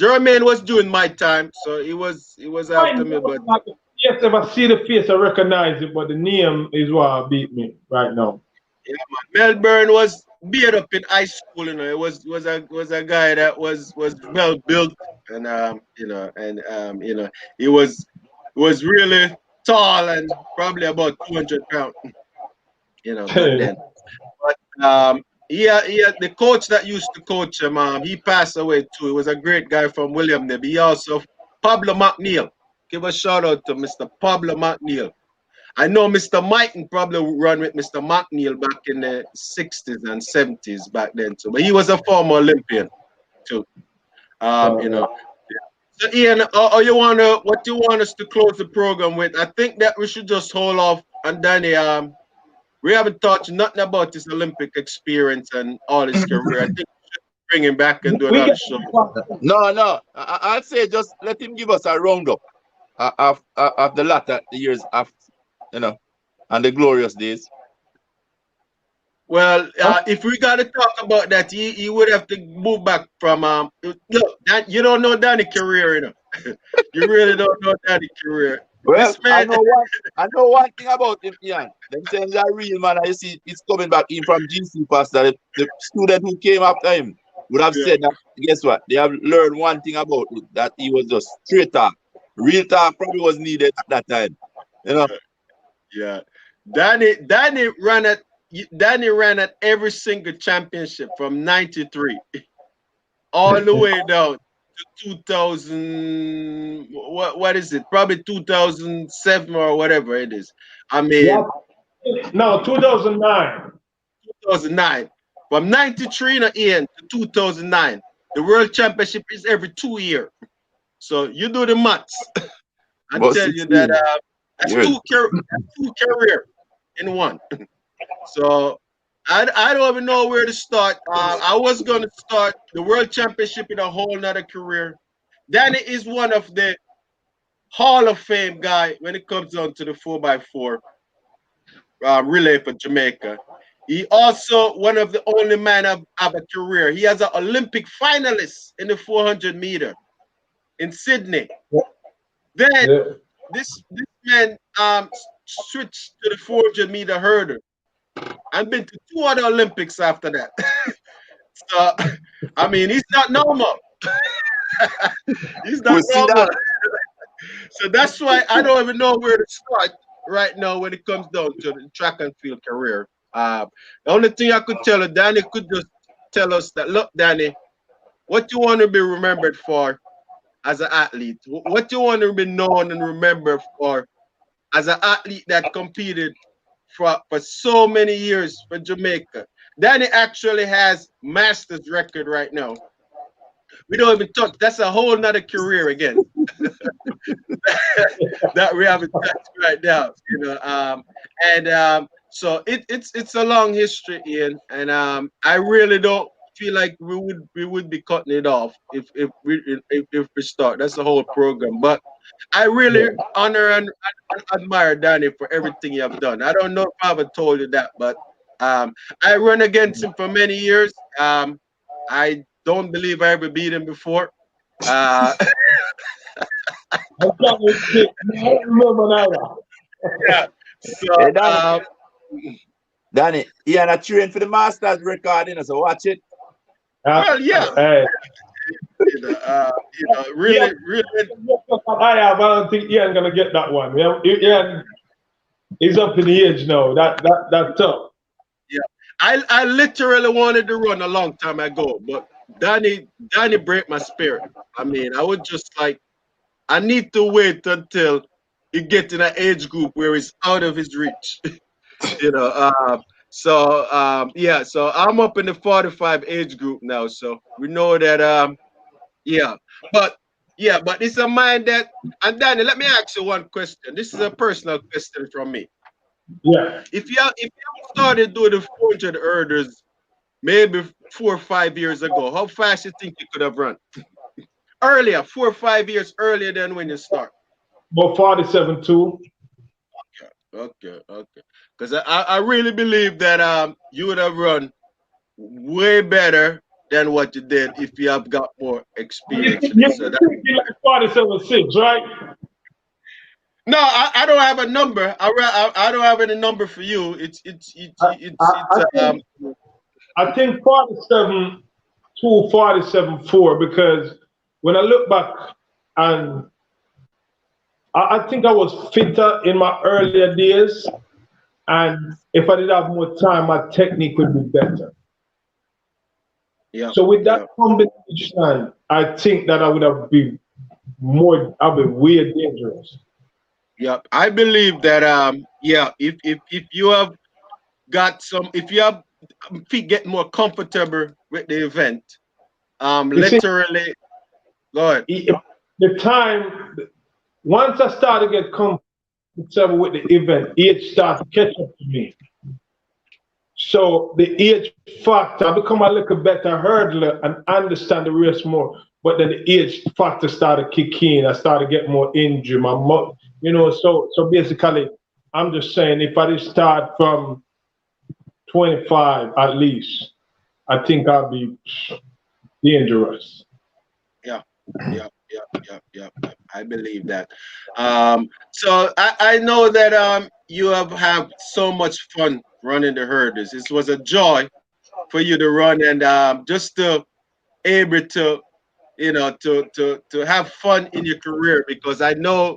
Speaker 1: Jermaine was doing my time, so he was after me. But
Speaker 3: yes, if I see the face, I recognize it, but the name is what beat me right now.
Speaker 1: Yeah, man. Melbourne was beat up in high school. It was a guy that was well built, and he was really tall and probably about 200 pounds. Back then. But the coach that used to coach him, he passed away too. He was a great guy from William Nib. He also Pablo McNeil. Give a shout out to Mr. Pablo McNeil. I know Mr. Mighton probably run with Mr. McNeil back in the 60s and 70s back then too. But he was a former Olympian too. So Ian, what you want us to close the program with? I think that we should just hold off and Danny. We haven't talked nothing about his Olympic experience and all his career. I think we should bring him back and do another show.
Speaker 2: No. I'll say just let him give us a roundup of the latter years of, and the glorious days.
Speaker 1: Well, if we got to talk about that, he would have to move back from look, you don't know Danny's career, You really don't know Danny's career.
Speaker 2: Well, I know one thing about him, Ian. Them saying he's a real man. You see, he's coming back in from GC Pastor. The student who came after him would have said that. Guess what? They have learned one thing about it, that he was just straight talk. Real talk probably was needed at that time.
Speaker 1: Yeah. Danny ran at every single championship from '93 all the way down to 2000. What is it? Probably 2007 or whatever it is. I mean,
Speaker 3: no, 2009.
Speaker 1: 2009. From '93 to 2009. The World Championship is every 2 years. So you do the maths. I tell you that That's
Speaker 2: Good.
Speaker 1: two career in one. So I don't even know where to start. I was gonna start the World Championship in a whole nother career. Danny is one of the Hall of Fame guy when it comes down to the 4x4 relay for Jamaica. He also one of the only man have a career. He has an Olympic finalist in the 400 meter in Sydney. Then
Speaker 3: Yeah.
Speaker 1: this man switched to the 400 meter hurdle and been to two other Olympics after that. So I mean, he's not normal. He's not
Speaker 2: We see
Speaker 1: normal.
Speaker 2: that.
Speaker 1: So that's why I don't even know where to start right now when it comes down to the track and field career. The only thing I could tell her, Danny could just tell us that, look, Danny, what you want to be remembered for as an athlete, what you want to be known and remembered for as an athlete that competed for so many years for Jamaica. Danny actually has master's record right now. We don't even touch. That's a whole nother career again that we haven't touched right now. So it's a long history, Ian, and I really don't feel like we would be cutting it off if we start. That's the whole program, but I really honor and admire Danny for everything you have done. I don't know if I ever told you that, but I run against him for many years. I don't believe I ever beat him before. Uh,
Speaker 3: I'm trying to think. I don't remember now.
Speaker 1: yeah.
Speaker 2: Hey,
Speaker 1: So
Speaker 2: Danny, he had a train for the Masters record, so watch it.
Speaker 1: well, yeah.
Speaker 3: Hey. Yeah,
Speaker 1: Really,
Speaker 3: I don't think Ian gonna get that one. Yeah, Ian, he's up in the age now. That's tough.
Speaker 1: yeah. I literally wanted to run a long time ago, but Danny break my spirit. I mean, I was just like, I need to wait until he get in an age group where he's out of his reach. you know. Yeah, so I'm up in the 45 age group now, so we know that yeah, but but it's a mind that. And Danny, let me ask you one question. This is a personal question from me.
Speaker 3: Yeah.
Speaker 1: If you started doing the 400 hurdles maybe 4 or 5 years ago, how fast you think you could have run? Earlier, 4 or 5 years earlier than when you start.
Speaker 3: About 47 too.
Speaker 1: Okay. Because I really believe that you would have run way better than what you did if you have got more experience in it. So that,
Speaker 3: You like 47.6, right?
Speaker 1: no, I don't have a number. I don't have any number for you.
Speaker 3: I think 47 to 47.4 because when I look back and I think I was fitter in my earlier days, and if I did have more time, my technique would be better.
Speaker 1: Yeah.
Speaker 3: So with that combination, I think that I would have been I'd be way dangerous.
Speaker 1: Yeah. I believe that if you have got some, if you have feet get more comfortable with the event,
Speaker 3: You see,
Speaker 1: literally, go ahead.
Speaker 3: the time once I started to get comfortable with the event, age started to catch up to me. So the age factor, I become a little better hurdler and understand the race more. But then the age factor started kicking in. I started getting more injury. So basically, I'm just saying if I just start from 25 at least, I think I'll be dangerous.
Speaker 1: Yeah. I believe that. So I know that you have so much fun running the hurdles. This was a joy for you to run and just to able to to have fun in your career, because I know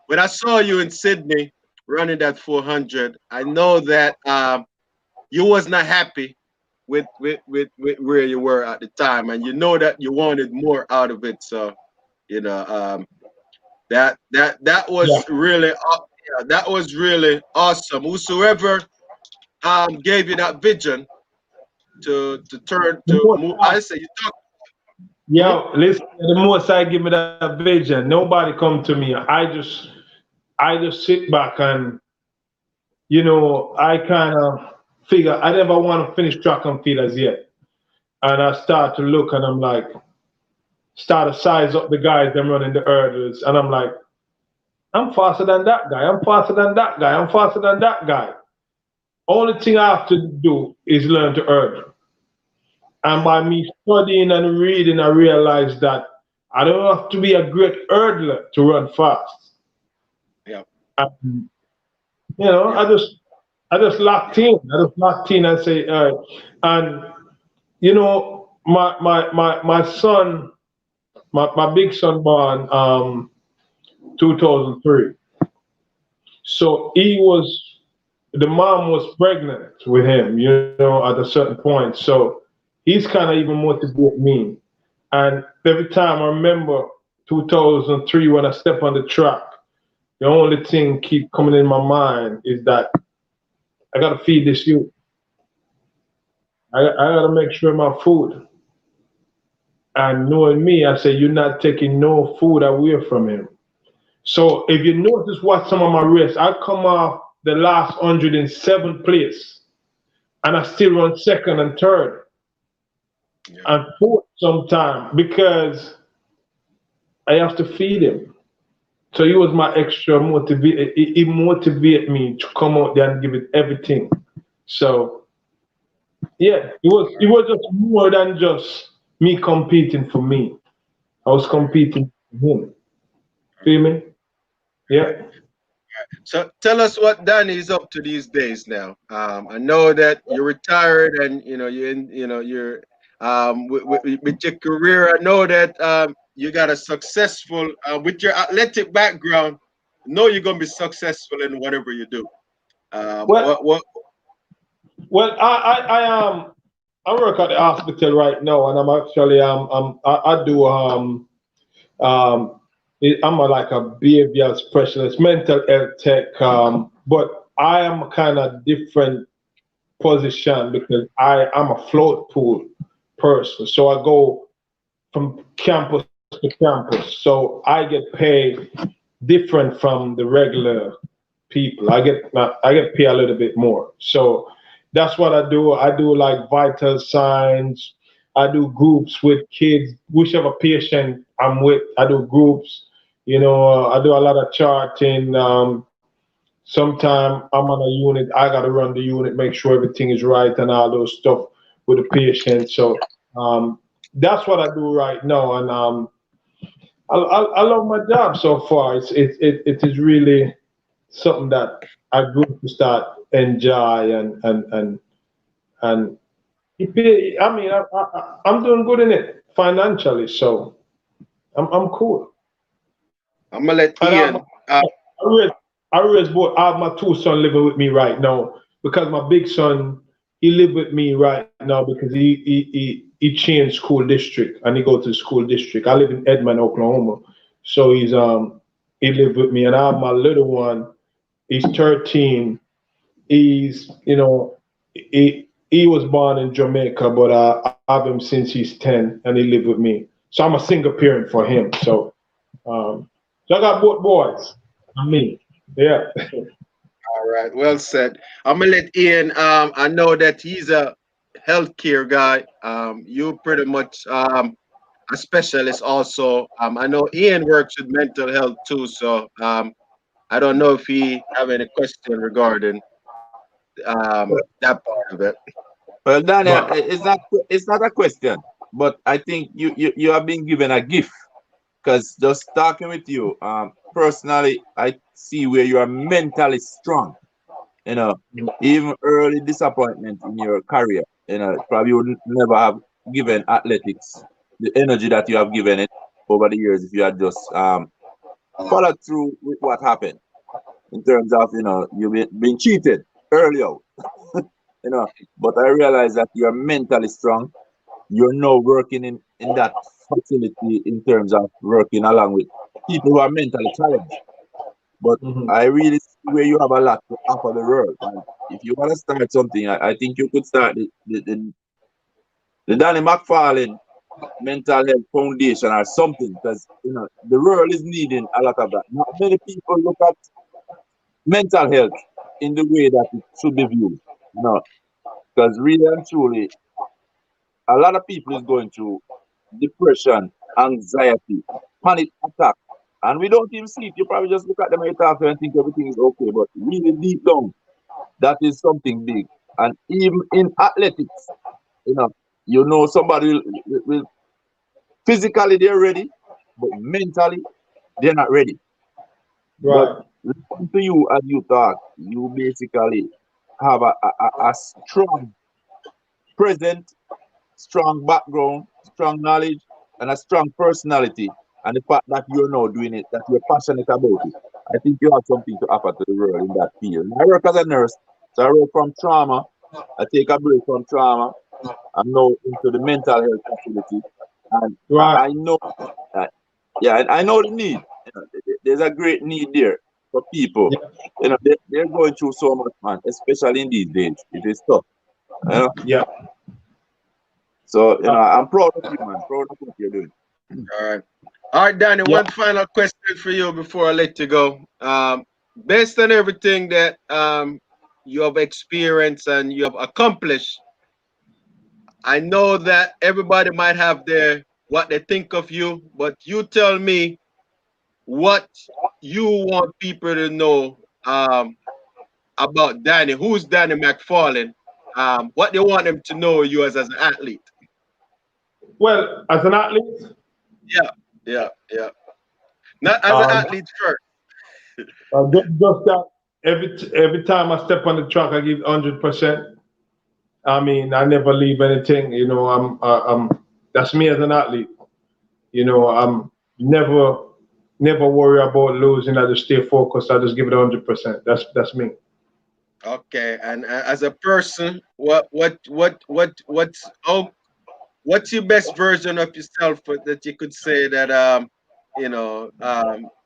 Speaker 1: when I saw you in Sydney running that 400, I know that you was not happy with where you were at the time, and you know that you wanted more out of it. So you know that
Speaker 3: Yeah.
Speaker 1: was really that was really awesome. Whosoever gave you that vision to turn
Speaker 3: The
Speaker 1: to
Speaker 3: more
Speaker 1: move,
Speaker 3: time,
Speaker 1: I say you talk. Hmm?
Speaker 3: listen, the more I give me that vision, nobody come to me. I just sit back and, you know, I kind of figure I never want to finish track and field as yet. And I start to look and I'm like, start to size up the guys them running the hurdles. And I'm like, I'm faster than that guy. I'm faster than that guy. I'm faster than that guy. Only thing I have to do is learn to hurdle. And by me studying and reading, I realized that I don't have to be a great hurdler to run fast.
Speaker 1: Yeah.
Speaker 3: And, you know,
Speaker 1: Yeah.
Speaker 3: I just locked in. I just locked in and say, and you know, my son, my big son born 2003. So the mom was pregnant with him, you know, at a certain point. So he's kind of even motivated me. And every time I remember 2003 when I step on the track, the only thing keep coming in my mind is that I gotta feed this youth. I gotta make sure my food. And knowing me, I say you're not taking no food away from him. So if you notice what some of my race, I come off the last 107th place, and I still run second and third
Speaker 1: Yeah.
Speaker 3: and fourth sometime because I have to feed him. So he was my extra motivate. It motivated me to come out there and give it everything. So yeah, it was just more than just me competing for me. I was competing for him. Feel me?
Speaker 1: Right.
Speaker 3: Yeah.
Speaker 1: So tell us what Danny is up to these days now. I know that you're retired and you know you're with your career. I know that you got a successful with your athletic background. Know you're gonna be successful in whatever you do.
Speaker 3: Well,
Speaker 1: What
Speaker 3: well, I work at the hospital right now, and I'm actually I do um I'm like a behavioral specialist, mental health tech, but I am kind of different position because I'm a float pool person, so I go from campus to campus, so I get paid different from the regular people. I get paid a little bit more. So that's what I do. I do like vital signs. I do groups with kids, whichever patient I'm with. I do groups. You know, I do a lot of charting. Sometimes I'm on a unit. I got to run the unit, make sure everything is right and all those stuff with the patient. So that's what I do right now, and I love my job so far. It is really something that I grew to start enjoy and I mean I'm doing good in it financially, so I'm cool.
Speaker 1: I'm gonna let
Speaker 3: And
Speaker 1: Ian.
Speaker 3: I raised I raised both. I have my two sons living with me right now because my big son he live with me right now because he changed school district and he go to the school district. I live in Edmond, Oklahoma, so he live with me, and I have my little one. He's 13. He's, you know, he was born in Jamaica, but I have him since he's 10, and he live with me. So I'm a single parent for him. Um, so I got both boys and me. Yeah.
Speaker 1: All right, well said. I'm gonna let Ian. I know that he's a healthcare guy. You pretty much a specialist also. I know Ian works with mental health too, so I don't know if he have any question regarding that part of it.
Speaker 2: Well, Daniel,
Speaker 3: But
Speaker 2: it's not a question, but I think you have been given a gift because just talking with you, personally, I see where you are mentally strong. You know, even early disappointment in your career, you know, probably would never have given athletics the energy that you have given it over the years if you had just followed through with what happened in terms of, you know, you've been cheated early out, you know. But I realize that you're mentally strong. You're now working in that facility in terms of working along with people who are mentally challenged. But
Speaker 3: mhm.
Speaker 2: I really see where you have a lot to offer the world. And if you want to start something, I think you could start the Danny Mcfarlane Mental Health Foundation or something, because you know the world is needing a lot of that. Not many people look at mental health in the way that it should be viewed. Because really and truly, a lot of people is going through depression, anxiety, panic attack, and we don't even see it. You probably just look at them right after and think everything is okay, but really deep down, that is something big. And even in athletics, somebody will physically they're ready, but mentally they're not ready.
Speaker 3: Right.
Speaker 2: But listen to you as you talk, you basically have a strong present, strong background, strong knowledge, and a strong personality. And the fact that you're now doing it, that you're passionate about it, I think you have something to offer to the world in that field. I work as a nurse, so I work from trauma. I take a break from trauma. I'm now into the mental health facility, and
Speaker 3: Right.
Speaker 2: I know, I know the need. There's a great need there for people.
Speaker 3: Yeah.
Speaker 2: They're going through so much, man, especially in these days. It is tough.
Speaker 3: Yeah.
Speaker 2: So I'm proud of you, man. Proud of what you're doing.
Speaker 1: All right, Danny.
Speaker 3: Yeah.
Speaker 1: One final question for you before I let you go. Based on everything that you have experienced and you have accomplished, I know that everybody might have what they think of you, but you tell me what you want people to know about Danny. Who's Danny Mcfarlane? What they want them to know you as an athlete.
Speaker 3: Well, as an athlete,
Speaker 1: Yeah. Not as an athlete first.
Speaker 3: just that every time I step on the track, I give 100%. I mean, I never leave anything. That's me as an athlete. I'm never worry about losing. I just stay focused. I just give it 100%. That's me.
Speaker 1: Okay, and as a person, what's your best version of yourself that you could say that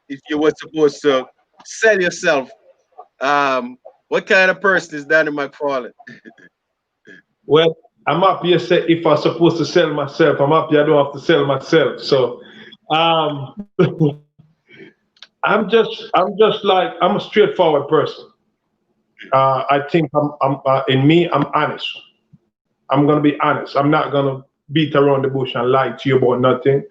Speaker 1: if you were supposed to sell yourself, what kind of person is Danny Mcfarlane?
Speaker 3: Well, I'm happy if I'm supposed to sell myself. I'm happy I don't have to sell myself. So, I'm a straightforward person. I think I'm honest. I'm gonna be honest. I'm not gonna beat around the bush and lie to you about nothing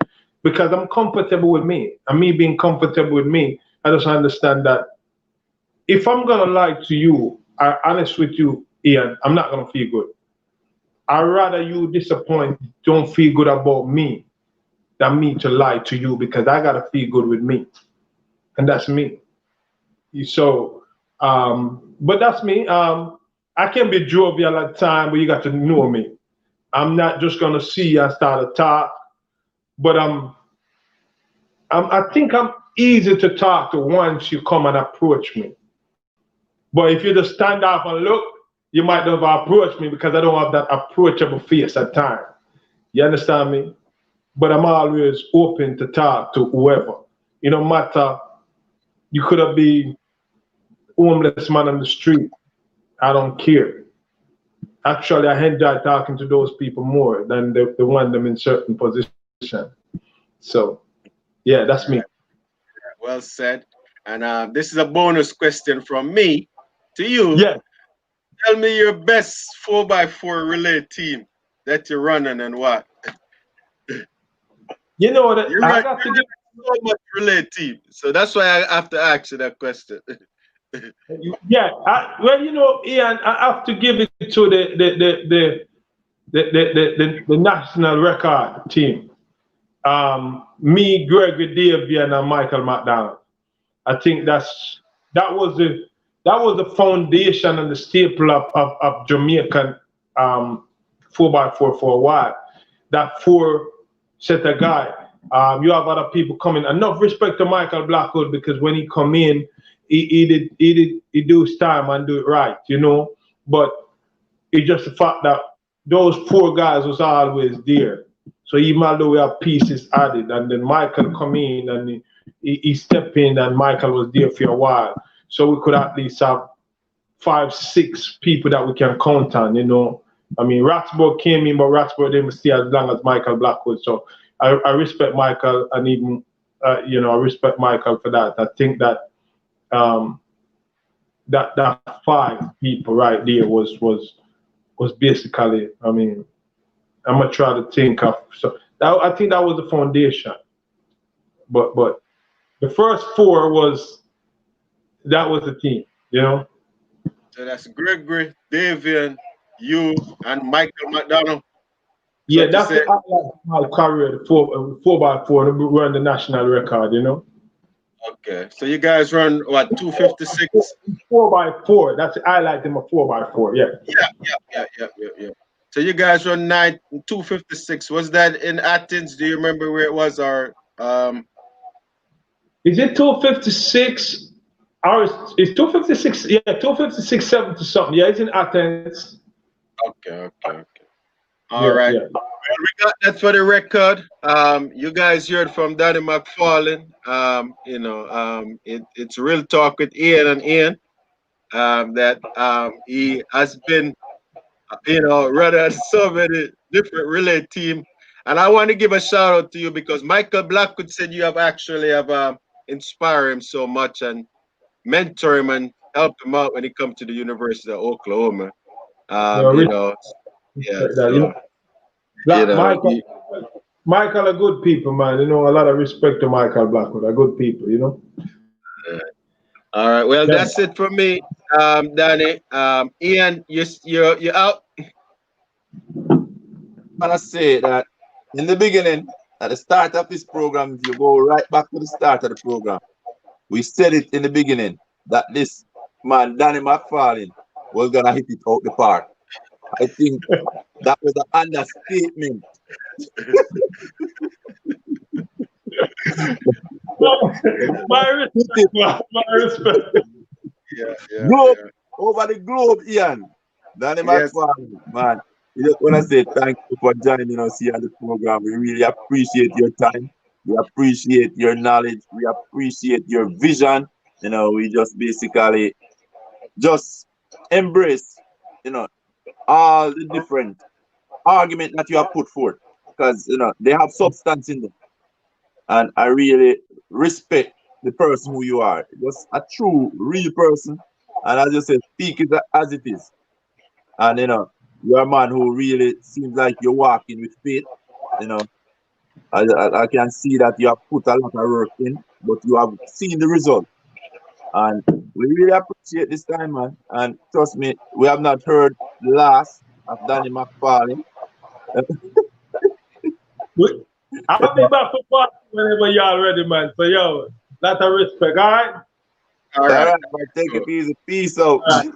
Speaker 3: because I'm comfortable with me. And me being comfortable with me, I just understand that if I'm gonna lie to you, I'm honest with you, Ian, I'm not gonna feel good. I'd rather you disappoint, don't feel good about me than me to lie to you because I gotta feel good with me. And that's me. So, but that's me. I can be jovial at time, but you got to know me. I'm not just gonna see you and start to talk, but I think I'm easy to talk to once you come and approach me. But if you just stand up and look, you might never approach me because I don't have that approachable face at time. You understand me? But I'm always open to talk to whoever. It don't matter. You could have been homeless man on the street. I don't care. Actually, I enjoy talking to those people more than the one them in certain position. So, yeah, that's me.
Speaker 1: Well said. And this is a bonus question from me to you.
Speaker 3: Yeah.
Speaker 1: Tell me your best 4x4 relay team that you're running and what.
Speaker 3: You know that
Speaker 1: You
Speaker 3: I
Speaker 1: run
Speaker 3: got to give
Speaker 1: so much relay team, so that's why I have to ask you that question.
Speaker 3: yeah. Ian, I have to give it to the national record team. Me, Gregory Davian, and Michael McDonald. I think that was the foundation and the staple of Jamaican 4x4 for a while. That four set a guy. You have other people coming. Enough respect to Michael Blackwood because when he come in, he do his time and do it right, But it's just the fact that those four guys was always there. So even though we have pieces added, and then Michael come in and he stepped in, and Michael was there for a while. So we could at least have 5, 6 people that we can count on, I mean, Ratsburg came in, but Ratsburg didn't stay as long as Michael Blackwood. So I respect Michael, and even, I respect Michael for that. I think that that 5 people right there was basically. I mean, I'm gonna try to think of. So I think that was the foundation. But the first 4 was the team. You know.
Speaker 1: So that's Gregory, Davian, you, and Michael McDonald.
Speaker 3: Yeah,
Speaker 1: So to
Speaker 3: that's
Speaker 1: say,
Speaker 3: my career. The 4x4. We run the national record. You know.
Speaker 1: okay. So you guys run what 256?
Speaker 3: 4x4. That's I like them a 4x4. Yeah.
Speaker 1: Yeah. So you guys run 256. Was that in Athens? Do you remember where it was? Or
Speaker 3: Is it 256? Or is 256? Yeah, 256 70 something. Yeah, it's in Athens.
Speaker 1: okay. All
Speaker 3: Yeah,
Speaker 1: right.
Speaker 3: yeah.
Speaker 1: Well, we got that for the record. You guys heard from Danny Mcfarlane. It's real talk with Ian and Ian. That he has been, running so many different relay team. And I want to give a shout out to you because Michael Blackwood said you have inspired him so much and mentor him and help him out when he comes to the University of Oklahoma.
Speaker 3: No,
Speaker 1: You know, yeah.
Speaker 3: respect that. You
Speaker 1: So
Speaker 3: know, Michael,
Speaker 1: he,
Speaker 3: Michael are good people, man. You know, a lot of respect to Michael Blackwood. Are good people. You know.
Speaker 1: all right. Well,
Speaker 3: Yeah.
Speaker 1: that's it for me, Danny. Ian, you're out.
Speaker 2: I want to say that in the beginning, at the start of this program, if you go right back to the start of the program, we said it in the beginning that this man, Danny Mcfarlane, was going to hit it out the park. I think that was an understatement.
Speaker 3: My respect, man. My respect.
Speaker 1: Yeah.
Speaker 2: Globe, over the globe, Ian. Danny
Speaker 1: Yes.
Speaker 2: Mcfarlane, man. We just want to say thank you for joining us here on the program. We really appreciate your time. We appreciate your knowledge. We appreciate your vision. We just basically just embrace, all the different argument that you have put forth because, they have substance in them. And I really respect the person who you are. Just a true, real person. And as you said, speak it as it is. And, you're a man who really seems like you're walking with faith. You know, I can see that you have put a lot of work in, but you have seen the result. And we really appreciate this time, man. And trust me, we have not heard the last of Danny Mcfarlane.
Speaker 3: I'll be back for part whenever y'all ready, man. So yo, lot of respect, all right?
Speaker 1: All
Speaker 2: All
Speaker 1: right.
Speaker 2: right, man, take it easy. Peace out.
Speaker 3: All right.